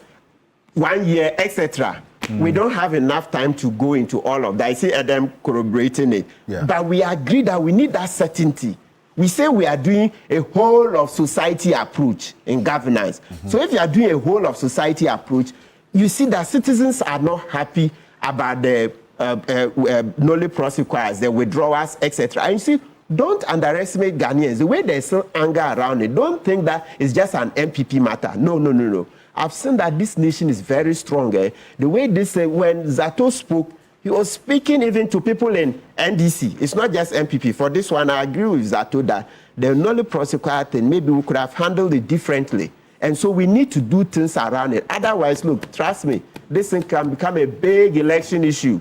1 year, etc. We don't have enough time to go into all of that. I see Adam corroborating it. But we agree that we need that certainty. We say we are doing a whole of society approach in governance. So if you are doing a whole of society approach, you see that citizens are not happy about the nollie prosequis, the withdrawals, etc. And you see, don't underestimate Ghanaians. The way there's still anger around it, don't think that it's just an MPP matter. No. I've seen that this nation is very strong. The way this, when Zato spoke, he was speaking even to people in NDC. It's not just MPP. For this one, I agree with Zato that the nollie prosecutor thing, maybe we could have handled it differently. And so we need to do things around it. Otherwise, look, trust me, this thing can become a big election issue.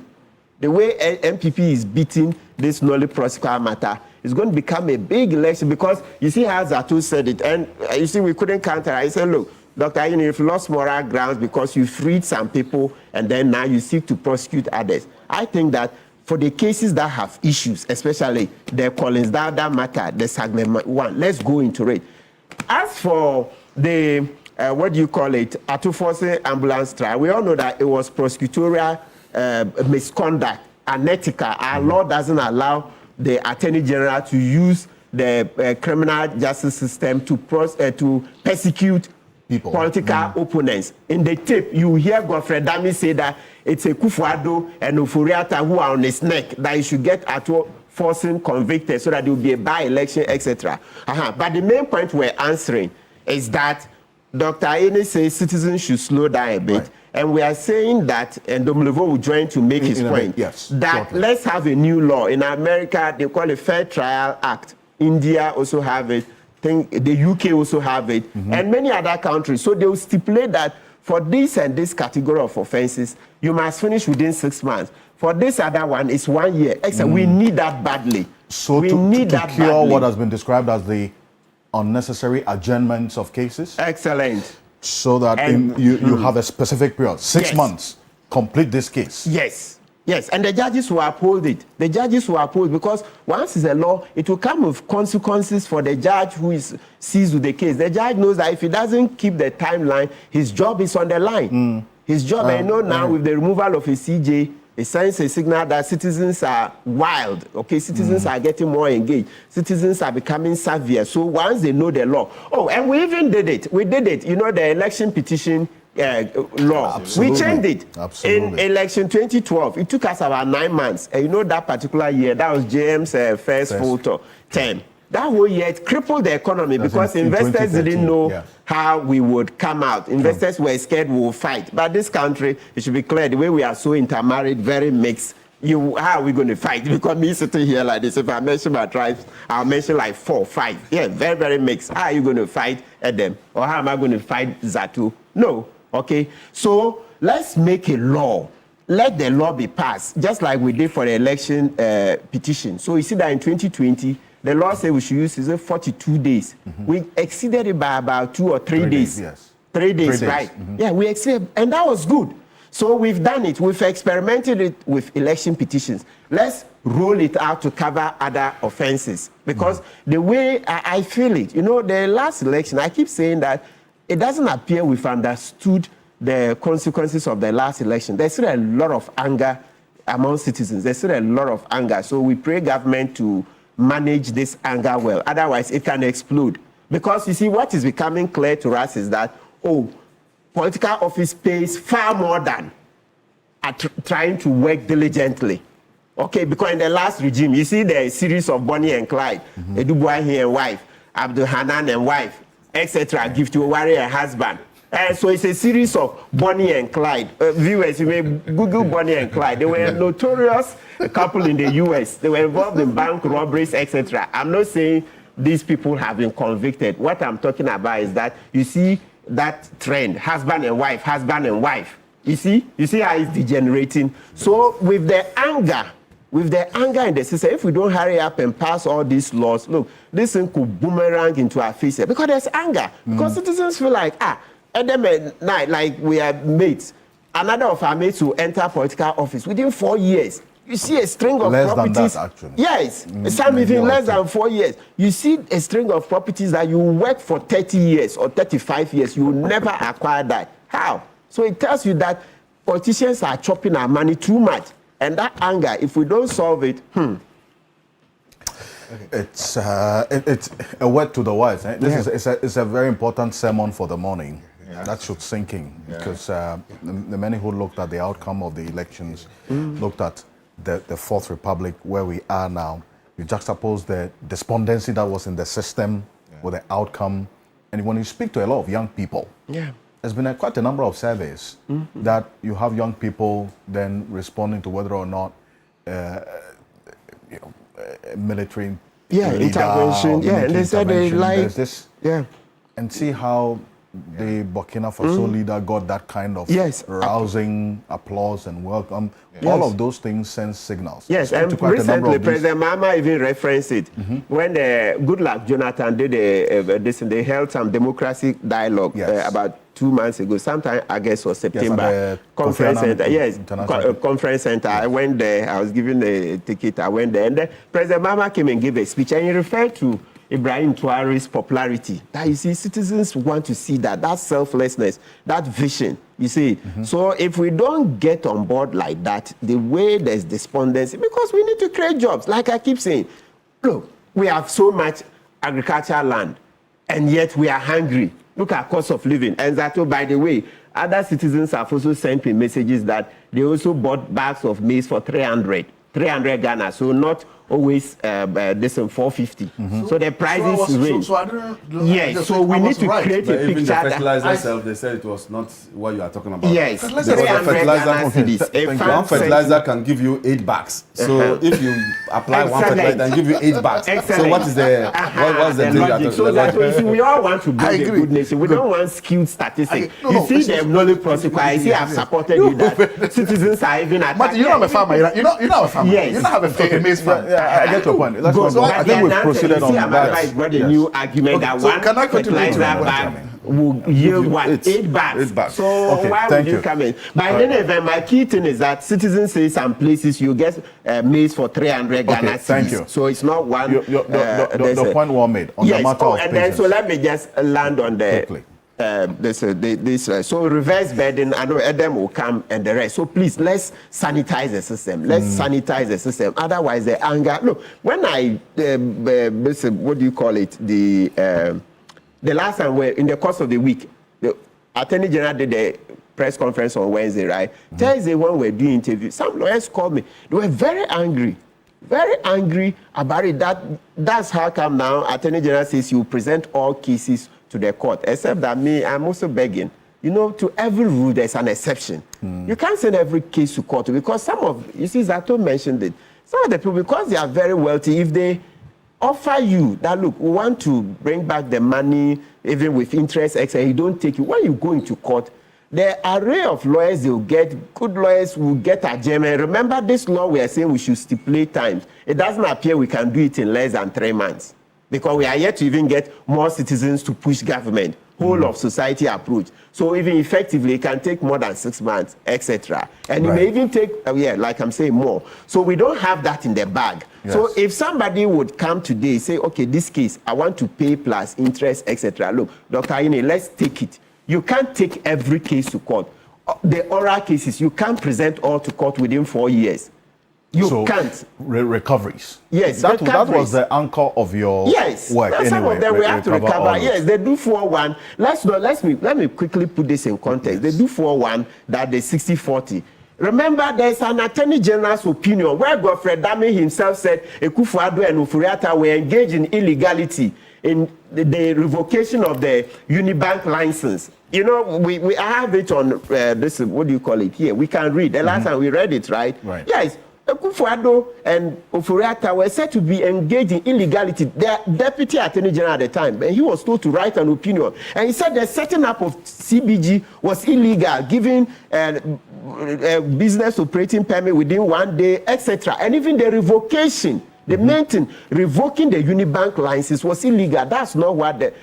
The way MPP is beating this nollie prosecutor matter, it's going to become a big election because you see how Zato said it. And you see, we couldn't counter. I said, look, Dr. Ayene, you've lost moral grounds because you freed some people and then now you seek to prosecute others. I think that for the cases that have issues, especially the Collins Dada matter, the Sagle one, let's go into it. As for the, what do you call it, Atuforce ambulance trial, we all know that it was prosecutorial misconduct, unethical. Our law doesn't allow the Attorney General to use the criminal justice system to persecute political opponents. In the tape, you hear Godfrey Dami say that it's a Kufuado and Oforiata who are on his neck, that you should get forcing convicted so that there will be a by-election, etc. But the main point we're answering is that Dr. Ayeni says citizens should slow down a bit. Right. And we are saying that, and Domlevo will join to make his point, that let's have a new law. In America, they call it Fair Trial Act. India also have it. The UK also have it, and many other countries. So they will stipulate that for this and this category of offenses, you must finish within 6 months. For this other one, it's 1 year. Except we need that badly. So we need that cure badly. What has been described as the unnecessary adjournments of cases? Excellent. So that you have a specific period, 6 months, complete this case. Yes, and the judges will uphold it. The judges will uphold, because once it's a law, it will come with consequences for the judge who is seized with the case. The judge knows that if he doesn't keep the timeline, his job is on the line. His job, I know now with the removal of his CJ, it sends a signal that citizens are wild. Okay, citizens are getting more engaged. Citizens are becoming savvier. So once they know the law. Oh, and we even did it. We did it. You know, the election petition law. Absolutely. We changed it in election 2012. It took us about 9 months. And you know, that particular year, that was JM's first photo term. That whole year, it crippled the economy because investors didn't know how we would come out. Investors were scared we would fight. But this country, it should be clear, the way we are so intermarried, very mixed. How are we going to fight? Because me sitting here like this, if I mention my tribes, I'll mention like 4, 5. Yeah, very, very mixed. How are you going to fight them? Or how am I going to fight Zatu? No. Okay, so let's make a law. Let the law be passed, just like we did for the election petition. So you see that in 2020, the law said we should use 42 days. We exceeded it by about 2 or 3 days. 3 days, right? Yeah, we exceeded, and that was good. So we've done it. We've experimented it with election petitions. Let's roll it out to cover other offenses. Because the way I feel it, you know, the last election, I keep saying that it doesn't appear we've understood the consequences of the last election. There's still a lot of anger among citizens. There's still a lot of anger. So we pray government to manage this anger well. Otherwise, it can explode. Because you see, what is becoming clear to us is that, political office pays far more than trying to work diligently. Okay, because in the last regime, you see the series of Bonnie and Clyde, Edubuahi and wife, Abdul Hanan and wife, etc., Gift Owari and husband. So it's a series of Bonnie and Clyde. Viewers, you may Google Bonnie and Clyde. They were a notorious couple in the US. They were involved in bank robberies, etc. I'm not saying these people have been convicted. What I'm talking about is that you see that trend, husband and wife, husband and wife. You see how it's degenerating. So with the anger in the system, if we don't hurry up and pass all these laws, look, this thing could boomerang into our face because there's anger. Because citizens feel like, at them at night, like we are mates. Another of our mates will enter political office within 4 years. You see a string of properties. Less than that, actually. Yes, some even less than 4 years. You see a string of properties that you work for 30 years or 35 years. You will never acquire that. How? So it tells you that politicians are chopping our money too much. And that anger, if we don't solve it, It's a word to the wise. Eh? It's a very important sermon for the morning. That should sink in because the many who looked at the outcome of the elections looked at the Fourth Republic where we are now. You juxtapose the despondency that was in the system with the outcome. And when you speak to a lot of young people, there's been quite a number of surveys that you have young people then responding to whether or not military intervention. And they said they like this. And see how the Burkina Faso leader got that kind of rousing applause and welcome. All of those things send signals. Yes, and recently President Mahama even referenced it when the Goodluck Jonathan did this. They held some democracy dialogue about 2 months ago, sometime August or September. Yes, conference center. Yes, conference center. I went there. I was given a ticket. I went there, and then President Mahama came and gave a speech, and he referred to Ibrahim Traore's popularity. That you see, citizens want to see that selflessness, that vision. You see, so if we don't get on board like that, the way there's despondency, because we need to create jobs. Like I keep saying, look, we have so much agricultural land, and yet we are hungry. Look at cost of living. And that, by the way, other citizens have also sent me messages that they also bought bags of maize for 300 Ghana. So not always this in 450. So the prices range. So I don't. Yes. So we need to create a picture. The fertilizer itself, they said it was not what you are talking about. Yes. The fertilizer. One fertilizer can give you 8 bags. So if you apply one fertilizer, and give you 8 bags. So what is the what's the logic? So that we all want to build a good nation. We don't want skewed statistics. You see the knowledge protocol. I see I've supported you that citizens are even attacking. But you're not a farmer. You're not a farmer. Yes. You don't have a maize farm. I get your point. Let's go. I think we've proceeded on that. Got a new argument that one fertilizer bag will yield what? 8 bags. So why would you come in? By then, my key thing is that citizens say some places you get maize for 300 Ghana cedis. Thank you. So it's not one. The point well made on the matter of and then so let me just land on the. So reverse burden, I know Adam will come and the rest. So please, let's sanitize the system. Let's sanitize the system. Otherwise, the anger. Look, when I, what do you call it? The last time, in the course of the week, the Attorney General did a press conference on Wednesday, right? Thursday, when we were doing interviews, some lawyers called me. They were very angry about it. That's how come now Attorney General says you present all cases to the court, except that I'm also begging, to every rule there's an exception. You can't send every case to court because Zato mentioned it. Some of the people, because they are very wealthy, if they offer you that, look, we want to bring back the money, even with interest, etc., you don't take it. When you go into court, the array of lawyers they'll get, good lawyers will get adjournment. Remember this law we are saying we should stipulate times. It doesn't appear we can do it in less than 3 months. Because we are yet to even get more citizens to push government, whole of society approach. So even effectively, it can take more than 6 months, etc. And it may even take, like I'm saying, more. So we don't have that in the bag. Yes. So if somebody would come today, say, okay, this case, I want to pay plus interest, etc. Look, Dr. Ayine, let's take it. You can't take every case to court. The oral cases, you can't present all to court within 4 years. You can't. Recoveries. Yes, that was the anchor of your work. Yes, some of them we have to recover. Yes, they do 4-1. Let me quickly put this in context. They do 4-1, that the 60-40. Remember, there's an Attorney General's opinion where Godfred Dame himself said Akufo-Addo and Ofori-Atta were engaged in illegality in the revocation of the Unibank license. We have it on this, what do you call it here? We can read. The last time we read it, right? Yes. Akufo-Addo and Ofori-Atta were said to be engaged in illegality. The Deputy Attorney General at the time, and he was told to write an opinion. And he said the setting up of CBG was illegal, giving a business operating permit within 1 day, etc. And even the revocation, the main thing, revoking the Unibank license was illegal. That's not what the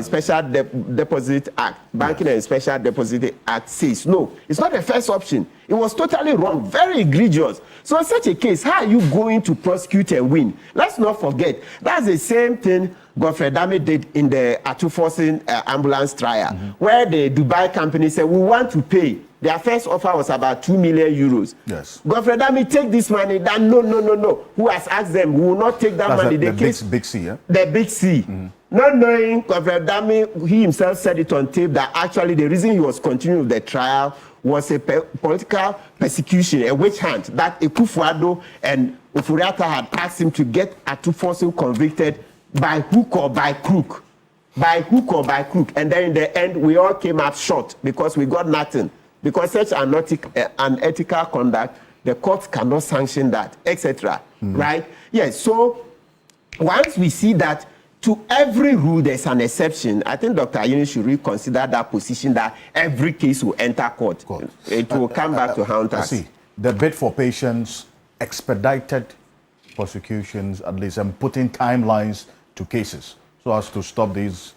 Special Deposit Act, Banking and Special Deposit Act says. No, it's not the first option. It was totally wrong, very egregious. So in such a case, how are you going to prosecute and win? Let's not forget, that's the same thing Godfred Dame did in the Atuforcing ambulance trial, where the Dubai company said, we want to pay. Their first offer was about 2 million euros. Yes. Godfred Dame, take this money. Then no. Who has asked them? We will not take that money. The big C, yeah? The big C. Not knowing, Godfred Dame, he himself said it on tape that actually the reason he was continuing with the trial was a political persecution, a witch hunt, that Akufo-Addo and Ofori-Atta had asked him to get Atuforcing convicted by hook or by crook. And then in the end, we all came up short because we got nothing. Because such unethical conduct, the court cannot sanction that, etc. Right? Yes, so once we see that to every rule there's an exception, I think Dr. Ayine should reconsider that position that every case will enter court. It will come back to haunt us. The bid for patience, expedited prosecutions, at least, and putting timelines to cases so as to stop these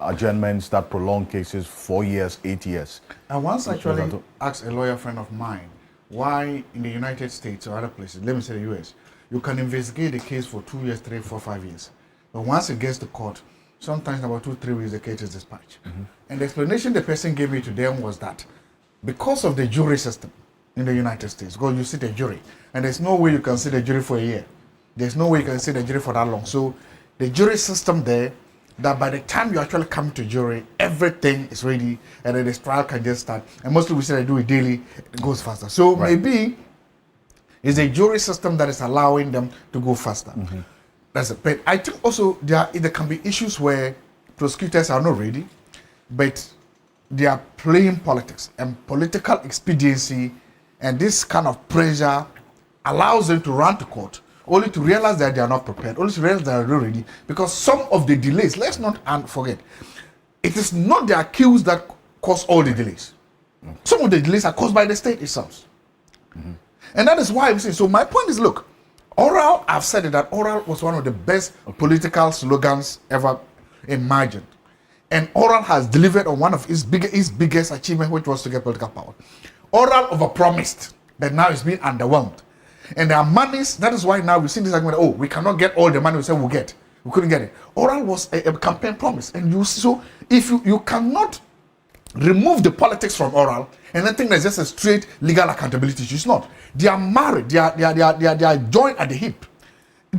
adjournments that prolong cases 4 years, 8 years. I once actually asked a lawyer friend of mine why in the United States or other places, let me say the US, you can investigate the case for 2 years, 3, 4, 5 years. But once it gets to court, sometimes about 2, 3 weeks the case is dispatched. And the explanation the person gave me to them was that because of the jury system in the United States, because you sit a jury, and there's no way you can sit a jury for a year. There's no way you can sit a jury for that long. So the jury system there, that by the time you actually come to jury, everything is ready, and then the trial can just start. And mostly we say they do it daily, it goes faster. So maybe it's a jury system that is allowing them to go faster. That's it. But I think also there can be issues where prosecutors are not ready, but they are playing politics and political expediency, and this kind of pressure allows them to run to court, only to realize that they are not prepared, only to realize they are not ready, because some of the delays, let's not forget, it is not the accused that cause all the delays. Some of the delays are caused by the state itself. And that is why we say, so my point is, look, oral, I've said it, that oral was one of the best political slogans ever imagined. And oral has delivered on one of its biggest achievement, which was to get political power. Oral overpromised, but now it's being underwhelmed. And there are monies, that is why now we see this argument, oh, we cannot get all the money we said we'll get. We couldn't get it. Oral was a campaign promise. And you so if you cannot remove the politics from oral and then think there's just a straight legal accountability, it's not. They are married, they are joined at the hip.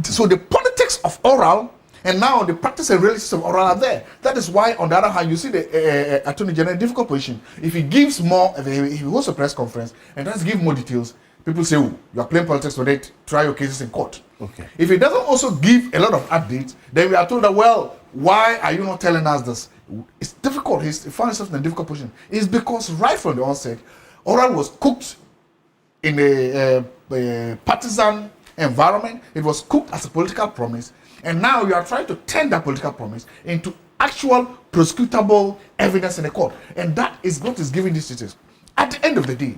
So the politics of oral and now the practice and realities of oral are there. That is why, on the other hand, you see the Attorney General in a difficult position. If he gives more, if he goes to a press conference and does give more details, people say, oh, you are playing politics today, try your cases in court. Okay. If he doesn't also give a lot of updates, then we are told that, well, why are you not telling us this? It's difficult. He found himself in a difficult position. It's because right from the onset, oral was cooked in a partisan environment. It was cooked as a political promise. And now you are trying to turn that political promise into actual prosecutable evidence in the court. And that is what is giving these status. At the end of the day,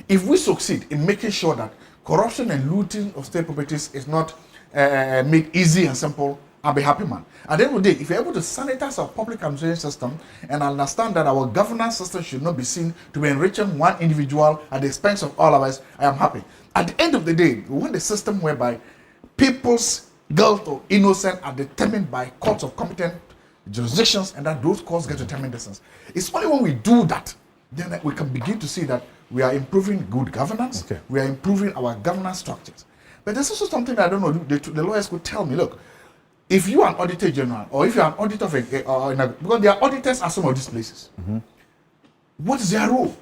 if we succeed in making sure that corruption and looting of state properties is not made easy and simple, I'll be happy, man. At the end of the day, if you're able to sanitize our public administration system and understand that our governance system should not be seen to be enriching one individual at the expense of all of us, I am happy. At the end of the day, we want a system whereby people's guilt or innocence are determined by courts of competent jurisdictions, and that those courts get to determine distance. It's only when we do that, then we can begin to see that we are improving good governance, we are improving our governance structures. But there's also something that I don't know, the lawyers could tell me, look, if you are an auditor general, or if you are an auditor of because there are auditors at some of these places, what is their role?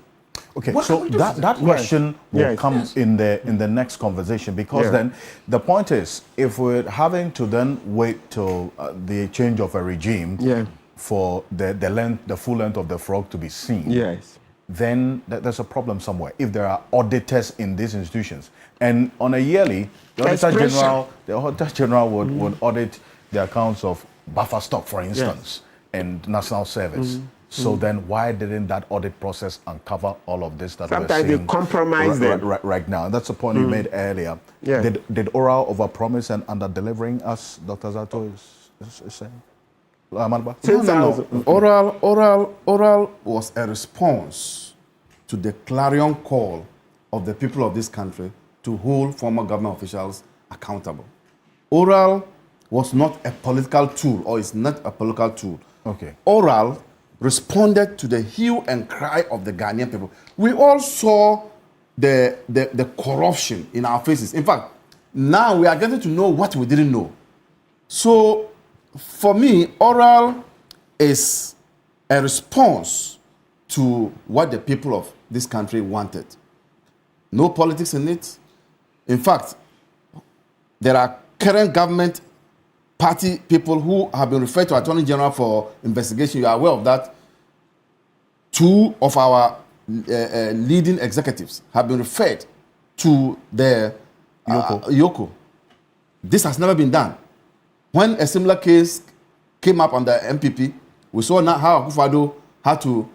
Okay, so that question will come in the next conversation, because then the point is, if we're having to then wait till the change of a regime for the full length of the frog to be seen, then there's a problem somewhere. If there are auditors in these institutions, and on a yearly, the auditor general would audit the accounts of buffer stock, for instance, and national service. So then why didn't that audit process uncover all of this that we're seeing? Sometimes they compromise them. Right now. And that's the point you made earlier. Did oral overpromise and under-delivering, as Dr. Zato is saying? No. Oral was a response to the clarion call of the people of this country to hold former government officials accountable. Oral was not a political tool, or is not a political tool. Okay. Oral responded to the hue and cry of the Ghanaian people. We all saw the corruption in our faces. In fact, now we are getting to know what we didn't know. So, for me, oral is a response to what the people of this country wanted. No politics in it. In fact, there are current government party people who have been referred to Attorney General for investigation. You are aware of that. 2 of our leading executives have been referred to the Yoko. This has never been done. When a similar case came up on the MPP, we saw now how Akufo-Addo had to,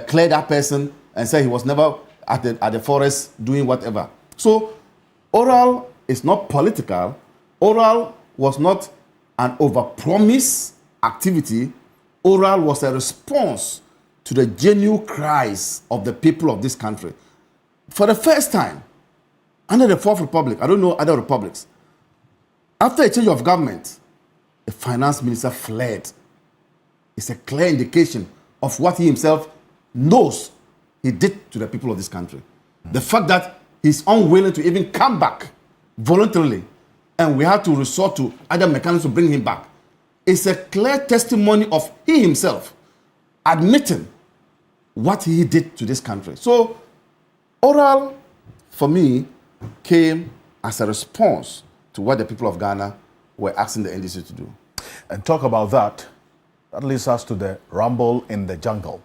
clear that person and say he was never at the forest doing whatever. So, oral is not political. Oral was not an overpromise. activity, Oral was a response to the genuine cries of the people of this country. For the first time, under the Fourth Republic, I don't know other republics, after a change of government, the finance minister fled. It's a clear indication of what he himself knows he did to the people of this country. The fact that he's unwilling to even come back voluntarily, and we had to resort to other mechanisms to bring him back, is a clear testimony of he himself admitting what he did to this country. So, Oral, for me, came as a response to what the people of Ghana were asking the NDC to do. And talk about that, that leads us to the rumble in the jungle.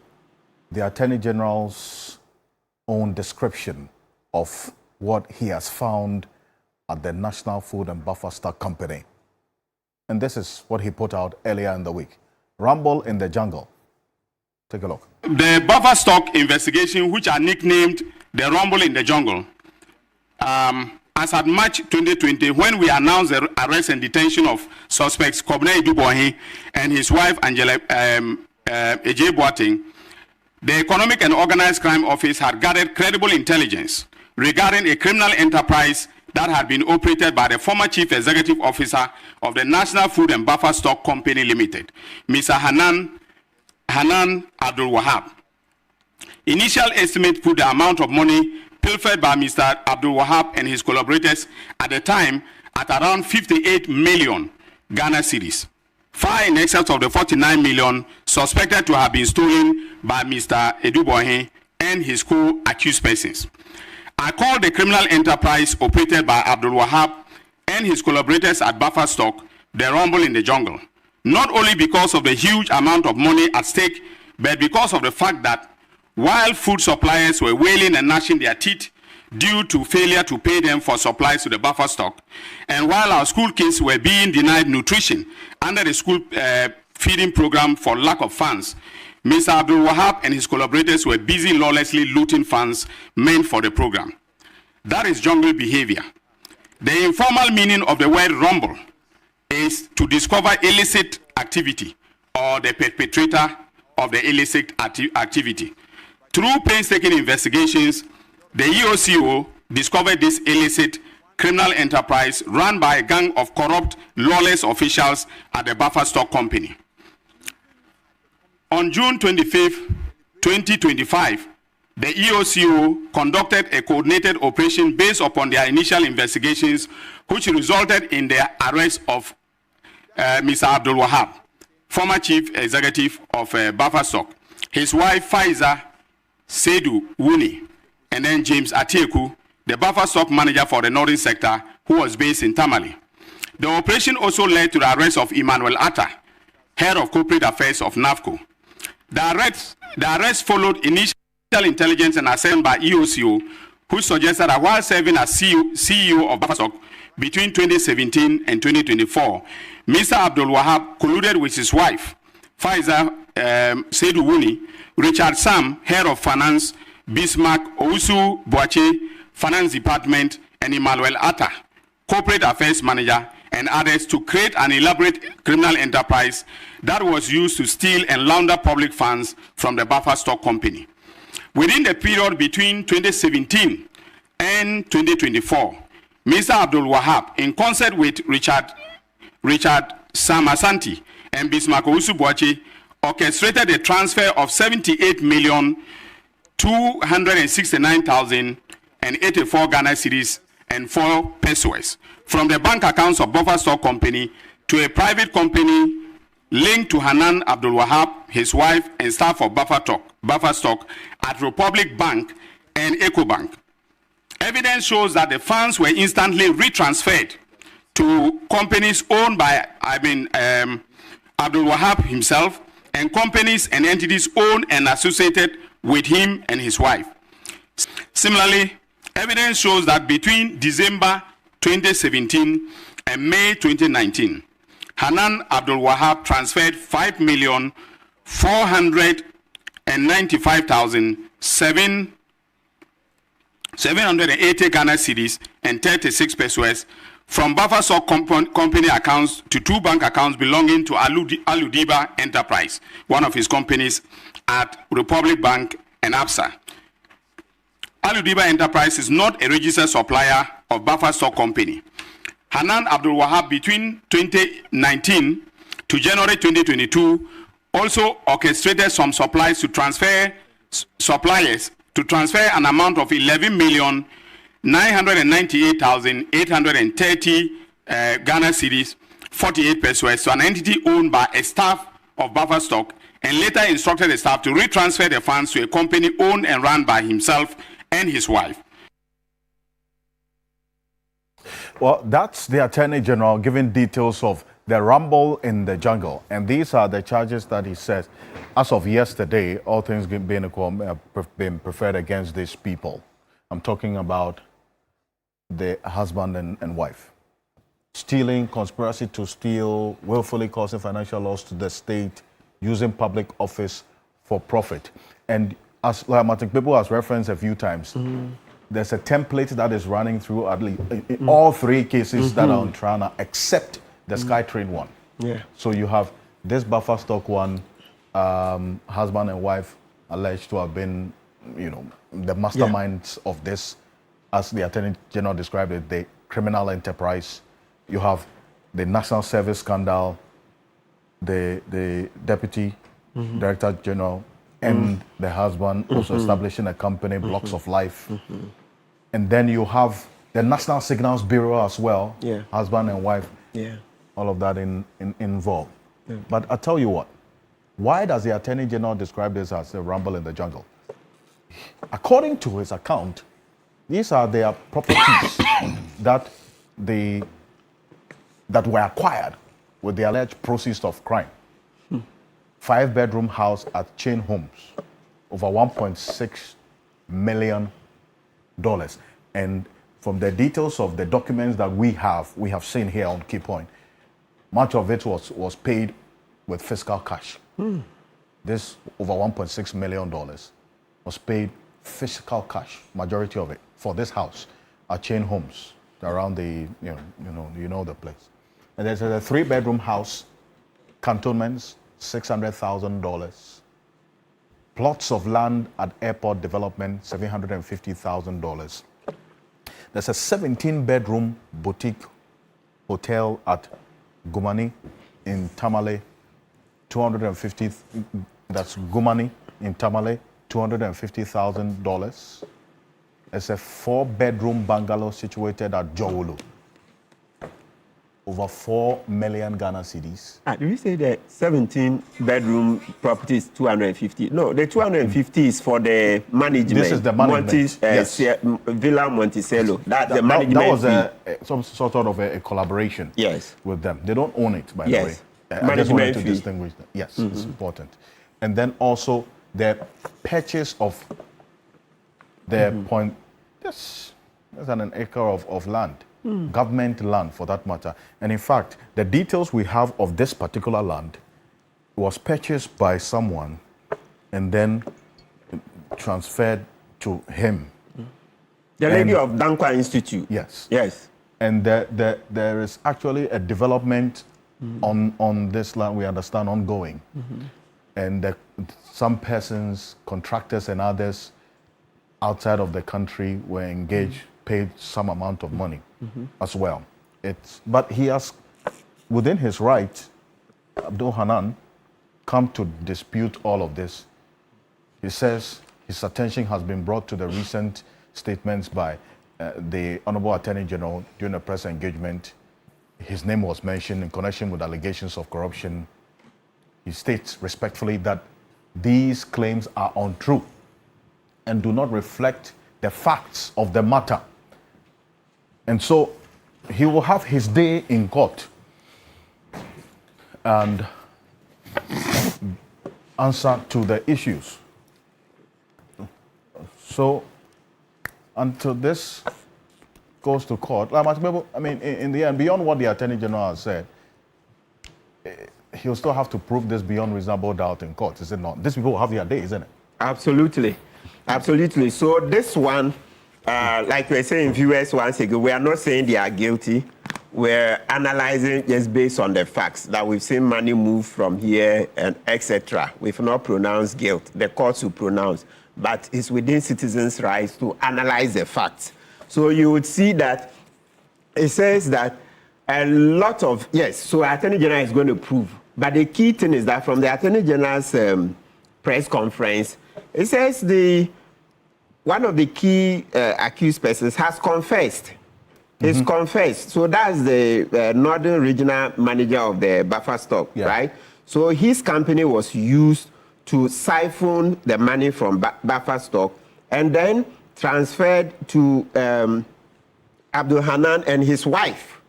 The Attorney General's own description of what he has found at the National Food and Buffer Stock Company. And this is what he put out earlier in the week. Rumble in the jungle. Take a look. The buffer stock investigation, which are nicknamed the Rumble in the Jungle, as at March 2020, when we announced the arrest and detention of suspects Kobna Idubohi and his wife Angela Ejay Boateng, the Economic and Organized Crime Office had gathered credible intelligence regarding a criminal enterprise that had been operated by the former Chief Executive Officer of the National Food and Buffer Stock Company Limited, Mr. Hanan Abdul Wahab. Initial estimates put the amount of money pilfered by Mr. Abdul Wahab and his collaborators at the time at around 58 million Ghana cedis, far in excess of the 49 million suspected to have been stolen by Mr. Edubohe and his co-accused persons. I call the criminal enterprise operated by Abdul Wahab and his collaborators at Buffer Stock the Rumble in the Jungle, not only because of the huge amount of money at stake, but because of the fact that while food suppliers were wailing and gnashing their teeth due to failure to pay them for supplies to the buffer stock, and while our school kids were being denied nutrition under the school feeding program for lack of funds, Mr. Abdul Wahab and his collaborators were busy lawlessly looting funds meant for the program. That is jungle behavior. The informal meaning of the word rumble is to discover illicit activity or the perpetrator of the illicit activity. Through painstaking investigations, the EOCO discovered this illicit criminal enterprise run by a gang of corrupt, lawless officials at the Buffer Stock Company. On June 25, 2025, the EOCO conducted a coordinated operation based upon their initial investigations, which resulted in the arrest of Mr. Abdul Wahab, former Chief Executive of Buffer Stock, his wife Faiza Seydou Wuni, and then James Atieku, the Buffer Stock Manager for the Northern Sector, who was based in Tamale. The operation also led to the arrest of Emmanuel Atta, Head of Corporate Affairs of NAFCO. The arrest followed initial intelligence and assessment by EOCO, who suggested that while serving as CEO of Buffer Stock between 2017 and 2024, Mr. Abdul Wahab colluded with his wife, Faiza Seydou Wuni, Richard Sam, Head of Finance, Bismarck Ousu Boache, Finance Department, and Emmanuel Atta, Corporate Affairs Manager, and others to create an elaborate criminal enterprise that was used to steal and launder public funds from the Buffer Stock Company. Within the period between 2017 and 2024, Mr. Abdul Wahab, in concert with Richard Sam Asante and Bismarck Ousu Boache, orchestrated the transfer of 78,269,084 Ghana cedis and 4 pesos from the bank accounts of Buffer Stock Company to a private company linked to Hanan Abdul Wahab, his wife, and staff of Buffer Stock at Republic Bank and EcoBank. Evidence shows that the funds were instantly retransferred to companies owned by Abdul Wahab himself, and companies and entities owned and associated with him and his wife. Similarly, evidence shows that between December 2017 and May 2019, Hanan Abdul Wahab transferred 5,495,780 Ghana cedis and 36 pesos from Buffer Stock Company accounts to 2 bank accounts belonging to Aludiba Enterprise, one of his companies at Republic Bank and ABSA. Aludiba Enterprise is not a registered supplier of Buffer Stock Company. Hanan Abdul Wahab, between 2019 to January 2022, also orchestrated some suppliers to transfer an amount of 11,998,830 Ghana cedis, 48 pesos, to an entity owned by a staff of Buffer Stock, and later instructed the staff to retransfer the funds to a company owned and run by himself and his wife. Well, that's the Attorney General giving details of the rumble in the jungle. And these are the charges that he says, as of yesterday, all things being equal, been preferred against these people. I'm talking about the husband and wife. Stealing, conspiracy to steal, willfully causing financial loss to the state, using public office for profit. And as Martin People has referenced a few times, there's a template that is running through at least all 3 cases that are on trial, except the SkyTrain one. Yeah. So you have this Buffer Stock one, husband and wife alleged to have been, the masterminds of this, as the Attorney General described it, the criminal enterprise. You have the National Service scandal, the Deputy Director General, and the husband also establishing a company, Blocks of Life. And then you have the National Signals Bureau as well, husband and wife, all of that involved. But I tell you what, why does the Attorney General describe this as a rumble in the jungle? According to his account, these are their properties that were acquired with the alleged proceeds of crime. 5-bedroom house at Chain Homes, over $1.6 million. And from the details of the documents that we have seen here on Key Point, much of it was paid with fiscal cash. This over $1.6 million was paid fiscal cash, majority of it, for this house at Chain Homes around the, you know the place. And there's a 3-bedroom house, cantonments, $600,000. Plots of land at airport development, $750,000. There's a 17-bedroom boutique hotel at Gumani in Tamale, that's Gumani in Tamale, $250,000. There's a 4-bedroom bungalow situated at Jowolo, over 4 million Ghana cedis. Did we say the 17-bedroom property is 250? No, the 250 is for the management. This is the management. Villa Monticello. That's the management. That was some sort of a collaboration with them. They don't own it, by the way. I just wanted to distinguish that. Yes, it's important. And then also the purchase of the point, there's an acre of land. Government land for that matter. And in fact, the details we have of this particular land was purchased by someone and then transferred to him. The lady of Dankwa Institute. Yes. Yes. And there is actually a development on this land, we understand, ongoing. And some persons, contractors and others outside of the country were engaged, paid some amount of money as well. But he has, within his right, Abdul Hanan, come to dispute all of this. He says his attention has been brought to the recent statements by the Honorable Attorney General during a press engagement. His name was mentioned in connection with allegations of corruption. He states respectfully that these claims are untrue and do not reflect the facts of the matter. And so he will have his day in court and answer to the issues. So until this goes to court, I mean, in the end, beyond what the Attorney General has said, he'll still have to prove this beyond reasonable doubt in court, is it not? These people will have their day, isn't it? Absolutely. Absolutely. So this one, like we were saying, viewers once ago, we are not saying they are guilty. we're analyzing just based on the facts that we've seen money move from here and etc. We've not pronounced guilt. The courts will pronounce, but it's within citizens' rights to analyze the facts. So you would see that it says that a lot of, yes, so Attorney General is going to prove, but the key thing is that from the Attorney General's press conference, it says one of the key accused persons has confessed. He's confessed. So that's the Northern Regional Manager of the buffer stock, right? So his company was used to siphon the money from buffer stock and then transferred to Abdul Hanan and his wife.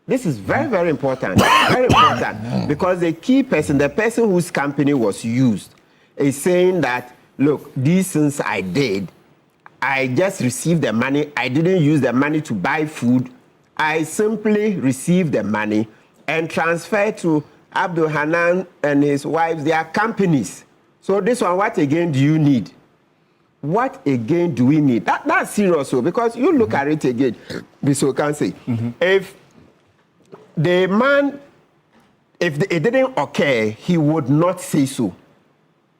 This is very, very important. Very important. Because the key person, the person whose company was used, is saying that, look, these things I did, I just received the money. I didn't use the money to buy food. I simply received the money and transferred to Abdul Hanan and his wife, their companies. So this one, what again do you need? What again do we need? That's serious, because you look at it again, Mr. Ocansey. If the man, if it didn't occur, he would not say so.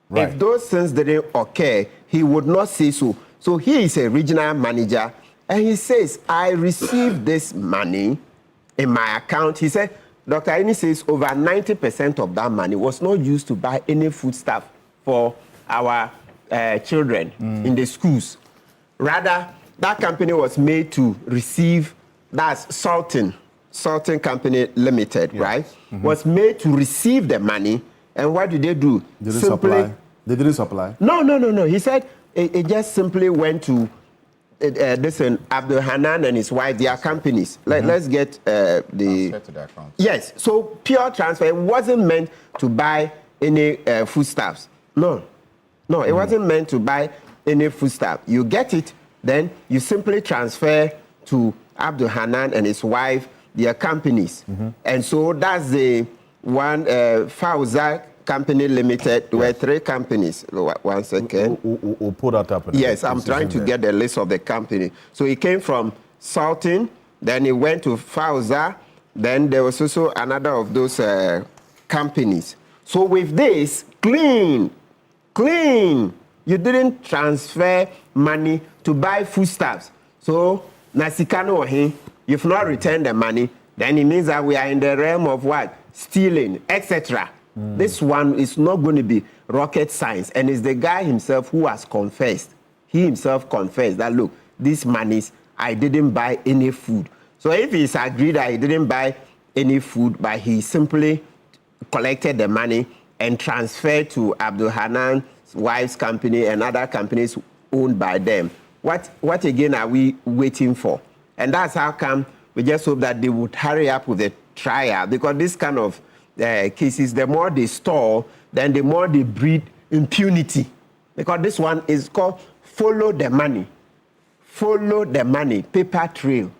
Right. If those things didn't occur, he would not say so. So he is a regional manager, and he says, I received this money in my account. He said, Dr. Aini says over 90% of that money was not used to buy any food stuff for our children in the schools. Rather, that company was made to receive, that's Sultan Company Limited, right? Was made to receive the money, and what did they do? They didn't supply? No. He said it just simply went to Abdul Hanan and his wife, their companies. Let's get the... Transfer to their accounts. Yes, so pure transfer. It wasn't meant to buy any foodstuffs. No, it wasn't meant to buy any foodstuff. You get it, then you simply transfer to Abdul Hanan and his wife, their companies. And so that's the one, Fauza Company Limited. There were 3 companies. 1 second. We'll put that up. Yes, I'm trying to get the list of the company. So it came from Sultan, then it went to Fauza, then there was also another of those companies. So with this, clean. You didn't transfer money to buy foodstuffs. So, Nasikano Ohi, you've not returned the money, then it means that we are in the realm of what? Stealing, etc. This one is not going to be rocket science, and it's the guy himself who has confessed. He himself confessed that, look, these monies, I didn't buy any food. So if he's agreed that he didn't buy any food, but he simply collected the money and transferred to Abdul Hanan's wife's company and other companies owned by them, what again are we waiting for? And that's how come we just hope that they would hurry up with the trial, because this kind of cases, the more they stall, then the more they breed impunity. Because this one is called follow the money. Follow the money, paper trail.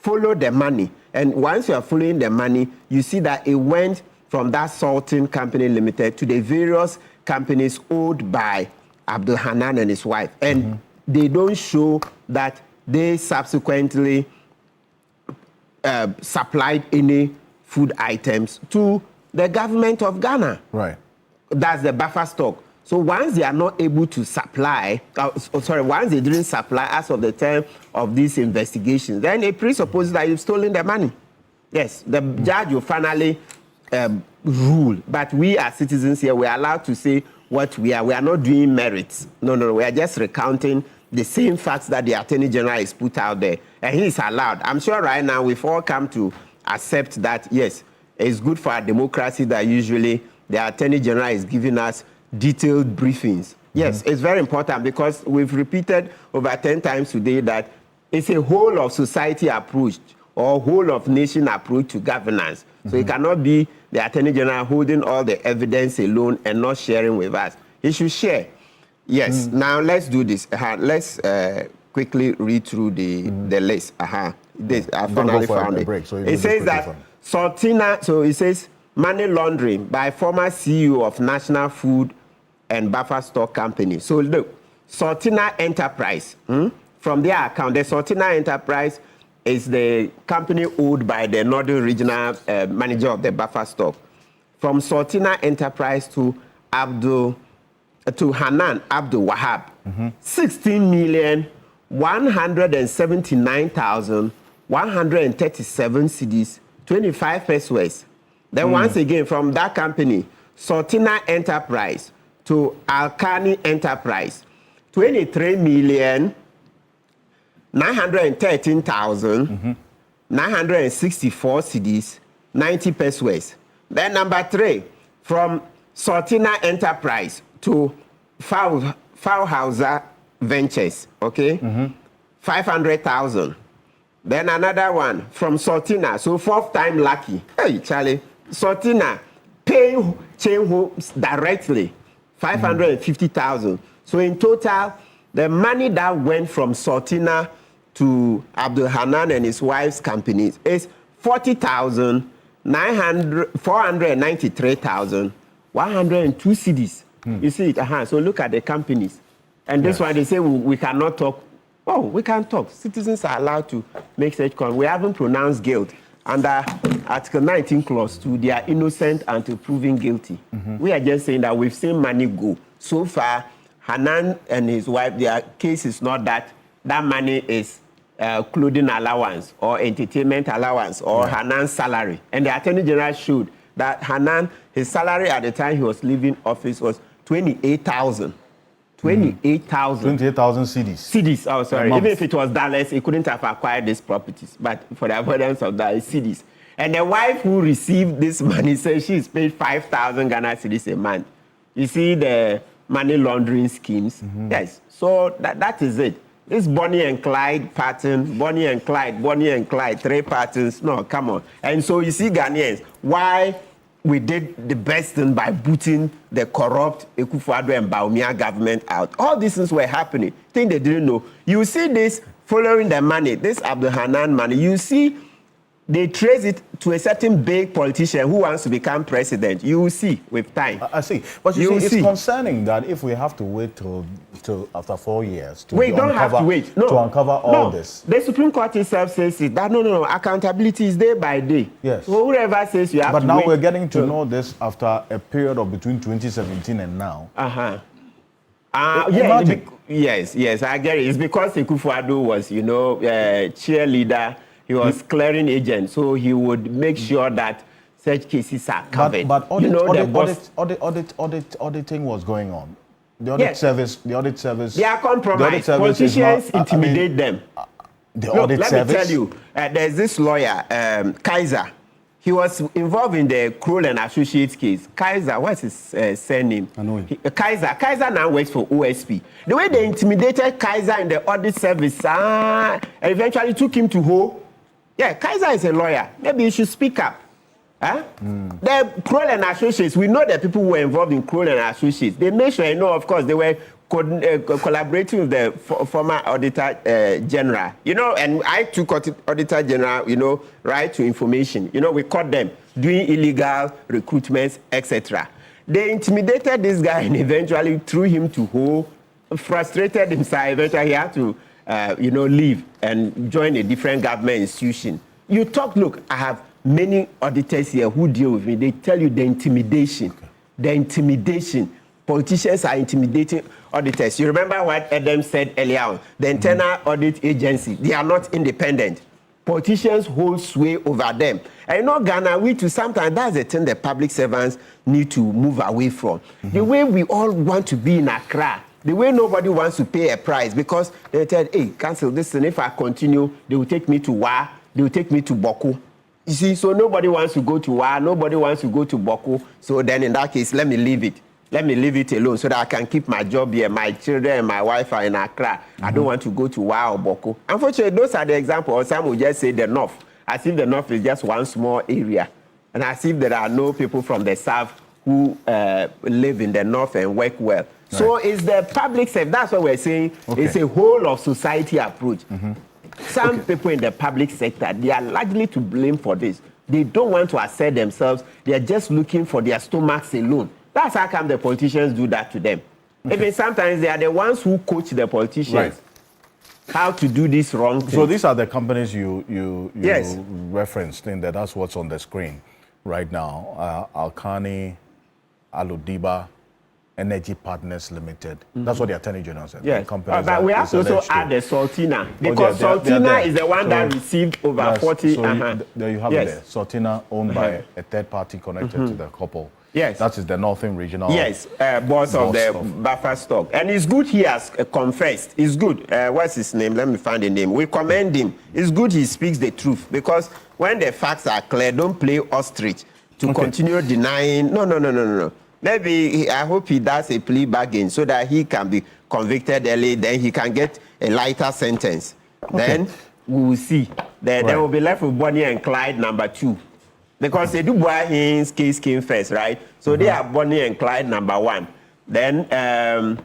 Follow the money. And once you are following the money, you see that it went from that Sultan Company Limited to the various companies owned by Abdul Hanan and his wife. And they don't show that they subsequently supplied any food items to the government of Ghana. Right. That's the buffer stock. So once they are not able to supply, once they didn't supply as of the time of these investigations, then it presupposes that you've stolen the money. Yes, the judge will finally rule. But we as citizens here, we are allowed to say what we are. We are not doing merits. No, we are just recounting the same facts that the Attorney General is put out there. And he is allowed. I'm sure right now we've all come to accept that, yes, it's good for our democracy that usually the Attorney General is giving us detailed briefings. Yes, it's very important, because we've repeated over 10 times today that it's a whole of society approach or whole of nation approach to governance. So it cannot be the Attorney General holding all the evidence alone and not sharing with us. He should share. Yes, now let's do this. Let's quickly read through the list. I finally found it. It says that Sultina, so it says money laundering by former CEO of National Food and Buffer Stock Company. So look, Sultina Enterprise, from their account, the Sultina Enterprise is the company owned by the Northern Regional Manager of the buffer stock. From Sortina Enterprise to Hanan Abdul Wahab, 16,179,137 cedis, 25 pesos. Then once again, from that company, Sortina Enterprise to Alkani Enterprise, 23,913,964 cedis, 90 pesos. Then number 3, from Sortina Enterprise to Faulhauser Ventures, okay? 500,000. Then another one from Sortina, so 4th time lucky. Hey, Charlie, Sortina paying chain homes directly, 550,000. So in total, the money that went from Sortina to Abdul Hanan and his wife's companies is 493,102 cedis. You see it? So look at the companies. And this one, they say we cannot talk. Oh, we can talk. Citizens are allowed to make such comments. We haven't pronounced guilt. Under Article 19, Clause 2, they are innocent until proven guilty. We are just saying that we've seen money go. So far, Hanan and his wife, their case is not that money is clothing allowance or entertainment allowance or Hanan's salary. And the Attorney General showed that Hanan, his salary at the time he was leaving office was 28,000. 28,000 cedis. Cedis, oh sorry. Even if it was dollars, he couldn't have acquired these properties. But for the avoidance of that, it's cedis. And the wife who received this money says she's paid 5,000 Ghana cedis a month. You see the money laundering schemes? Yes. So that is it. This Bonnie and Clyde pattern, Bonnie and Clyde, 3 patterns. No, come on. And so you see Ghanaians, why we did the best thing by booting the corrupt Akufo-Addo and Bawumia government out. All these things were happening. Things they didn't know. You see this following the money, this Abdul Hanan money, you see they trace it to a certain big politician who wants to become president. You will see with time. I see. But you see, it's concerning that if we have to wait till after 4 years to don't have to wait. No, to uncover all this. The Supreme Court itself says it. That no. Accountability is day by day. Yes. So whoever says you have to wait. But now we're getting to know this after a period of between 2017 and now. Yes, I get it. It's because Akufo-Addo was, cheerleader. He was clearing agent, so he would make sure that such cases are covered. But auditing was going on. The audit service. They are compromised. Politicians intimidate them. Let me tell you, there's this lawyer, Kaiser. He was involved in the Kroll and Associates case. Kaiser, what's his surname? Kaiser now works for OSP. The way they intimidated Kaiser in the audit service, eventually took him to Ho. Yeah, Kaiser is a lawyer. Maybe he should speak up. The Kroll and Associates, we know that people who were involved in Kroll and Associates. They made sure, of course, they were collaborating with the former Auditor General. And I took Auditor General, right to information. We caught them doing illegal recruitments, etc. They intimidated this guy and eventually threw him to Ho, frustrated himself. Eventually he had to leave and join a different government institution. Look, I have many auditors here who deal with me. They tell you the intimidation. Politicians are intimidating auditors. You remember what Adam said earlier on? The Internal Audit Agency, they are not independent. Politicians hold sway over them. And Ghana, sometimes that's the thing the public servants need to move away from. The way we all want to be in Accra, the way nobody wants to pay a price, because they tell, hey, cancel this, and if I continue, they will take me to Wa, they will take me to Boko. You see, so nobody wants to go to Wa, nobody wants to go to Boko. So then in that case, let me leave it. Let me leave it alone so that I can keep my job here. My children and my wife are in Accra. I don't want to go to Wa or Boko. Unfortunately, those are the examples. Some will just say the North, as if the North is just one small area. And as if there are no people from the South who live in the North and work well. Right. So it's the public sector. That's what we're saying. Okay. It's a whole of society approach. Some people in the public sector, they are largely to blame for this. They don't want to assert themselves. They are just looking for their stomachs alone. That's how come the politicians do that to them. Even sometimes they are the ones who coach the politicians. Right. how to do this wrong thing. So these are the companies you Yes. referenced in there. That's what's on the screen right now. Alkani, Aludiba, Energy Partners Limited. That's what the Attorney General said. Yes, Companies but we have to also alleged add the Saltina, because they are Saltina there. is the one that received over Yes, 40. So there you have it Yes. there. Saltina, owned by a third party connected to the couple. Yes. That is the Northern Regional. Yes, boss of the buffer stock. And it's good he has confessed. It's good. What's his name? Let me find the name. We commend him. It's good he speaks the truth, because when the facts are clear, don't play ostrich to continue denying. No. Maybe I hope he does a plea bargain so that he can be convicted early, then he can get a lighter sentence. Then we will see. Then we'll be left with Bonnie and Clyde number 2. Because they do Buahin's case came first, right? So they are Bonnie and Clyde number 1. Then Abdul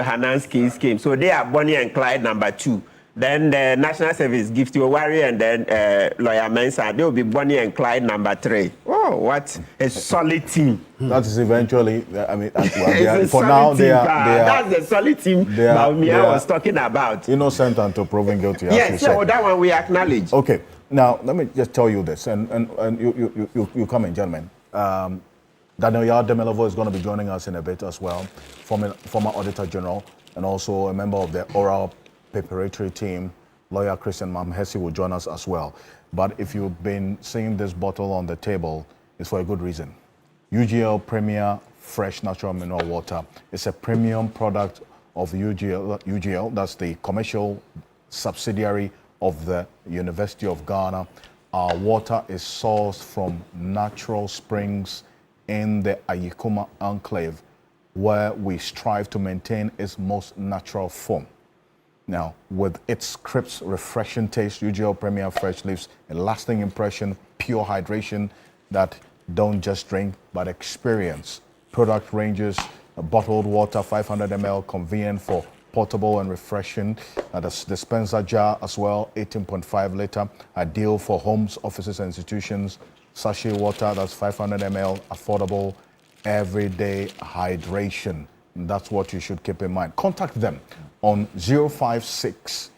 Hanan's case came. So they are Bonnie and Clyde number 2. Then the National Service, Gifty Owari, and then Lawyer Mensah, they will be Bonnie and Clyde number 3. Oh, what a solid team. That is eventually, I mean, for now, that's the solid team Baumia was talking about. Innocent until proven guilty. Yes, so that one we acknowledge. Okay, now let me just tell you this, and you come in, gentlemen. Daniel Yardemelovo is going to be joining us in a bit as well, former Auditor General, and also a member of the oral preparatory team. Lawyer Christian Mamhesi will join us as well. But if you've been seeing this bottle on the table, it's for a good reason. UGL Premier Fresh Natural Mineral Water is a premium product of UGL, that's the commercial subsidiary of the University of Ghana. Our water is sourced from natural springs in the Ayikuma Enclave, where we strive to maintain its most natural form. Now, with its crisp, refreshing taste, UGL Premier Fresh leaves a lasting impression, pure hydration that don't just drink, but experience. Product ranges, bottled water, 500 ml, convenient for portable and refreshing. The dispenser jar as well, 18.5 liter, ideal for homes, offices, and institutions. Sachet water, that's 500 ml, affordable, everyday hydration. And that's what you should keep in mind. Contact them on 056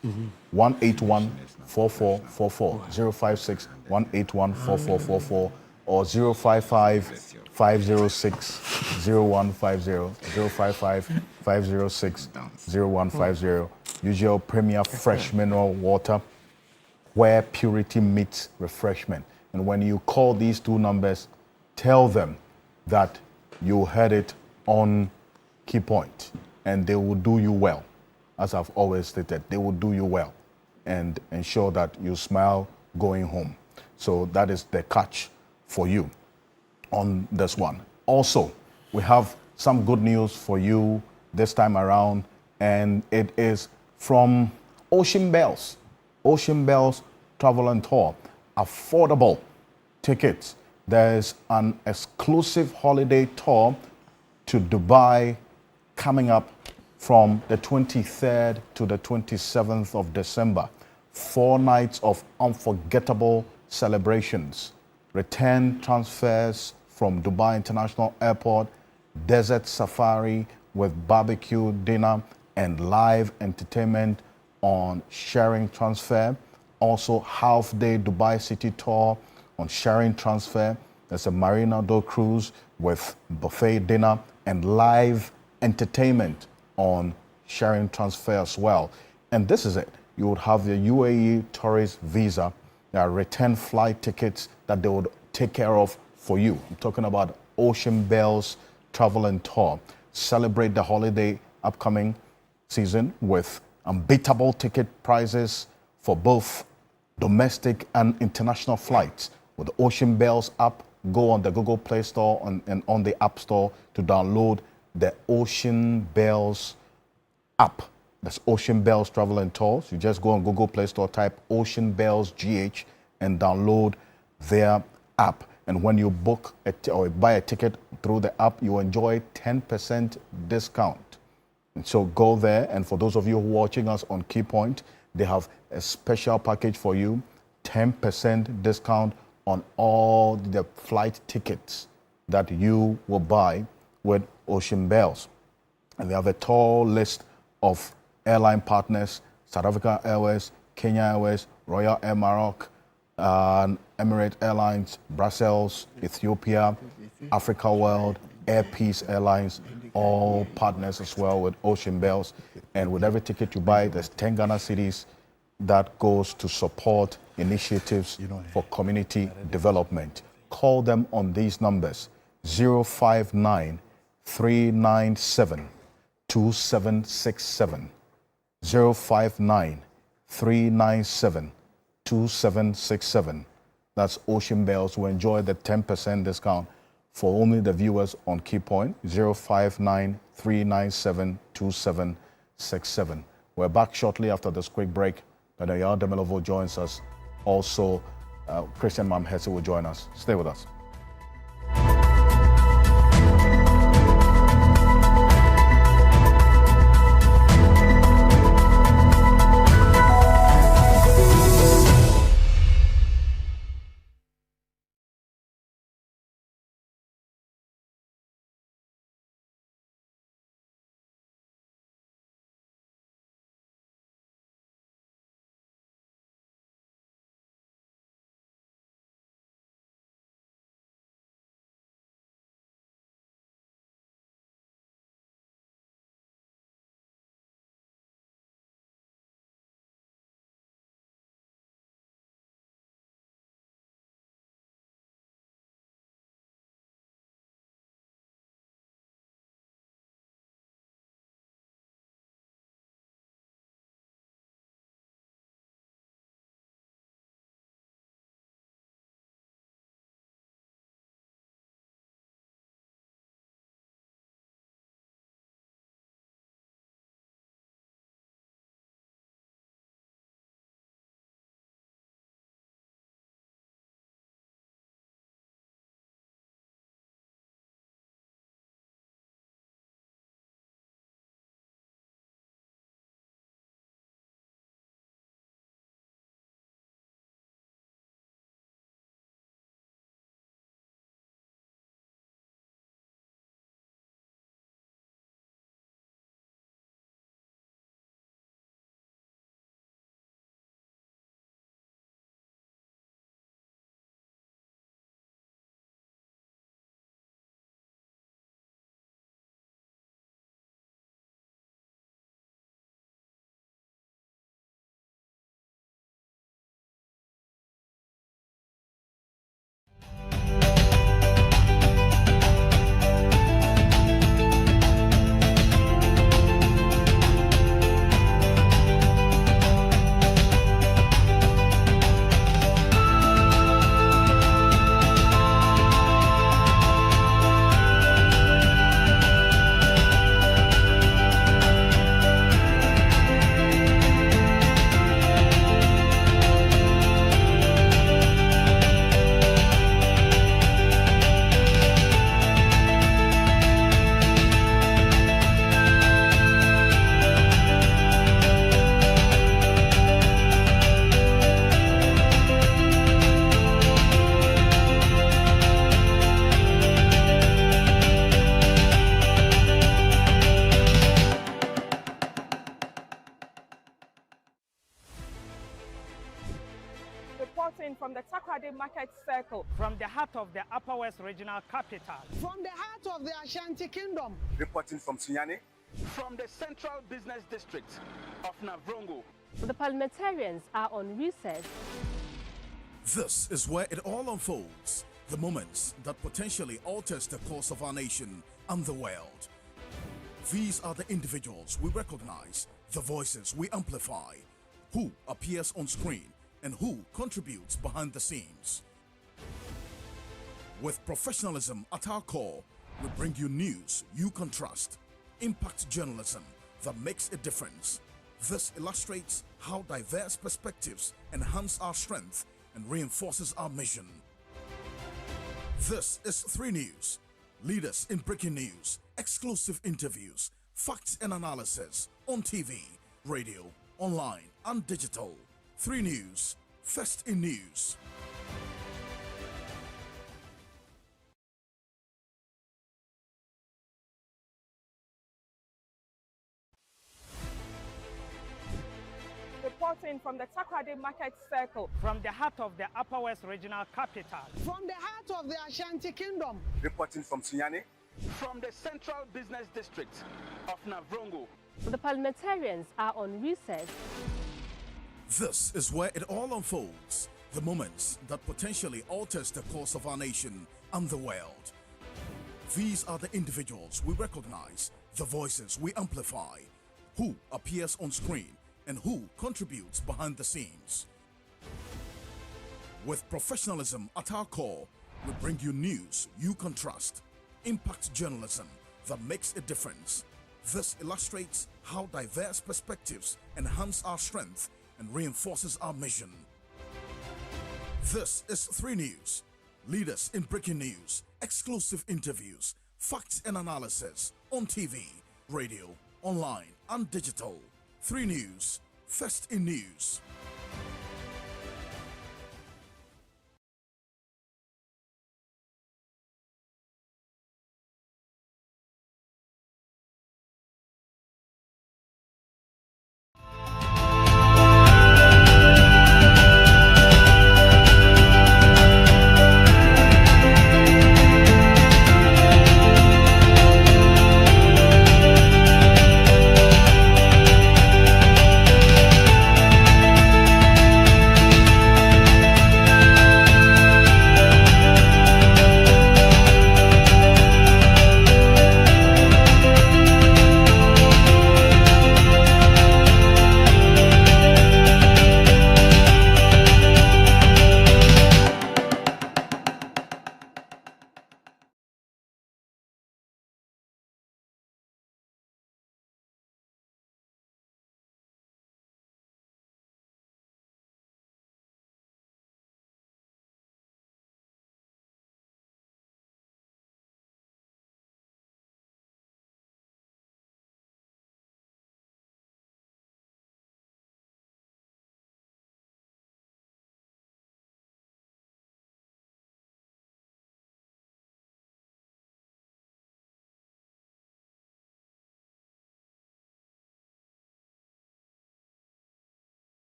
181 4444, 056 181 4444, or 055 506 0150, 055 506 0150. UGL Premier Fresh Mineral Water, where purity meets refreshment. And when you call these two numbers, tell them that you heard it on Key Point, and they will do you well. As I've always stated, they will do you well and ensure that you smile going home. So that is the catch for you on this one. Also, we have some good news for you this time around, and it is from Ocean Bells. Ocean Bells Travel and Tour. Affordable tickets. There's an exclusive holiday tour to Dubai coming up from the 23rd to the 27th of December. 4 nights of unforgettable celebrations. Return transfers from Dubai International Airport, desert safari with barbecue dinner and live entertainment on sharing transfer. Also half-day Dubai City tour on sharing transfer. There's a Marina Del cruise with buffet dinner and live entertainment on sharing transfer as well. And this is it. You would have the UAE tourist visa. There are return flight tickets that they would take care of for you. I'm talking about Ocean Bells Travel and Tour. Celebrate the holiday upcoming season with unbeatable ticket prices for both domestic and international flights. With the Ocean Bells app, go on the Google Play Store and on the App Store to download the Ocean Bells app. That's Ocean Bells Travel and Tours. You just go on Google Play Store, type Ocean Bells GH, and download their app. And when you book or buy a ticket through the app, you enjoy 10% discount. And so go there. And for those of you watching us on Key Point, they have a special package for you, 10% discount on all the flight tickets that you will buy with Ocean Bells. And they have a tall list of airline partners: South Africa Airways, Kenya Airways, Royal Air Maroc, Emirates Airlines, Brussels, Ethiopia, Africa World, Air Peace Airlines, all partners as well with Ocean Bells. And with every ticket you buy, there's 10 Ghana cedis that goes to support initiatives for community development. Call them on these numbers: 059 397 2767, 059 397 2767. That's Ocean Bells. We enjoy the 10% discount for only the viewers on Keypoint. 059 397 2767. We're back shortly after this quick break. Daniel Demelovo joins us. Also, Christian Mamhese will join us. Stay with us. Reporting from the Takoradi Market Circle. From the heart of the Upper West Regional Capital. From the heart of the Ashanti Kingdom. Reporting from Sunyani. From the Central Business District of Navrongo. The parliamentarians are on recess. This is where it all unfolds. The moments that potentially alters the course of our nation and the world. These are the individuals we recognize, the voices we amplify, who appears on screen and who contributes behind the scenes. With professionalism at our core, we bring you news you can trust, impact journalism that makes a difference. This illustrates how diverse perspectives enhance our strength and reinforces our mission. This is 3 News. Leaders in breaking news, exclusive interviews, facts and analysis on TV, radio, online and digital. 3 News, first in news. reporting from the Takoradi Market Circle. From the heart of the Upper West Regional Capital. From the heart of the Ashanti Kingdom. Reporting from Sunyani. From the Central Business District of Navrongo. The parliamentarians are on recess. This is where it all unfolds. The moments that potentially alters the course of our nation and the world. These are the individuals we recognize, the voices we amplify, who appears on screen and who contributes behind the scenes. With professionalism at our core, we bring you news you can trust. Impact journalism that makes a difference. This illustrates how diverse perspectives enhance our strength and reinforces our mission. This is 3 News. Leaders in breaking news, exclusive interviews, facts and analysis on TV, radio, online and digital. 3 News, first in news.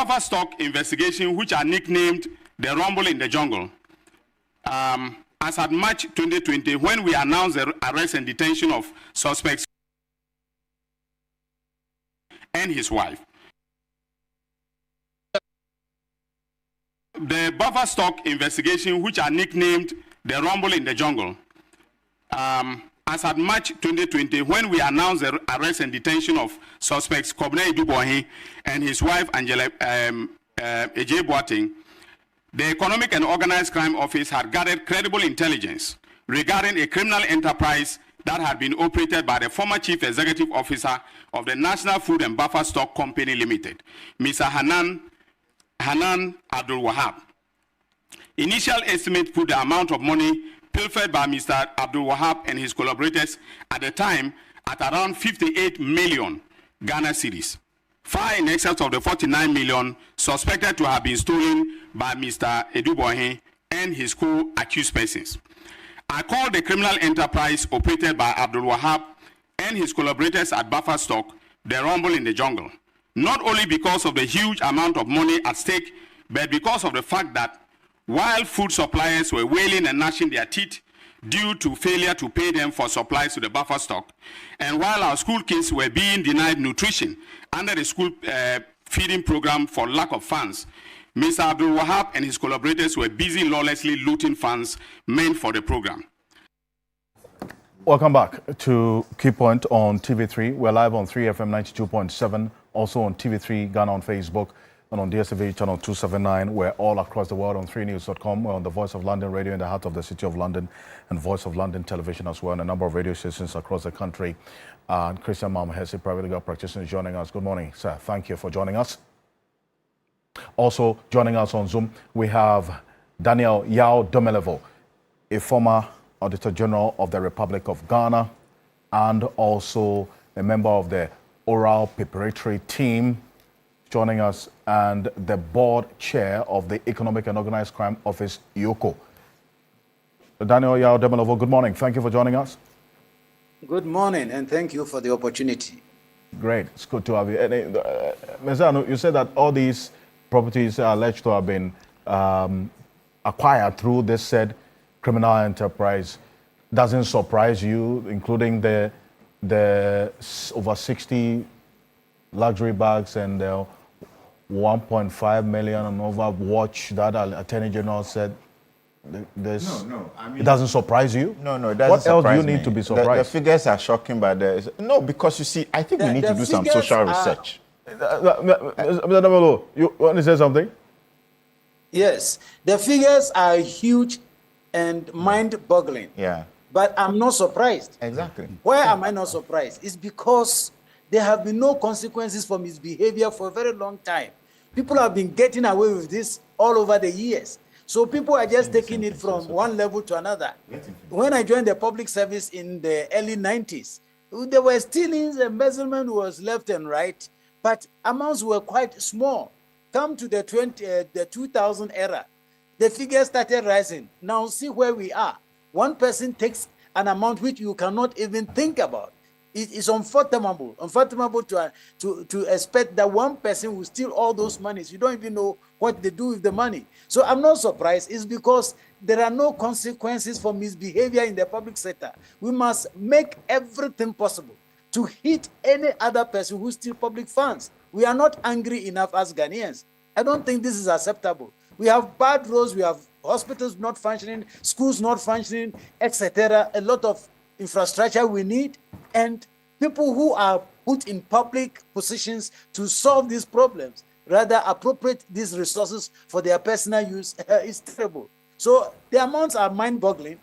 buffer stock investigation, which are nicknamed the Rumble in the Jungle, as at March 2020, when we announced the arrest and detention of suspects and his wife. The buffer stock investigation, which are nicknamed the Rumble in the Jungle, as at March 2020, when we announced the arrest and detention of suspects Kobne Dubohi and his wife Angela Ejay Boateng, the Economic and Organized Crime Office had gathered credible intelligence regarding a criminal enterprise that had been operated by the former Chief Executive Officer of the National Food and Buffer Stock Company Limited, Mr. Hanan Abdul Wahab. Initial estimate put the amount of money pilfered by Mr. Abdul Wahab and his collaborators at the time at around 58 million Ghana cedis, far in excess of the 49 million suspected to have been stolen by Mr. Edubohe and his co-accused persons. I call the criminal enterprise operated by Abdul Wahab and his collaborators at Buffer Stock the Rumble in the Jungle, not only because of the huge amount of money at stake, but because of the fact that while food suppliers were wailing and gnashing their teeth due to failure to pay them for supplies to the buffer stock, and while our school kids were being denied nutrition under the school feeding program for lack of funds, Mr. Abdul Wahab and his collaborators were busy lawlessly looting funds meant for the program. Welcome back to Key Point on TV3. We're live on 3FM 92.7, also on TV3 Ghana on Facebook, and on DSTV channel 279. We're all across the world on 3news.com. We're on the Voice of London radio in the heart of the City of London, and Voice of London television as well, and a number of radio stations across the country. And Christian Mamahesi, private legal practitioner, is joining us. Good morning, sir. Thank you for joining us. Also joining us on Zoom, we have Daniel Yao Domelevo, a former Auditor General of the Republic of Ghana, and also a member of the oral preparatory team, joining us, and the board chair of the Economic and Organized Crime Office, EOCO. Daniel Yao Domelevo, good morning. Thank you for joining us. Good morning, and thank you for the opportunity. Great. It's good to have you. Mr. You said that all these properties are alleged to have been acquired through this said criminal enterprise. Doesn't surprise you, including the over 60 luxury bags and 1.5 million and over watch that Attorney General said. This, no. I mean, it doesn't surprise you? No, it doesn't. What else do you me. need to be surprised? The figures are shocking, but no, because you see, I think we need to do some social research. Mr. Domelo, you want to say something? Yes, the figures are huge and mind-boggling. Yeah. But I'm not surprised. Exactly. Why am I not surprised? It's because there have been no consequences for misbehavior for a very long time. People have been getting away with this all over the years. So people are just taking it from one level to another. When I joined the public service in the early 90s, there were stealings, embezzlement was left and right, but amounts were quite small. Come to the 2000 era, the figures started rising. Now see where we are. One person takes an amount which you cannot even think about. It is unfathomable to expect that one person will steal all those monies. You don't even know what they do with the money. So I'm not surprised. It's because there are no consequences for misbehavior in the public sector. We must make everything possible to hit any other person who steals public funds. We are not angry enough as Ghanaians. I don't think this is acceptable. We have bad roads, we have hospitals not functioning, schools not functioning, etc. A lot of infrastructure we need, and people who are put in public positions to solve these problems rather appropriate these resources for their personal use is terrible. So the amounts are mind-boggling,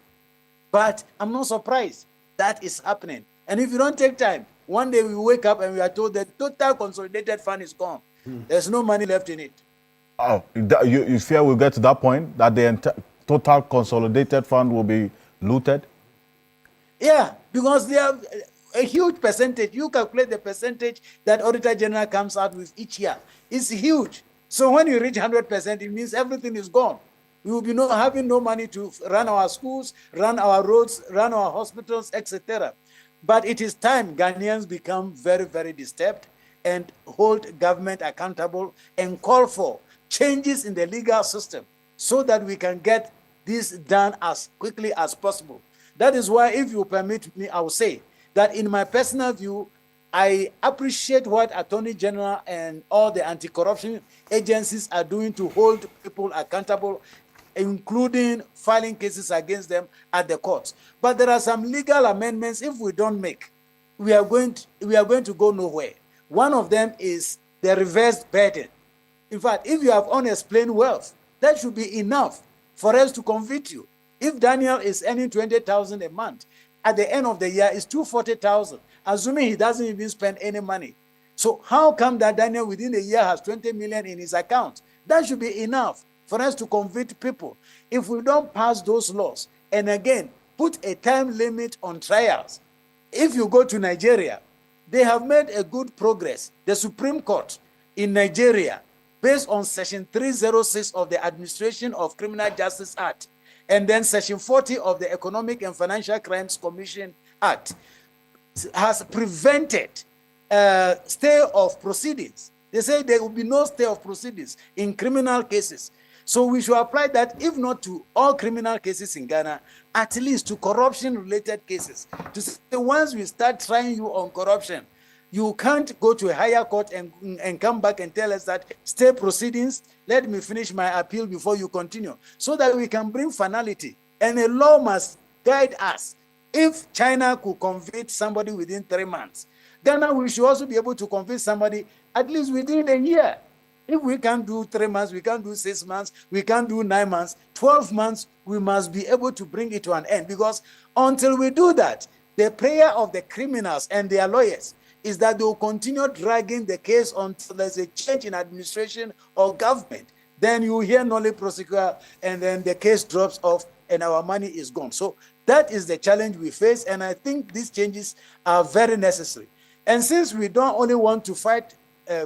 but I'm not surprised that is happening. And if you don't take time, one day we wake up and we are told that total consolidated fund is gone. There's no money left in it. Oh, you fear we'll get to that point, that the total consolidated fund will be looted? Yeah, because they have a huge percentage. You calculate the percentage that Auditor General comes out with each year. It's huge. So when you reach 100%, it means everything is gone. We will be having no money to run our schools, run our roads, run our hospitals, etc. But it is time Ghanaians become very, very disturbed and hold government accountable and call for changes in the legal system so that we can get this done as quickly as possible. That is why, if you permit me, I will say that in my personal view, I appreciate what Attorney General and all the anti-corruption agencies are doing to hold people accountable, including filing cases against them at the courts. But there are some legal amendments, if we don't make, we are going to go nowhere. One of them is the reversed burden. In fact, if you have unexplained wealth, that should be enough for us to convict you. If Daniel is earning 20,000 a month, at the end of the year, it's 240,000, assuming he doesn't even spend any money. So how come that Daniel within a year has 20 million in his account? That should be enough for us to convict people. If we don't pass those laws, and again, put a time limit on trials. If you go to Nigeria, they have made a good progress. The Supreme Court in Nigeria, based on Section 306 of the Administration of Criminal Justice Act, and then Section 40 of the Economic and Financial Crimes Commission Act, has prevented stay of proceedings. They say there will be no stay of proceedings in criminal cases. So we should apply that, if not to all criminal cases in Ghana, at least to corruption-related cases. To say, once we start trying you on corruption, you can't go to a higher court and come back and tell us that stay proceedings, let me finish my appeal before you continue, so that we can bring finality. And a law must guide us. If China could convict somebody within 3 months, Ghana, we should also be able to convict somebody at least within a year. If we can't do 3 months, we can't do 6 months, we can't do 9 months, 12 months, we must be able to bring it to an end. Because until we do that, the prayer of the criminals and their lawyers is that they will continue dragging the case until there's a change in administration or government. Then you hear nolle prosequi, and then the case drops off and our money is gone. So that is the challenge we face, and I think these changes are very necessary. And since we don't only want to fight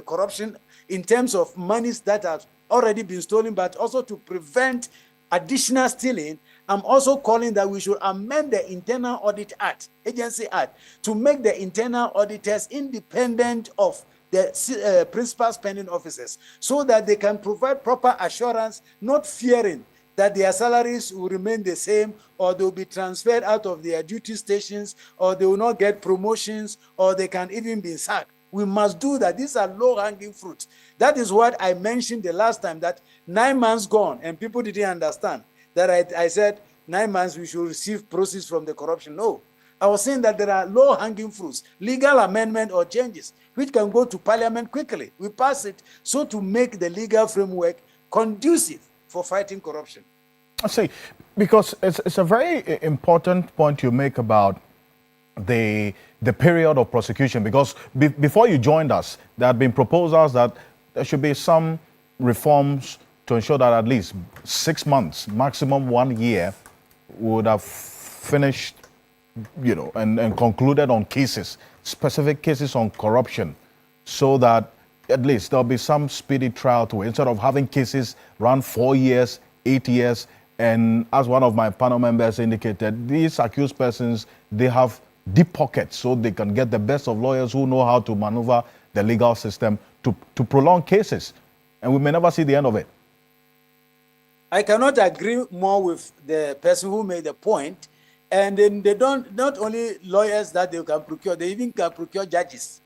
corruption in terms of monies that have already been stolen, but also to prevent additional stealing, I'm also calling that we should amend the Internal Audit Act, Agency Act, to make the internal auditors independent of the principal spending officers, so that they can provide proper assurance, not fearing that their salaries will remain the same, or they will be transferred out of their duty stations, or they will not get promotions, or they can even be sacked. We must do that. These are low-hanging fruits. That is what I mentioned the last time, that 9 months gone, and people didn't understand that I said 9 months we should receive proceeds from the corruption. No. I was saying that there are low-hanging fruits, legal amendment or changes, which can go to Parliament quickly. We pass it so to make the legal framework conducive for fighting corruption. I see, because it's a very important point you make about the period of prosecution, because before you joined us, there had been proposals that there should be some reforms to ensure that at least 6 months, maximum 1 year, would have finished, and concluded on cases, specific cases on corruption, so that at least there'll be some speedy trial to it, instead of having cases run 4 years, 8 years. And as one of my panel members indicated, these accused persons, they have deep pockets, so they can get the best of lawyers who know how to maneuver the legal system to prolong cases. And we may never see the end of it. I cannot agree more with the person who made the point. And then they don't, not only lawyers that they can procure, they even can procure judges.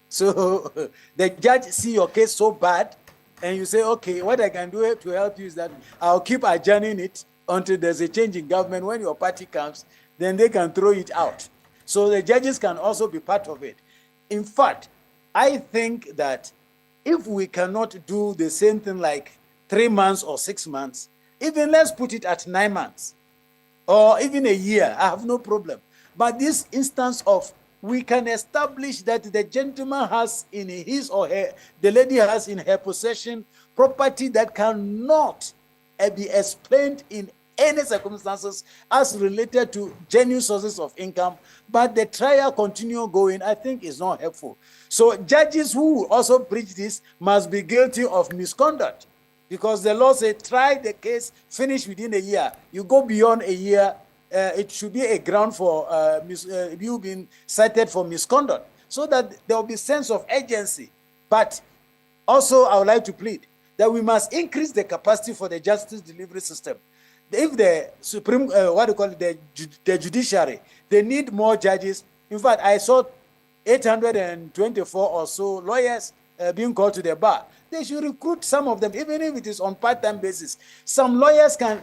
So the judge see your case so bad, and you say, okay, what I can do to help you is that I'll keep adjourning it until there's a change in government. When your party comes, then they can throw it out. So the judges can also be part of it. In fact, I think that if we cannot do the same thing like 3 months or 6 months, even let's put it at 9 months or even a year, I have no problem. But this instance of we can establish that the gentleman has in his or her, the lady has in her possession property that cannot be explained in any circumstances as related to genuine sources of income, but the trial continue going, I think is not helpful. So judges who will also breach this must be guilty of misconduct, because the law says try the case, finish within a year. You go beyond a year, it should be a ground for you being cited for misconduct, so that there will be sense of urgency But also, I would like to plead that we must increase the capacity for the justice delivery system. If the Supreme, the judiciary, they need more judges. In fact, I saw 824 or so lawyers being called to the bar. They should recruit some of them, even if it is on part-time basis. Some lawyers can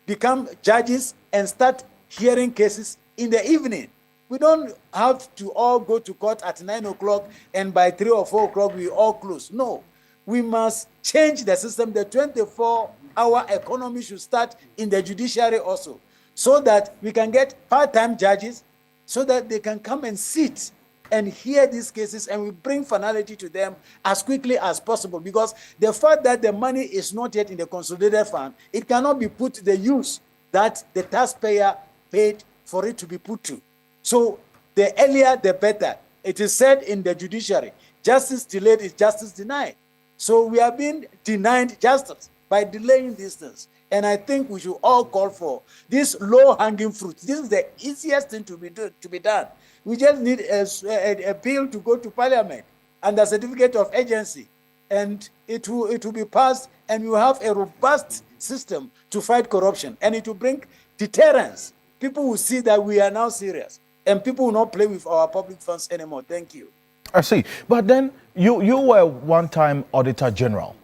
become judges and start hearing cases in the evening. We don't have to all go to court at 9 o'clock and by 3 or 4 o'clock we all close. No, we must change the system. The 24-hour economy should start in the judiciary also, so that we can get part-time judges, so that they can come and sit and hear these cases, and we bring finality to them as quickly as possible. Because the fact that the money is not yet in the consolidated fund, it cannot be put to the use that the taxpayer paid for it to be put to. So the earlier, the better. It is said in the judiciary, justice delayed is justice denied. So we are being denied justice by delaying these things. And I think we should all call for this low-hanging fruit. This is the easiest thing to be done. We just need a bill to go to Parliament and a certificate of agency, and it will be passed, and we will have a robust system to fight corruption, and it will bring deterrence. People will see that we are now serious, and people will not play with our public funds anymore. Thank you. I see. But then you were one-time Auditor General,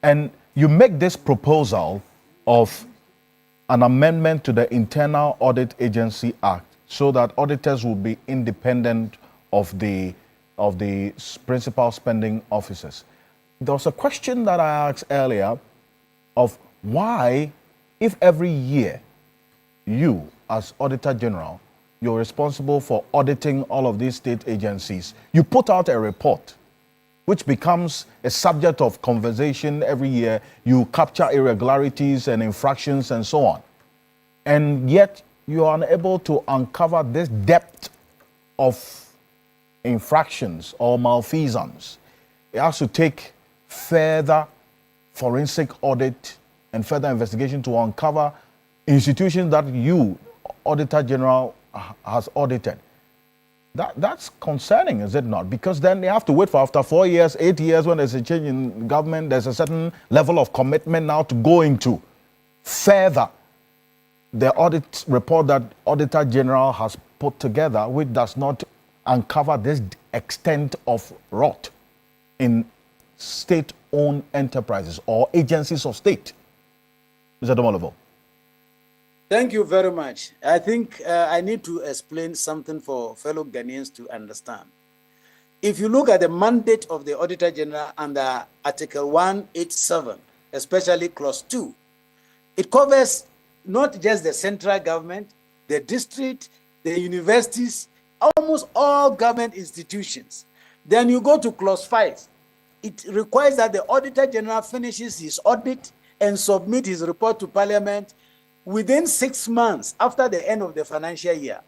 and you make this proposal of an amendment to the Internal Audit Agency Act so that auditors will be independent of the principal spending officers. There was a question that I asked earlier of why, if every year you, as Auditor General, you're responsible for auditing all of these state agencies, you put out a report which becomes a subject of conversation every year. You capture irregularities and infractions and so on. And yet you are unable to uncover this depth of infractions or malfeasance. It has to take further forensic audit and further investigation to uncover institutions that you, Auditor General, has audited. That's concerning, is it not? Because then they have to wait for after 4 years, 8 years, when there's a change in government, there's a certain level of commitment now to go into further the audit report that Auditor General has put together, which does not uncover this extent of rot in state-owned enterprises or agencies of state. Mr. Domolovo. Thank you very much. I think I need to explain something for fellow Ghanaians to understand. If you look at the mandate of the Auditor General under Article 187, especially Clause 2, it covers not just the central government, the district, the universities, almost all government institutions. Then you go to Clause 5. It requires that the Auditor General finishes his audit and submit his report to Parliament within 6 months after the end of the financial year.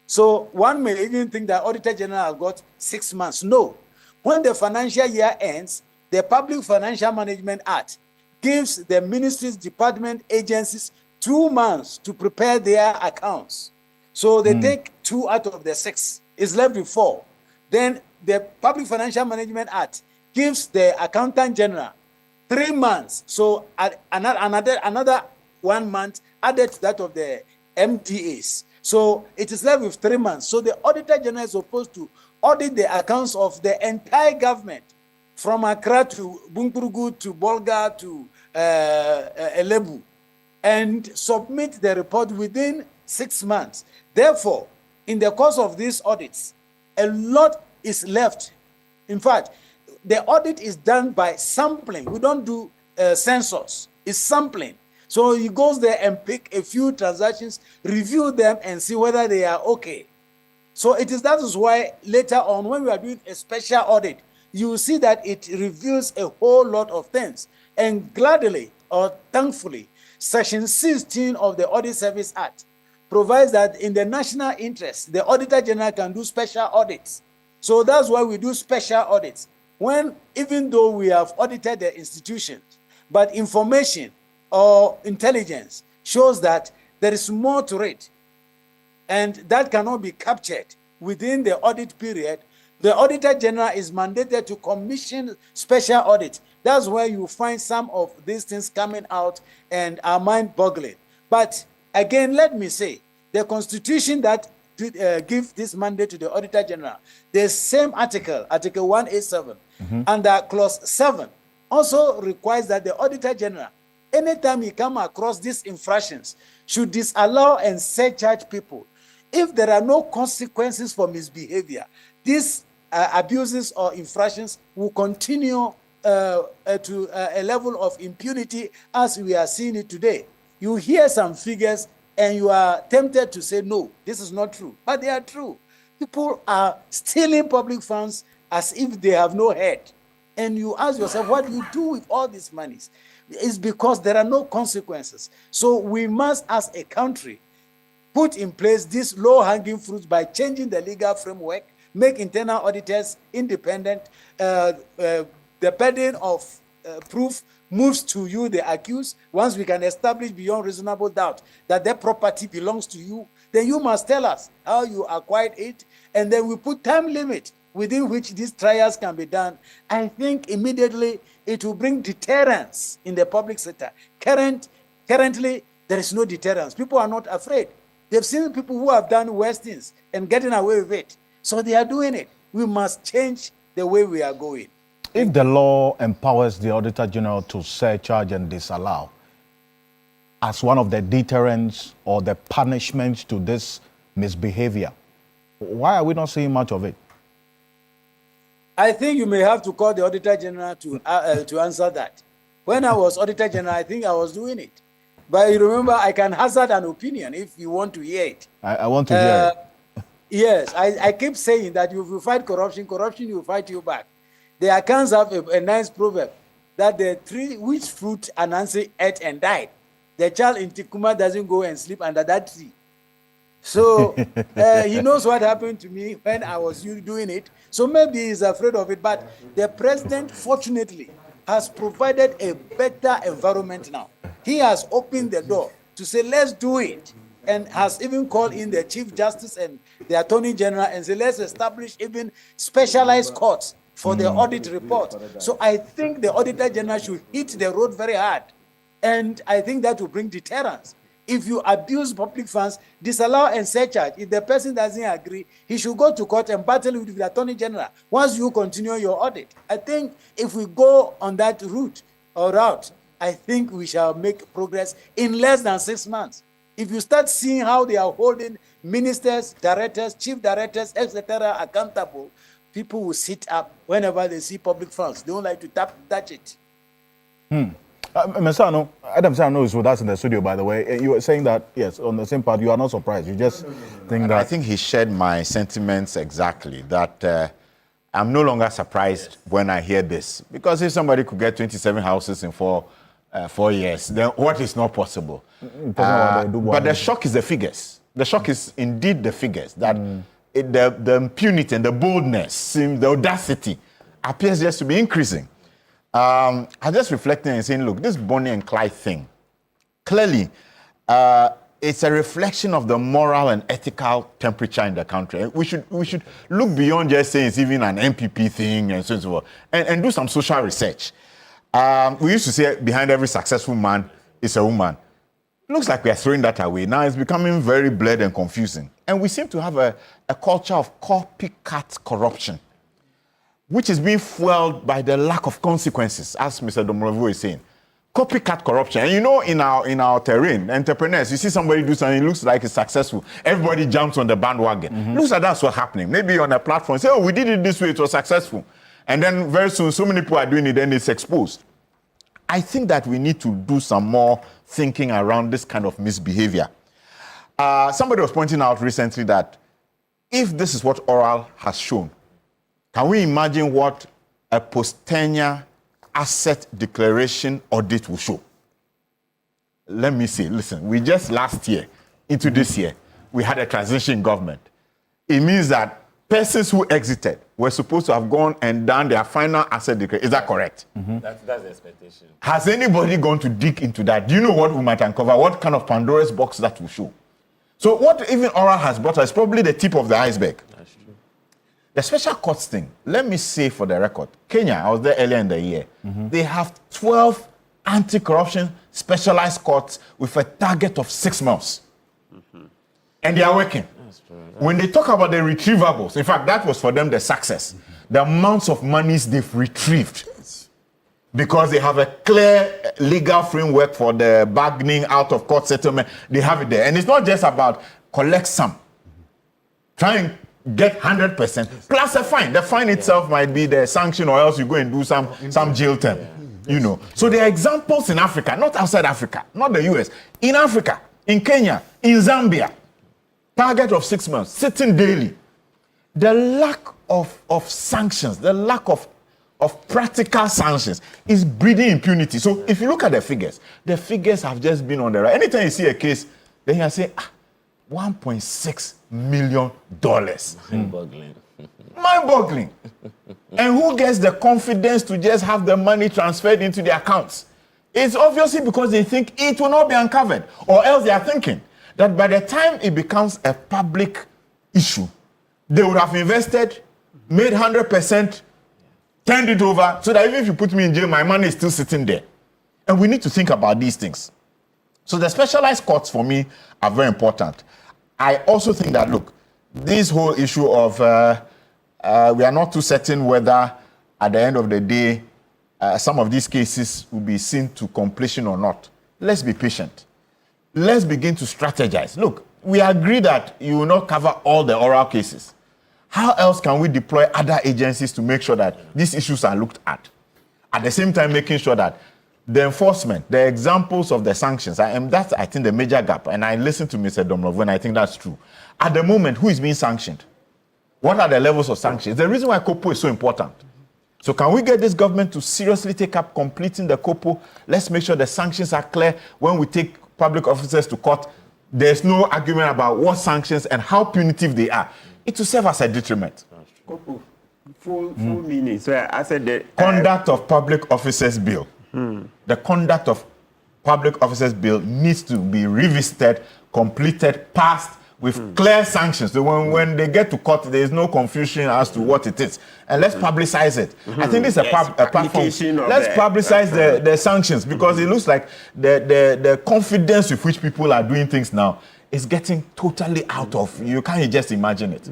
So one may even think that Auditor General got 6 months. No. When the financial year ends, the Public Financial Management Act gives the ministries, department, agencies 2 months to prepare their accounts. So they take 2 out of the 6. It's left with 4. Then the Public Financial Management Act gives the Accountant General 3 months. So another 1 month added to that of the MDAs. So it is left with 3 months. So the Auditor General is supposed to audit the accounts of the entire government, from Accra to Bunkurugu to Bolga to Elebu, and submit the report within 6 months. Therefore, in the course of these audits, a lot is left. In fact, the audit is done by sampling. We don't do census. It's sampling. So he goes there and pick a few transactions, review them, and see whether they are okay. So that is why later on, when we are doing a special audit, you will see that it reveals a whole lot of things. And gladly or thankfully, Section 16 of the Audit Service Act provides that in the national interest, the Auditor General can do special audits. So that's why we do special audits. Even though we have audited the institutions, but information or intelligence shows that there is more to it, and that cannot be captured within the audit period, The Auditor General is mandated to commission special audit. That's where you find some of these things coming out and are mind-boggling. But again, let me say, the Constitution that gives this mandate to the Auditor General, the same article, Article 187, under Clause 7, also requires that the Auditor General, anytime he come across these infractions, should disallow and surcharge people. If there are no consequences for misbehavior, these abuses or infractions will continue to a level of impunity as we are seeing it today. You hear some figures and you are tempted to say, no, this is not true. But they are true. People are stealing public funds as if they have no head. And you ask yourself, what do you do with all these monies? It's because there are no consequences. So we must, as a country, put in place these low-hanging fruits by changing the legal framework, make internal auditors independent. The burden of proof moves to you, the accused. Once we can establish beyond reasonable doubt that their property belongs to you, then you must tell us how you acquired it, and then we put time limit within which these trials can be done. I think immediately it will bring deterrence in the public sector. Currently, there is no deterrence. People are not afraid. They've seen people who have done worse things and getting away with it. So they are doing it. We must change the way we are going. If the law empowers the Auditor General to surcharge and disallow as one of the deterrents or the punishments to this misbehavior, why are we not seeing much of it? I think you may have to call the Auditor General to answer that. When I was Auditor General, I think I was doing it. But you remember, I can hazard an opinion if you want to hear it. I want to hear it. Yes, I keep saying that if you fight corruption, corruption will fight you back. The accounts have a nice proverb that the tree which fruit Anansi ate and died, the child in Tikuma doesn't go and sleep under that tree. So he knows what happened to me when I was doing it. So maybe he's afraid of it. But the president, fortunately, has provided a better environment now. He has opened the door to say, let's do it. And has even called in the Chief Justice and the Attorney General and say, let's establish even specialized courts for the audit report. So I think the Auditor General should hit the road very hard. And I think that will bring deterrence. If you abuse public funds, disallow and surcharge. If the person doesn't agree, he should go to court and battle with the Attorney General once you continue your audit. I think if we go on that route, I think we shall make progress in less than 6 months. If you start seeing how they are holding ministers, directors, chief directors, etc. accountable, people will sit up whenever they see public funds. They don't like to touch it. Mesano, Adam Sano is with us in the studio, by the way. You were saying that, yes, on the same part, you are not surprised. You just think that... I think he shared my sentiments exactly, that I'm no longer surprised when I hear this. Because if somebody could get 27 houses in 4 years, then what is not possible? But the shock is the figures. The shock is indeed the figures, that the impunity and the boldness, the audacity appears just to be increasing. I'm just reflecting and saying, look, this Bonnie and Clyde thing, clearly, it's a reflection of the moral and ethical temperature in the country. We should look beyond just saying it's even an MPP thing and so on and so forth, and do some social research. We used to say behind every successful man is a woman. Looks like we are throwing that away. Now it's becoming very blurred and confusing. And we seem to have a culture of copycat corruption, which is being fueled by the lack of consequences, as Mr. Domorovo is saying. Copycat corruption. And you know, in our terrain, entrepreneurs, you see somebody do something, it looks like it's successful. Everybody jumps on the bandwagon. Looks like that's what's happening. Maybe on a platform, say, oh, we did it this way, it was successful. And then very soon, so many people are doing it, then it's exposed. I think that we need to do some more thinking around this kind of misbehavior. Somebody was pointing out recently that if this is what Oral has shown, can we imagine what a post-tenure asset declaration audit will show? Let me see. Listen, we just last year, into this year, we had a transition government. It means that persons who exited were supposed to have gone and done their final asset declaration. Is that correct? That's the expectation. Has anybody gone to dig into that? Do you know what we might uncover? What kind of Pandora's box that will show? So what even Oral has brought us is probably the tip of the iceberg. That's true. The special courts thing, let me say for the record, Kenya, I was there earlier in the year, they have 12 anti-corruption specialized courts with a target of 6 months. And they are working. When they talk about the retrievables, in fact, that was for them the success. The amounts of monies they've retrieved. Because they have a clear legal framework for the bargaining out of court settlement. They have it there. And it's not just about collect some. Try and get 100% plus a fine. The fine itself might be the sanction, or else you go and do some jail term. You know. So there are examples in Africa, not outside Africa, not the US, in Africa, in Kenya, in Zambia. Target of 6 months, sitting daily. The lack of sanctions, the lack of practical sanctions is breeding impunity. So if you look at the figures have just been on the rise. Anytime you see a case, then you say, $1.6 million. Mind-boggling. Mind-boggling. And who gets the confidence to just have the money transferred into their accounts? It's obviously because they think it will not be uncovered, or else they are thinking that by the time it becomes a public issue, they would have invested, made 100%, turned it over, so that even if you put me in jail, my money is still sitting there. And we need to think about these things. So the specialized courts for me are very important. I also think that, look, this whole issue of we are not too certain whether at the end of the day some of these cases will be seen to completion or not. Let's be patient. Let's begin to strategize. Look, we agree that you will not cover all the oral cases. How else can we deploy other agencies to make sure that these issues are looked at? At the same time, making sure that the enforcement, the examples of the sanctions, that's, I think, the major gap. And I listened to Mr. Domlov and I think that's true. At the moment, who is being sanctioned? What are the levels of sanctions? The reason why COPO is so important. So can we get this government to seriously take up completing the COPO? Let's make sure the sanctions are clear. When we take public officers to court, there's no argument about what sanctions and how punitive they are. It will serve as a detriment. Full meaning. So I said the conduct of public officers bill. The conduct of public officers bill needs to be revisited, completed, passed with clear sanctions. So when they get to court, there is no confusion as to what it is. And let's publicize it. I think this is a platform. Let's publicize the sanctions, because it looks like the confidence with which people are doing things now is getting totally out of, you can't just imagine it.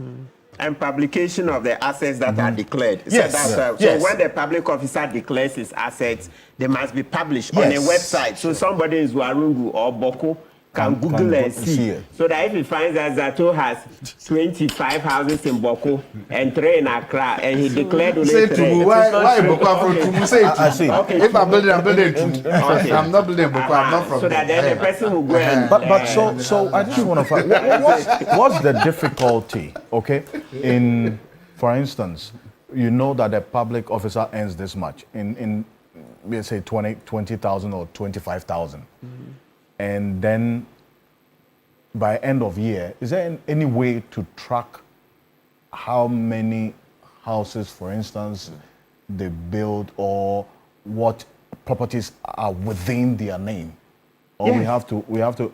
And publication of the assets that are declared. Yes. So when the public officer declares his assets, they must be published on a website. So somebody in Zwarungu or Boko can Google and see it. So that if he finds that Zato has 25 houses in Boko and 3 in Accra, and he declared only 3. Say why Boko from Tumu? Say I see. Okay. If I'm building Tumu. Okay. I'm not building Boko. I'm not from. So that then the person will go and. But so I just want to find what's the difficulty? Okay, in for instance, you know that a public officer earns this much in let's say 20,000 or 25,000. And then by end of year, is there any way to track how many houses, for instance, they build, or what properties are within their name? Or we have to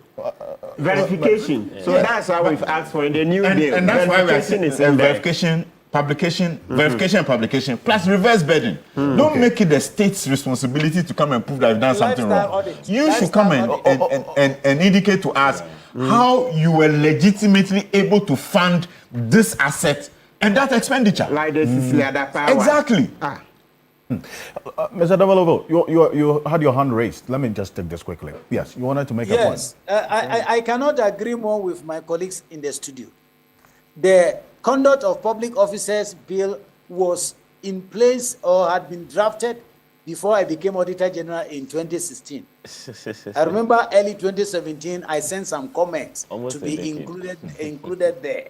verification. So that's why we've asked for in the new deal. And that's why we are saying verification, publication, verification and publication, plus reverse burden. Don't make it the state's responsibility to come and prove that you've done something wrong. You should come and indicate to us how you were legitimately able to fund this asset and that expenditure. Like the Siciliada power. Exactly. Mr. Develovo, you had your hand raised. Let me just take this quickly. Yes, you wanted to make a point. Yes, I cannot agree more with my colleagues in the studio. The Conduct of Public Officers Bill was in place or had been drafted before I became Auditor General in 2016. I remember early 2017, I sent some comments to be included there.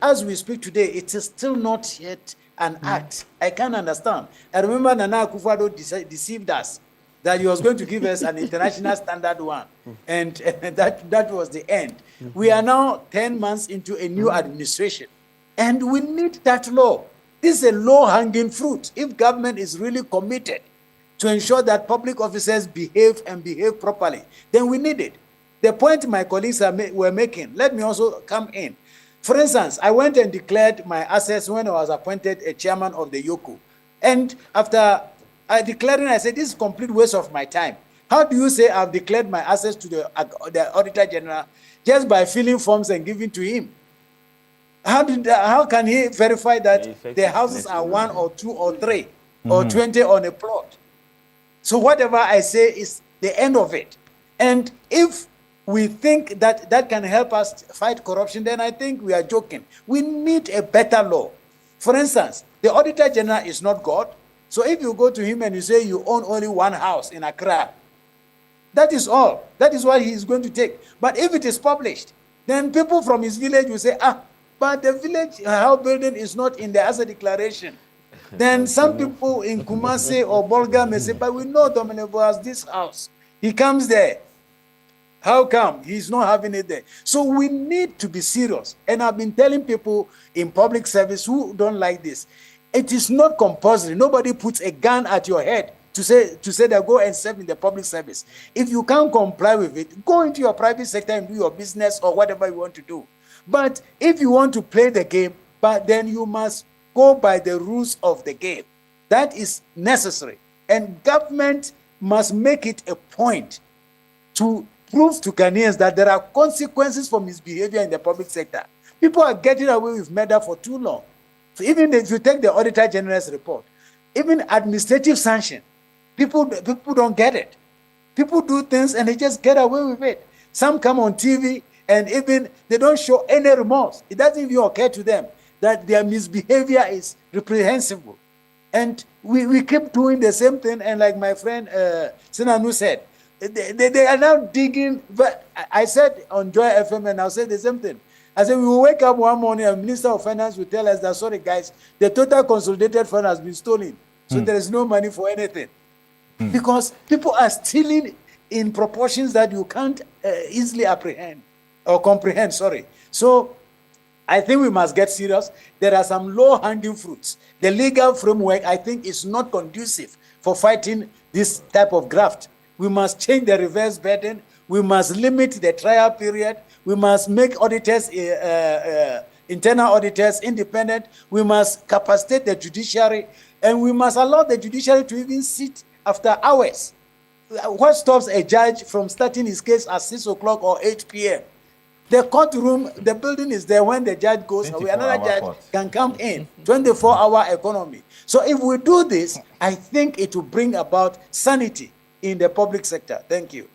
As we speak today, it is still not yet an act. I can't understand. I remember Nana Akufo-Addo deceived us that he was going to give us an international standard one, and that was the end. We are now 10 months into a new administration, and we need that law. This is a low-hanging fruit. If government is really committed to ensure that public officers behave and behave properly, then we need it. The point my colleagues were making, let me also come in. For instance, I went and declared my assets when I was appointed a chairman of the Yoko. And after I declaring, I said, this is a complete waste of my time. How do you say I've declared my assets to the Auditor General just by filling forms and giving to him? How can he verify that the houses are 1 or 2 or 3 or 20 on a plot? So whatever I say is the end of it. And if we think that that can help us fight corruption, then I think we are joking. We need a better law. For instance, the Auditor General is not God. So if you go to him and you say you own only 1 house in Accra, that is all. That is what he is going to take. But if it is published, then people from his village will say, but the village house building is not in the asset declaration. Then some people in Kumasi or Bolga may say, but we know Dominic has this house. He comes there. How come he's not having it there? So we need to be serious. And I've been telling people in public service who don't like this, it is not compulsory. Nobody puts a gun at your head to say that go and serve in the public service. If you can't comply with it, go into your private sector and do your business or whatever you want to do. But if you want to play the game, but then you must go by the rules of the game. That is necessary. And government must make it a point to prove to Ghanaians that there are consequences for misbehavior in the public sector. People are getting away with murder for too long. So even if you take the Auditor General's report, even administrative sanction, people don't get it. People do things and they just get away with it. Some come on TV and even they don't show any remorse. It doesn't even occur to them that their misbehavior is reprehensible. And we keep doing the same thing. And like my friend Sinanu said, they are now digging. But I said on Joy FM, and I'll say the same thing. I said, we will wake up one morning and Minister of Finance will tell us that, sorry guys, the total consolidated fund has been stolen. So there is no money for anything. Because people are stealing in proportions that you can't easily apprehend or comprehend, sorry. So I think we must get serious. There are some low-hanging fruits. The legal framework, I think, is not conducive for fighting this type of graft. We must change the reverse burden. We must limit the trial period. We must make auditors, internal auditors, independent. We must capacitate the judiciary. And we must allow the judiciary to even sit after hours. What stops a judge from starting his case at 6 o'clock or 8 p.m.? The courtroom, the building is there when the judge goes away. Another judge can come in. 24-hour economy. So if we do this, I think it will bring about sanity in the public sector. Thank you.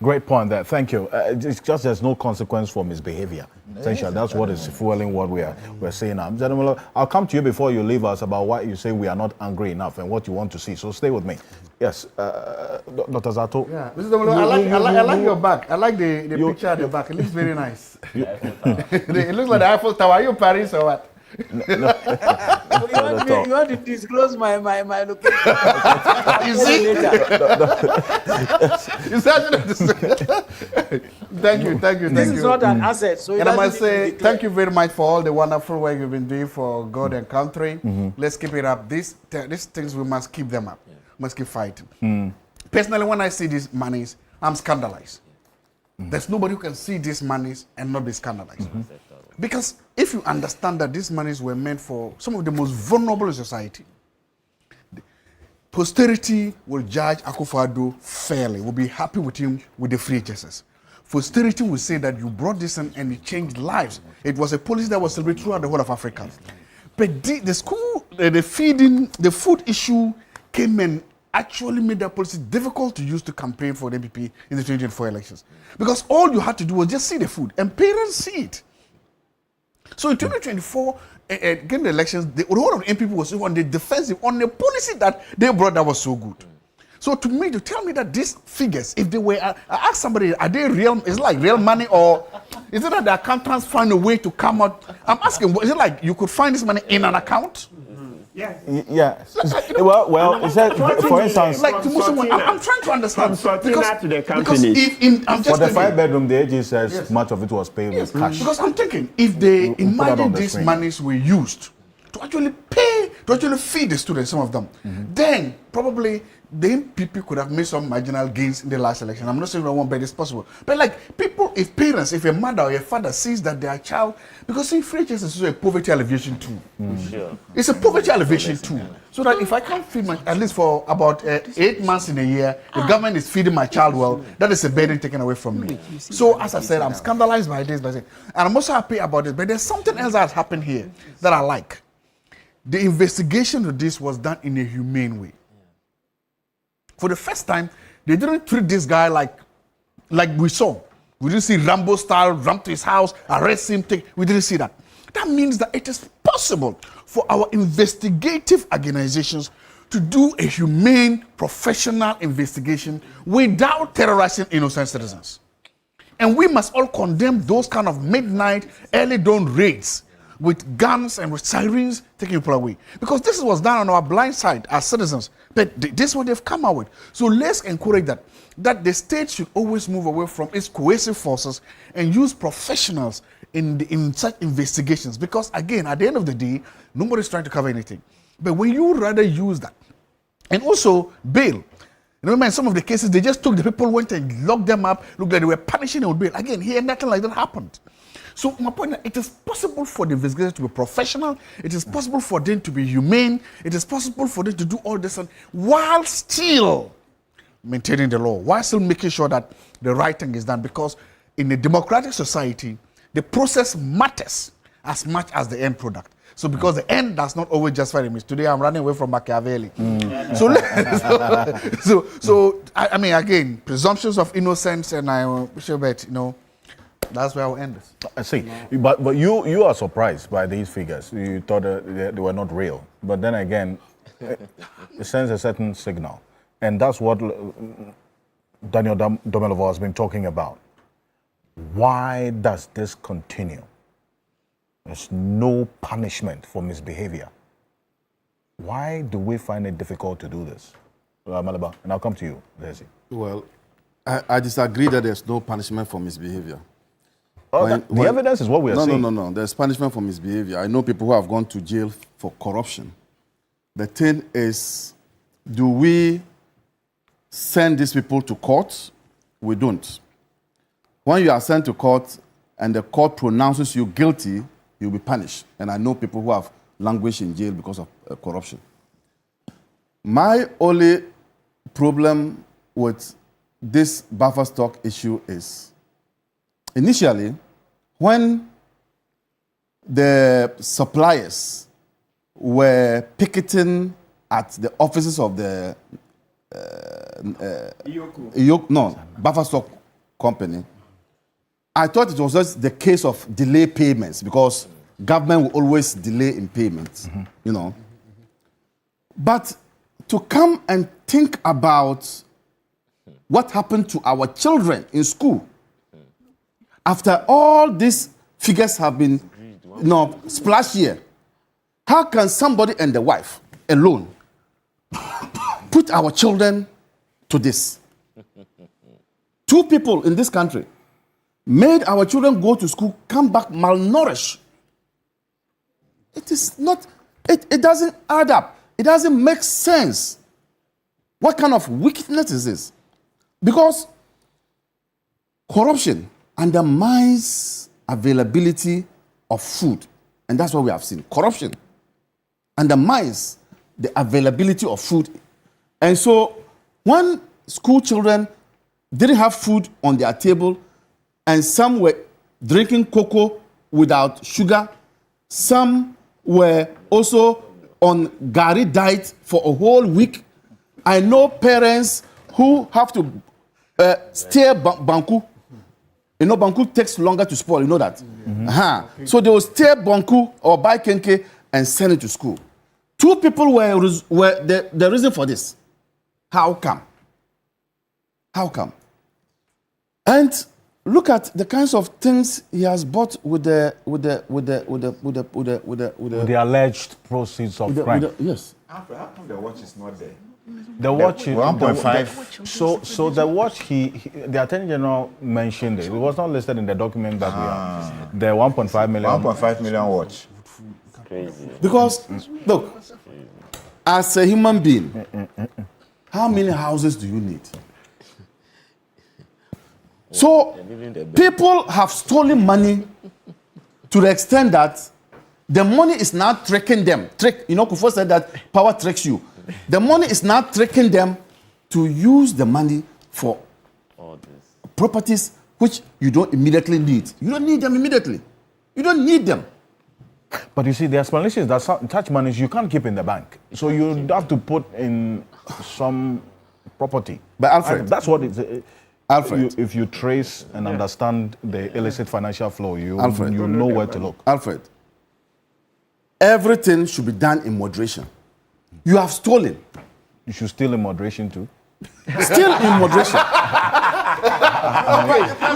Great point there. Thank you. It's just there's no consequence for misbehavior. Essentially, that's what is fueling what we're saying now. Gentlemen, I'll come to you before you leave us about why you say we are not angry enough and what you want to see. So stay with me. Yes, Dr. Zato. Yeah, Mr. Domolo, I like your back. I like the picture at the back. It looks very nice. It looks like the Eiffel Tower. Are you in Paris or what? No. You want to disclose my location? You see? Thank you. This is not an asset. So and I must say, thank you very much for all the wonderful work you've been doing for God and country. Let's keep it up. These things, we must keep them up. Must keep fighting. Personally, when I see these monies, I'm scandalized. There's nobody who can see these monies and not be scandalized. Because if you understand that these monies were meant for some of the most vulnerable in society, posterity will judge Akufo-Addo fairly, will be happy with him with the free justice. Posterity will say that you brought this in and it changed lives. It was a policy that was celebrated throughout the whole of Africa. But the food issue came and actually made that policy difficult to use to campaign for the MPP in the 2024 elections. Because all you had to do was just see the food, and parents see it. So in 2024, getting the elections, the whole of the MPP was on the defensive, on the policy that they brought that was so good. So to tell me that these figures, if they were, I asked somebody, are they real, is it like real money, or is it that the accountants find a way to come out? I'm asking, is it like you could find this money in an account? Yeah. Well, it said, for instance, like I'm trying to understand. Because to the companies. For the 5-bedroom, the AG says much of it was paid with cash. Because I'm thinking, if they imagine these monies were used to actually pay, to actually feed the students, some of them, then probably the MPP could have made some marginal gains in the last election. I'm not saying I won't bet it's possible. But like people, if parents, if a mother or a father sees that their child, because see, free education is also a poverty alleviation tool. Sure. It's a poverty alleviation tool. So that if I can't feed my, at least for about 8 months in a year, the government is feeding my child well, that is a burden taken away from me. So as I said, I'm scandalized by this, and I'm also happy about it. But there's something else that happened here that I like. The investigation of this was done in a humane way. For the first time, they didn't treat this guy like we saw. We didn't see Rambo style, run to his house, arrest him, we didn't see that. That means that it is possible for our investigative organizations to do a humane, professional investigation without terrorizing innocent citizens. And we must all condemn those kind of midnight, early dawn raids with guns and with sirens taking people away. Because this was done on our blind side as citizens. But this is what they've come out with. So let's encourage that the state should always move away from its coercive forces and use professionals in such investigations. Because again, at the end of the day, nobody's trying to cover anything. But when you rather use that, and also bail. You know, in some of the cases, they just took the people, went and locked them up, looked like they were punishing them with bail. Again, here, nothing like that happened. So my point is, it is possible for the investigators to be professional. It is possible for them to be humane. It is possible for them to do all this while still maintaining the law, while still making sure that the right thing is done. Because in a democratic society, the process matters as much as the end product. So because the end does not always justify the means. Today I'm running away from Machiavelli. So I mean, again, presumptions of innocence, and I sure bet, you know, that's where I'll end this. I see. But you are surprised by these figures. You thought they were not real. But then again, it sends a certain signal. And that's what Daniel Domelovo has been talking about. Why does this continue? There's no punishment for misbehavior. Why do we find it difficult to do this? Malaba, and I'll come to you, Desi. Well, I disagree that there's no punishment for misbehavior. The evidence is what we are seeing. No. There's punishment for misbehavior. I know people who have gone to jail for corruption. The thing is, do we send these people to court? We don't. When you are sent to court and the court pronounces you guilty, you'll be punished. And I know people who have languished in jail because of corruption. My only problem with this buffer stock issue is, initially, when the suppliers were picketing at the offices of the buffer stock company, I thought it was just the case of delay payments, because government will always delay in payments, you know. But to come and think about what happened to our children in school, after all these figures have been, you know, splashed here, how can somebody and the wife alone put our children to this? Two people in this country made our children go to school, come back malnourished. It is not, it doesn't add up. It doesn't make sense. What kind of wickedness is this? Because corruption undermines availability of food. And that's what we have seen. Corruption undermines the availability of food. And so when school children didn't have food on their table, and some were drinking cocoa without sugar, some were also on Gari diet for a whole week. I know parents who have to steer banku. You know, banku takes longer to spoil, you know that? So they will steer banku or buy kenke and send it to school. Two people were the reason for this. How come? How come? And look at the kinds of things he has bought with the alleged proceeds of crime. Yes. How come the watch is not there? The watch, 1.5. So the watch the Attorney General mentioned it. It was not listed in the document that we have. The 1.5 million. 1.5 million watch. Crazy. Because look, as a human being, how many houses do you need? So people have stolen money to the extent that the money is now tricking them. Kufo said that power tricks you. The money is now tricking them to use the money for properties which you don't immediately need. You don't need them immediately. You don't need them. But you see, the explanation is that such monies you can't keep in the bank. So you have to put in some property. But Alfred, that's what it's... Alfred. If you trace and understand the illicit financial flow, you know where to look. Alfred, everything should be done in moderation. You have stolen. You should steal in moderation too. Still in moderation.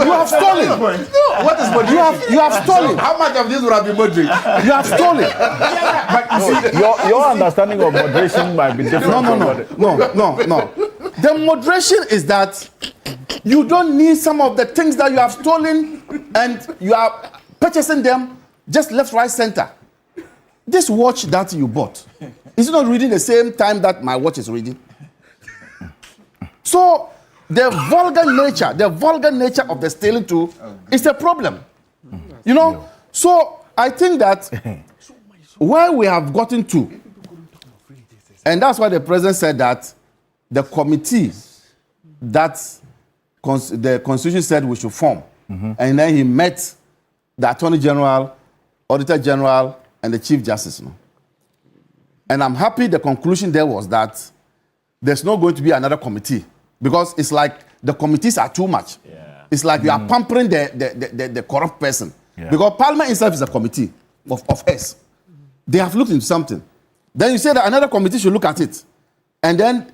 You have stolen. No, what is moderation? You have stolen. How much of this would have been moderate? You have stolen. But you see, your understanding of moderation might be different. No. The moderation is that you don't need some of the things that you have stolen and you are purchasing them just left, right, center. This watch that you bought, is it not reading the same time that my watch is reading? So the vulgar nature of the stealing too is a problem. You know? So I think that where we have gotten to, and that's why the president said that the committee that the Constitution said we should form, and then he met the Attorney General, Auditor General, and the Chief Justice. And I'm happy the conclusion there was that there's not going to be another committee because it's like the committees are too much. Yeah. It's like you are pampering the corrupt person. Yeah. Because Parliament itself is a committee of us. They have looked into something. Then you say that another committee should look at it. And then,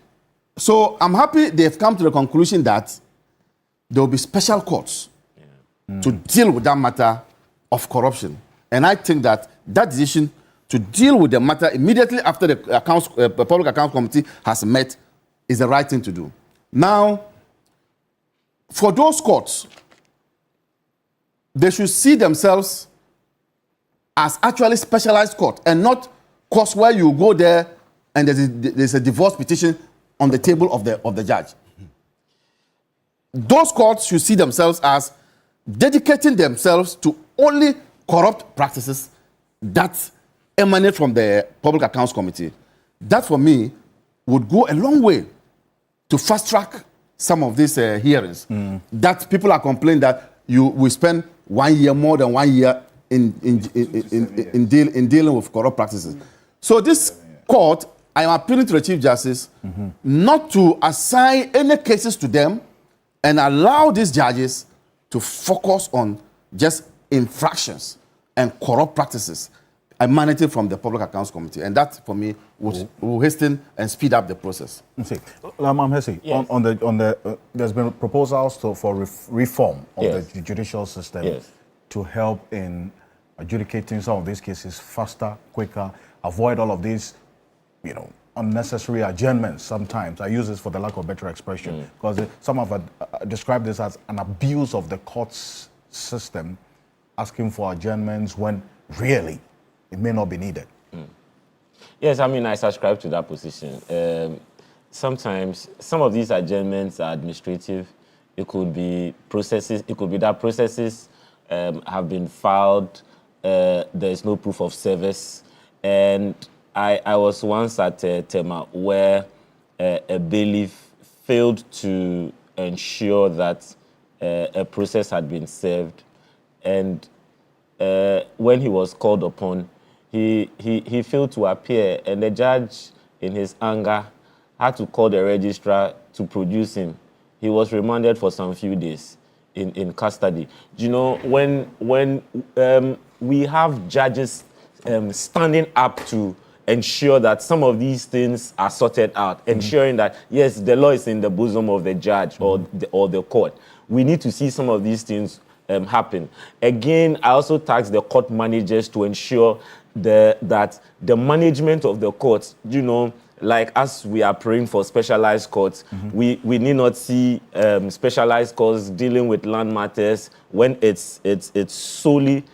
so I'm happy they've come to the conclusion that there will be special courts to deal with that matter of corruption. And I think that that decision to deal with the matter immediately after the Public Accounts Committee has met is the right thing to do. Now, for those courts, they should see themselves as actually specialized court and not courts where you go there and there's a divorce petition on the table of the judge. Those courts should see themselves as dedicating themselves to only corrupt practices that emanate from the Public Accounts Committee. That, for me, would go a long way to fast-track some of these hearings. That people are complaining that we spend 1 year, more than 1 year in dealing with corrupt practices. So this court, I am appealing to the Chief Justice not to assign any cases to them and allow these judges to focus on just infractions and corrupt practices emanating from the Public Accounts Committee. And that, for me, will hasten and speed up the process. Lamam Hesse, yes. There's been proposals for reform of the judicial system to help in adjudicating some of these cases faster, quicker, avoid all of these, unnecessary adjournments sometimes. I use this for the lack of better expression, because some have described this as an abuse of the courts system, asking for adjournments when really it may not be needed. Yes, I subscribe to that position. Sometimes some of these adjournments are administrative. It could be processes. It could be that processes have been filed. There is no proof of service. And I was once at Tema where a bailiff failed to ensure that a process had been served. And when he was called upon, he failed to appear, and the judge, in his anger, had to call the registrar to produce him. He was remanded for some few days in custody. When we have judges standing up to ensure that some of these things are sorted out, ensuring that, yes, the law is in the bosom of the judge or the court, we need to see some of these things happen. Again, I also task the court managers to ensure that the management of the courts, like as we are praying for specialized courts, we need not see specialized courts dealing with land matters when it's solely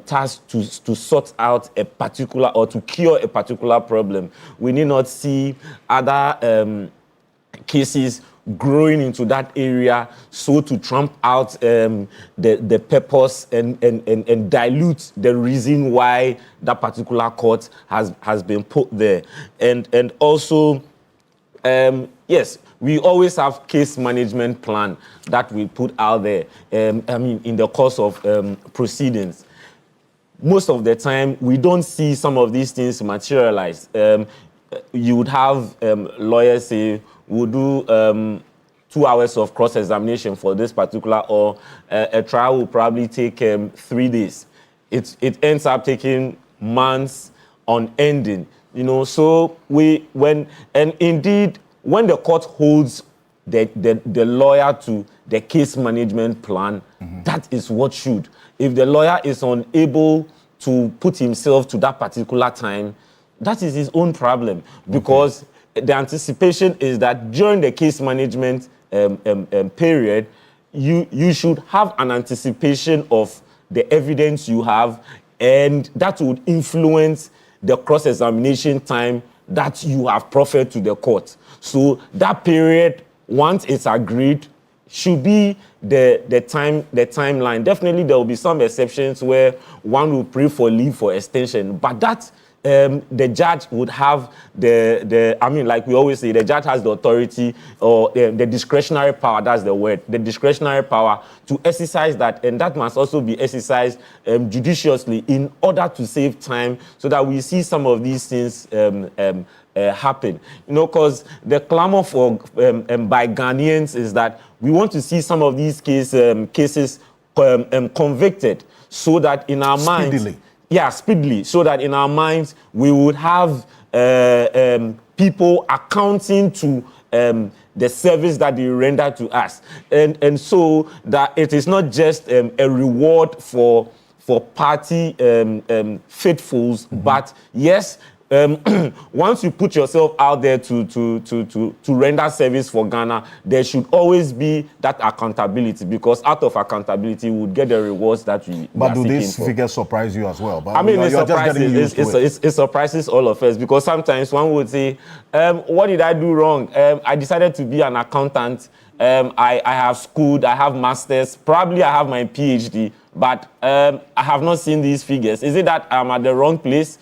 tasked to sort out a particular or to cure a particular problem. We need not see other cases growing into that area, so to trump out the purpose and dilute the reason why that particular court has been put there. And also, yes, we always have case management plan that we put out there, in the course of proceedings. Most of the time, we don't see some of these things materialize. You would have lawyers say, we'll do 2 hours of cross-examination for this particular, or a trial will probably take 3 days. It ends up taking months on ending, So indeed, when the court holds the lawyer to the case management plan, that is what should. If the lawyer is unable to put himself to that particular time, that is his own problem, because the anticipation is that during the case management period, you should have an anticipation of the evidence you have, and that would influence the cross-examination time that you have proffered to the court. So that period, once it's agreed, should be the timeline. Definitely, there will be some exceptions where one will pray for leave for extension, but that the judge would have like we always say, the judge has the authority or the discretionary power, that's the word, the discretionary power to exercise that, and that must also be exercised judiciously in order to save time, so that we see some of these things happen. Because the clamor for by Ghanaians is that we want to see some of these cases convicted, so that in our minds, speedily, so that in our minds we would have people accounting to the service that they render to us, and so that it is not just a reward for party faithfuls, but yes. Once you put yourself out there to render service for Ghana, there should always be that accountability, because out of accountability, we would get the rewards that we But are do seeking these for. figures surprise you as well? But It surprises all of us, because sometimes one would say, what did I do wrong? I decided to be an accountant. I have schooled, I have masters, probably I have my PhD, but I have not seen these figures. Is it that I'm at the wrong place?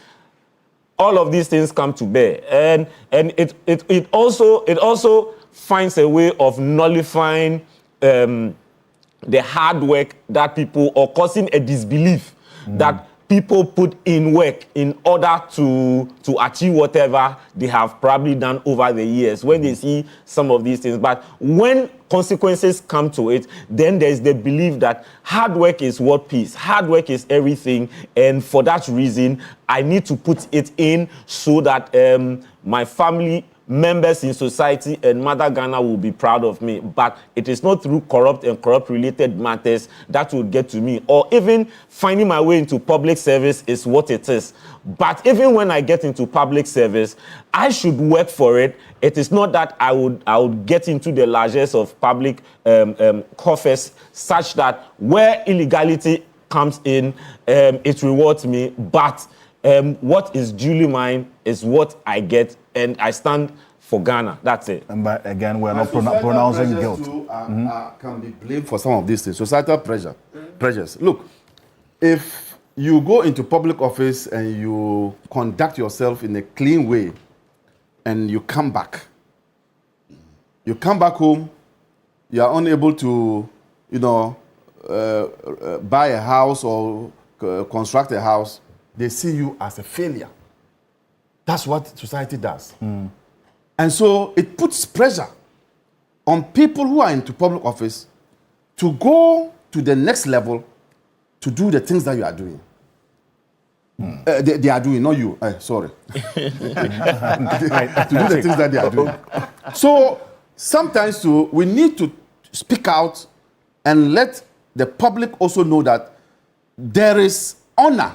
All of these things come to bear, and it also finds a way of nullifying the hard work that people, or causing a disbelief that people put in work in order to achieve whatever they have probably done over the years, when they see some of these things. But when consequences come to it, then there's the belief that hard work is what pays, hard work is everything, and for that reason, I need to put it in so that my family members in society and Mother Ghana will be proud of me. But it is not through corrupt and corrupt-related matters that will get to me, or even finding my way into public service is what it is. But even when I get into public service, I should work for it. It is not that I would get into the largesse of public coffers, such that where illegality comes in, it rewards me. But what is duly mine is what I get, and I stand for Ghana. That's it. And but again, we're not pronouncing guilt. Can be blamed for some of these things. Societal pressures. Look, if you go into public office and you conduct yourself in a clean way, and you come back home, you are unable to, buy a house or construct a house, they see you as a failure. That's what society does. And so it puts pressure on people who are into public office to go to the next level to do the things that you are doing. They are doing, not you. Sorry. To do the things that they are doing. So sometimes too, we need to speak out and let the public also know that there is honor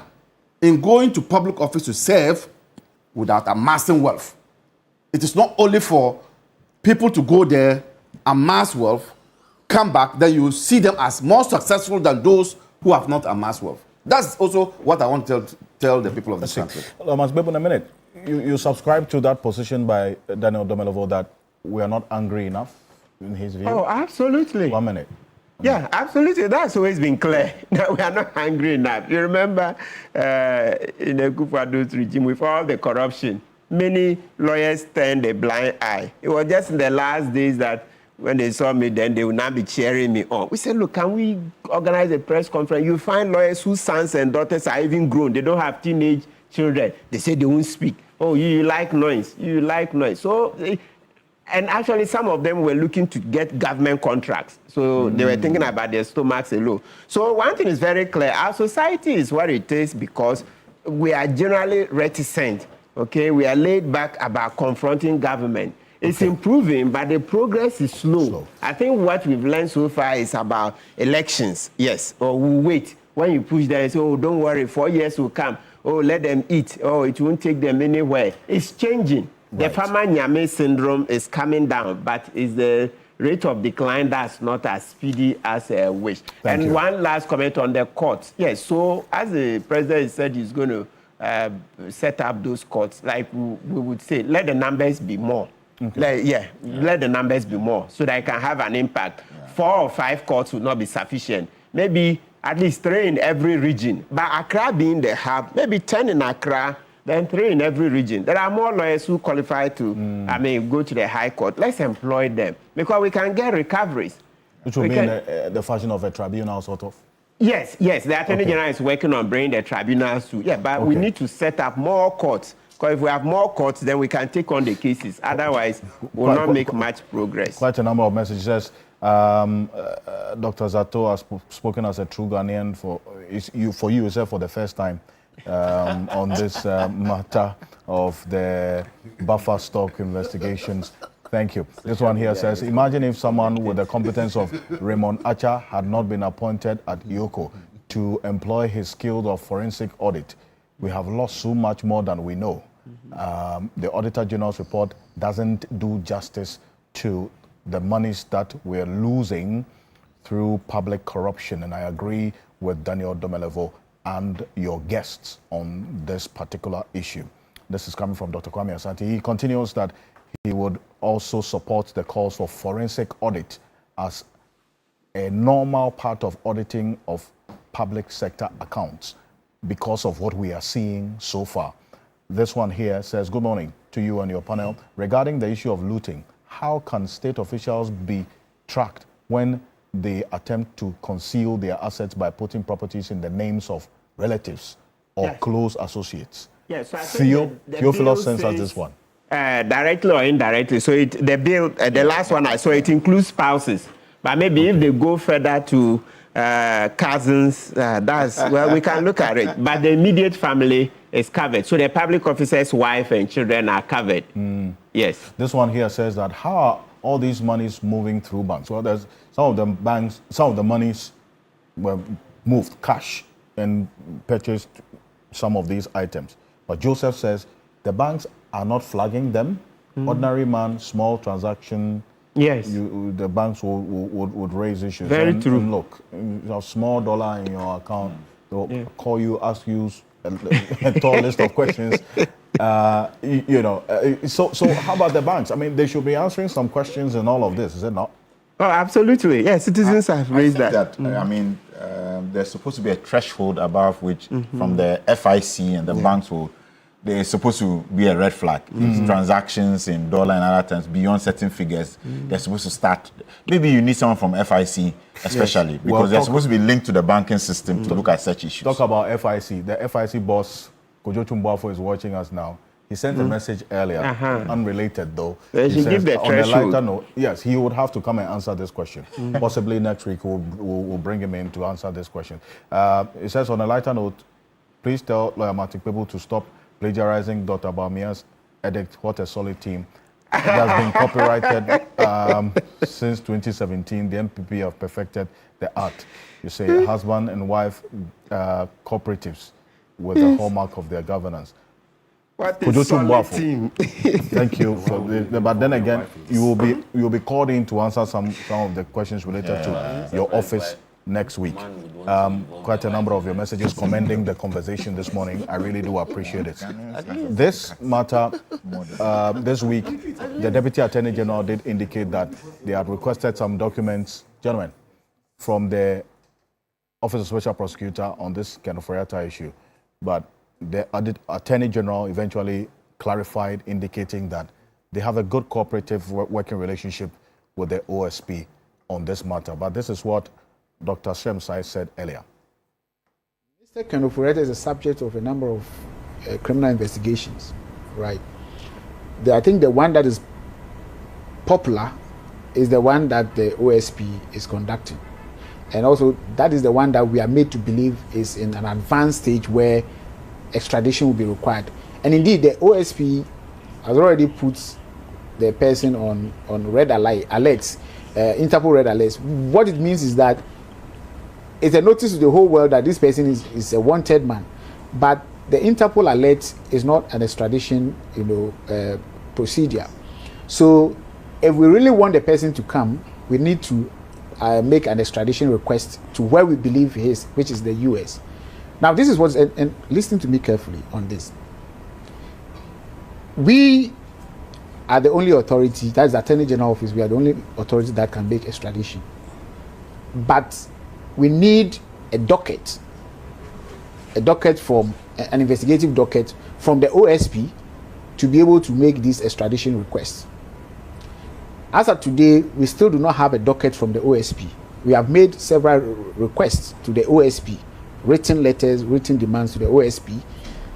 in going to public office to serve without amassing wealth. It is not only for people to go there, amass wealth, come back, then you see them as more successful than those who have not amassed wealth. That's also what I want to tell the people of this country. In a minute, you subscribe to that position by Daniel Domelovo that we are not angry enough in his view? Oh, absolutely. 1 minute. Yeah, absolutely. That's always been clear that we are not angry enough. You remember in the Kufuor's regime, with all the corruption, many lawyers turned a blind eye. It was just in the last days that when they saw me, then they would not be cheering me on. We said, look, can we organize a press conference? You find lawyers whose sons and daughters are even grown. They don't have teenage children. They say they won't speak. Oh, you like noise. You like noise. So... And actually, some of them were looking to get government contracts. So they were thinking about their stomachs alone. So one thing is very clear. Our society is what it is because we are generally reticent. Okay? We are laid back about confronting government. It's improving, but the progress is slow. I think what we've learned so far is about elections. Yes. Or we'll wait. When you push them and say, oh, don't worry, 4 years will come. Oh, let them eat. Oh, it won't take them anywhere. It's changing. The farmer Nyame syndrome is coming down, but is the rate of decline that's not as speedy as a wish. Thank you. One last comment on the courts. Yes, so as the president said he's going to set up those courts, like we would say, let the numbers be more. Okay. Let the numbers be more so that it can have an impact. 4 or 5 courts would not be sufficient. Maybe at least 3 in every region. But Accra being the hub, maybe 10 in Accra, then 3 in every region. There are more lawyers who qualify to, go to the High Court. Let's employ them because we can get recoveries. Which will mean the fashion of a tribunal, sort of? Yes. The Attorney General is working on bringing the tribunals to. Yeah, but we need to set up more courts. Because if we have more courts, then we can take on the cases. Otherwise, we'll not make much progress. Quite a number of messages. Dr. Zato has spoken as a true Ghanaian for you yourself for the first time. On this matter of the buffer stock investigations. Thank you. This one here says, imagine if someone with the competence of Raymond Acha had not been appointed at IOCO to employ his skill of forensic audit. We have lost so much more than we know. The Auditor General's report doesn't do justice to the monies that we're losing through public corruption. And I agree with Daniel Domelevo and your guests on this particular issue. This is coming from Dr. Kwame Asante. He continues that he would also support the calls for forensic audit as a normal part of auditing of public sector accounts because of what we are seeing so far. This one here says, good morning to you and your panel. Regarding the issue of looting, how can state officials be tracked when they attempt to conceal their assets by putting properties in the names of relatives or close associates? Yes, so Theophilus sends us this one. Directly or indirectly. So the bill, the last one I saw, it includes spouses. But maybe if they go further to cousins, we can look at it. But the immediate family is covered. So the public officer's wife and children are covered. Yes. This one here says that how are all these monies moving through banks? Well, there's some of the monies were moved cash and purchased some of these items. But Joseph says the banks are not flagging them. Ordinary man, small transaction. Yes. The banks would raise issues. Very true. And look, a small dollar in your account, they'll call you, ask you a tall list of questions. So how about the banks? I mean, they should be answering some questions in all of this, is it not? Oh, absolutely. Yes, citizens have raised that. There's supposed to be a threshold above which, from the FIC and the banks there's supposed to be a red flag. If transactions in dollar and other terms beyond certain figures, they're supposed to start. Maybe you need someone from FIC, especially, because they're supposed to be linked to the banking system to look at such issues. Talk about FIC. The FIC boss, Kojo Chumbafo, is watching us now. He sent a message earlier, unrelated though. He should give the threshold. On a lighter note, yes, he would have to come and answer this question. Possibly next week we'll bring him in to answer this question. It says, on a lighter note, please tell Lawyer Martin people to stop plagiarizing Dr. Bamia's edict. What a solid team. It has been copyrighted since 2017. The MPP have perfected the art. You say husband and wife cooperatives with the hallmark of their governance. What a solid team. Thank you. But then again, you will be called in to answer some of the questions related to your office next week. Quite a number of your messages commending the conversation this morning. I really do appreciate it. This matter, this week, the Deputy Attorney General did indicate that they had requested some documents, gentlemen, from the Office of Special Prosecutor on this kind of Kenoforiata issue. But the Attorney General eventually clarified, indicating that they have a good cooperative working relationship with the OSP on this matter. But this is what Dr. Shemsai said earlier. Mr. Kenoforiata is a subject of a number of criminal investigations, right? I think the one that is popular is the one that the OSP is conducting. And also, that is the one that we are made to believe is in an advanced stage where extradition will be required. And indeed, the OSP has already put the person on red alerts, Interpol red alerts. What it means is that it's a notice to the whole world that this person is a wanted man. But the Interpol alert is not an extradition, procedure. So, if we really want the person to come, we need to make an extradition request to where we believe he is, which is the US. Now, this is what's, and listen to me carefully on this. We are the only authority, that's the Attorney General Office, we are the only authority that can make extradition. But we need a docket from, an investigative docket from the OSP to be able to make this extradition request. As of today, we still do not have a docket from the OSP. We have made several requests to the OSP, written letters, written demands to the OSP,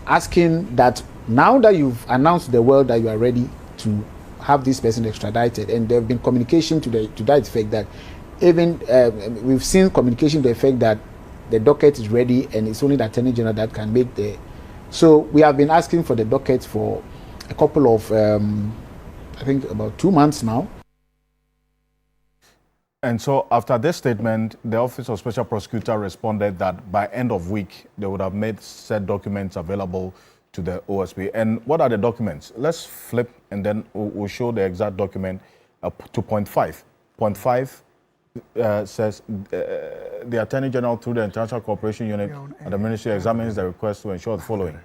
asking that now that you've announced to the world that you are ready to have this person extradited, and there have been communication to that effect that even we've seen communication to the effect that the docket is ready and it's only the Attorney General that can make the. So we have been asking for the docket for a couple of, I think about 2 months now. And so after this statement, the Office of Special Prosecutor responded that by end of week, they would have made said documents available to the OSP. And what are the documents? Let's flip and then we'll show the exact document to point 5. Point 5 says the Attorney General through the International Cooperation Unit at the Ministry examines the request to ensure the following: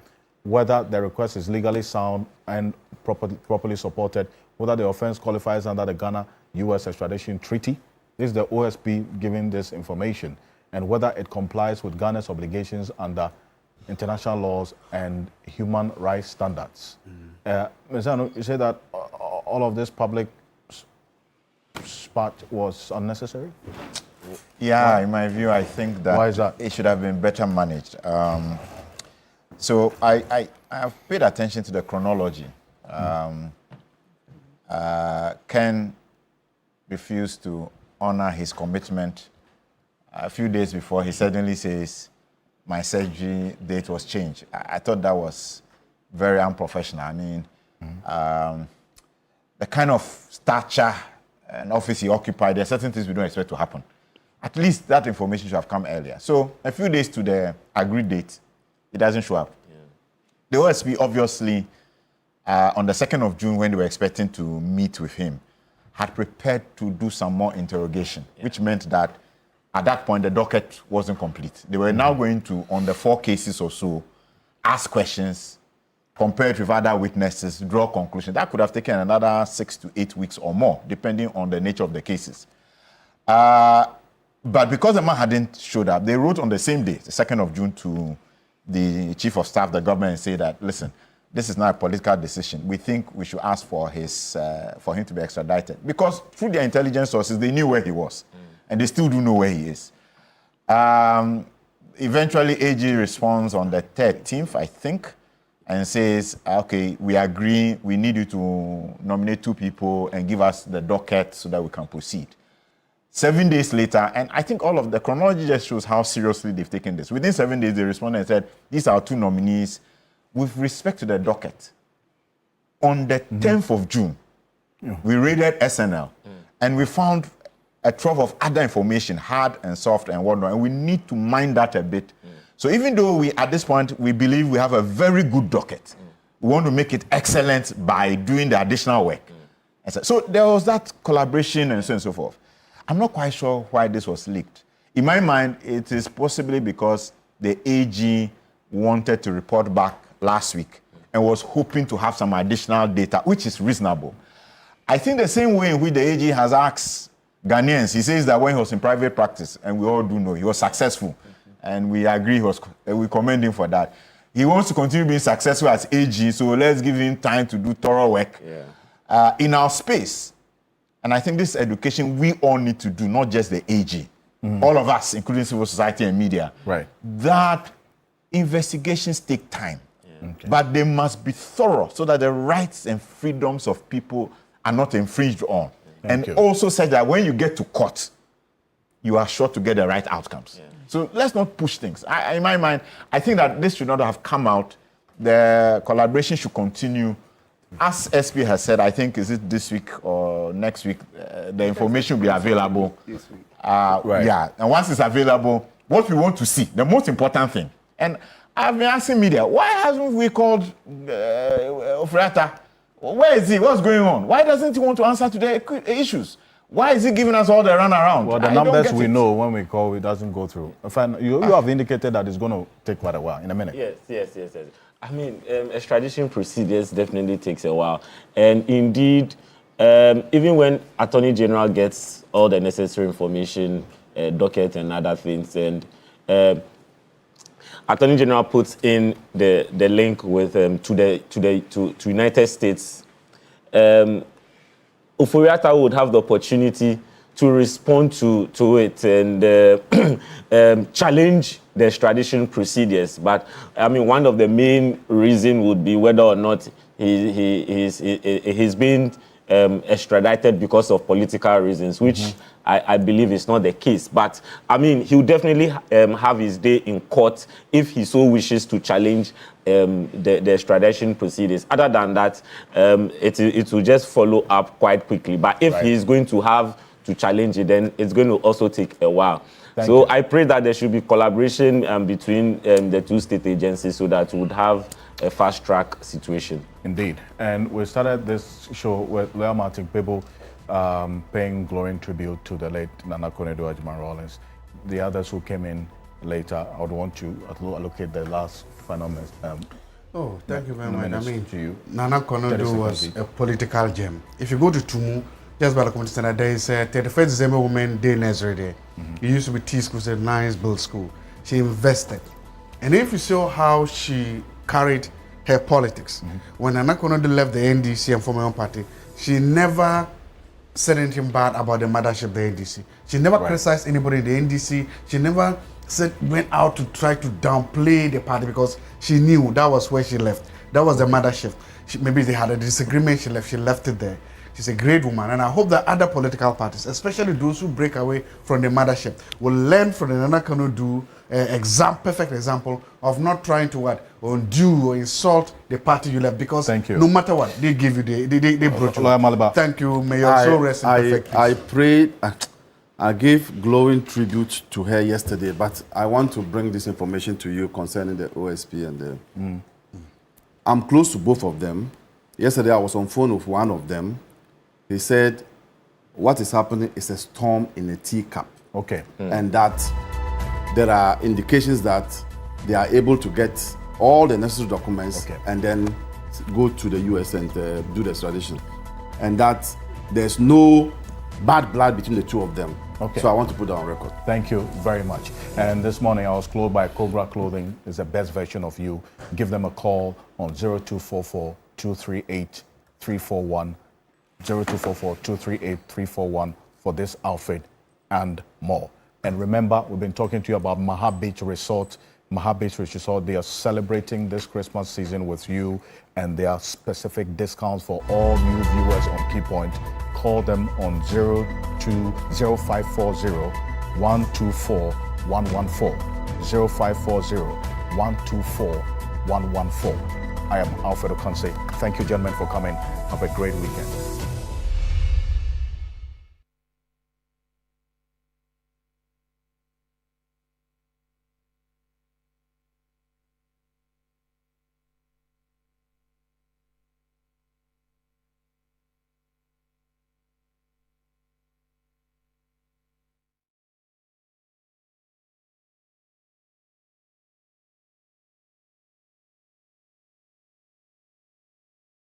whether the request is legally sound and properly supported, whether the offense qualifies under the Ghana-US extradition treaty. This is the OSP giving this information, and whether it complies with Ghana's obligations under international laws and human rights standards. Ms. Anu, you say that all of this public spat was unnecessary? Yeah, in my view, I think that, why is that? It should have been better managed. So I have paid attention to the chronology. Ken refused to honor his commitment. A few days before, he suddenly says, my surgery date was changed. I thought that was very unprofessional. I mean, the kind of stature and office he occupied, there are certain things we don't expect to happen. At least that information should have come earlier. So a few days to the agreed date, it doesn't show up. Yeah. The OSP obviously, on the 2nd of June, when they were expecting to meet with him, had prepared to do some more interrogation, which meant that at that point, the docket wasn't complete. They were now going to, on the 4 cases or so, ask questions, compare it with other witnesses, draw conclusions. That could have taken another 6 to 8 weeks or more, depending on the nature of the cases. But because the man hadn't showed up, they wrote on the same day, the 2nd of June, to the Chief of Staff, the government, and say that, listen, this is not a political decision. We think we should ask for him to be extradited. Because through their intelligence sources, they knew where he was. And they still do know where he is. Eventually, AG responds on the 13th, I think, and says, okay, we agree, we need you to nominate 2 people and give us the docket so that we can proceed. 7 days later, and I think all of the chronology just shows how seriously they've taken this. Within 7 days, they responded and said, these are 2 nominees. With respect to the docket, on the 10th of June, we raided SNL, and we found a trove of other information, hard and soft and whatnot, and we need to mine that a bit. So even though at this point, we believe we have a very good docket, we want to make it excellent by doing the additional work. So there was that collaboration and so on and so forth. I'm not quite sure why this was leaked. In my mind, it is possibly because the AG wanted to report back last week and was hoping to have some additional data, which is reasonable. I think the same way in which the AG has asked Ghanaians, he says that when he was in private practice, and we all do know, he was successful, and we agree, we commend him for that. He wants to continue being successful as AG, so let's give him time to do thorough work in our space. And I think this education we all need to do, not just the AG, all of us, including civil society and media, that investigations take time, but they must be thorough so that the rights and freedoms of people are not infringed on. Also said that when you get to court, you are sure to get the right outcomes. So let's not push things. In my mind, I think that this should not have come out. The collaboration should continue. As SP has said, I think, is it this week or next week, the information will be available. This week. Yeah, and once it's available, what we want to see, the most important thing. And I've been asking media, why hasn't we called Ofrata? Where is he? What's going on? Why doesn't he want to answer to the issues? Why is he giving us all the runaround? Well, the numbers we know when we call, it doesn't go through. In fact, you have indicated that it's going to take quite a while, in a minute. Yes. I mean, extradition procedures definitely takes a while. And indeed, even when Attorney General gets all the necessary information, docket and other things, and Attorney General puts in the link with to United States, Oforiatta would have the opportunity to respond to it and challenge the extradition procedures. But I mean, one of the main reasons would be whether or not he's been extradited because of political reasons, which I believe is not the case. But I mean, he will definitely have his day in court if he so wishes to challenge the extradition proceedings. Other than that, it will just follow up quite quickly. But if he is going to have to challenge it, then it's going to also take a while. So I pray that there should be collaboration between the two state agencies so that we would have a fast-track situation. Indeed. And we started this show with Lea Martin Bebo paying glowing tribute to the late Nana Konadu Ajman-Rawlings. The others who came in later, I would want to allocate the last final thank you very much. I mean, to you. Nana Konadu was a political gem. If you go to Tumu, just by the community center, there is a 31st December Women Day Nursery Day. It used to be T School, a nice build school. She invested. And if you saw how she carried her politics, when Nana Konadu left the NDC and formed her own party, she never said anything bad about the mothership of the NDC. She never criticized anybody in the NDC. She never went out to try to downplay the party because she knew that was where she left. That was the mothership. Maybe they had a disagreement, she left it there. She's a great woman, and I hope that other political parties, especially those who break away from the mothership, will learn from the Nana Konadu perfect example of not trying to undo or insult the party you left, because no matter what, they give you, they brought you. Thank you, may your soul rest in perfect peace. I prayed, I gave glowing tribute to her yesterday, but I want to bring this information to you concerning the OSP and the... I'm close to both of them. Yesterday I was on phone with one of them. He said, what is happening is a storm in a teacup. And that there are indications that they are able to get all the necessary documents and then go to the US and do the extradition. And that there's no bad blood between the two of them. So I want to put that on record. Thank you very much. And this morning I was clothed by Cobra Clothing. It's the best version of you. Give them a call on 0244 238 341. 0244-238-341 for this outfit and more. And remember, we've been talking to you about Maha Beach Resort. Maha Beach Resort, they are celebrating this Christmas season with you, and there are specific discounts for all new viewers on Keypoint. Call them on 0540-124-114. 0540-124-114. I am Alfred Ocansey. Thank you, gentlemen, for coming. Have a great weekend.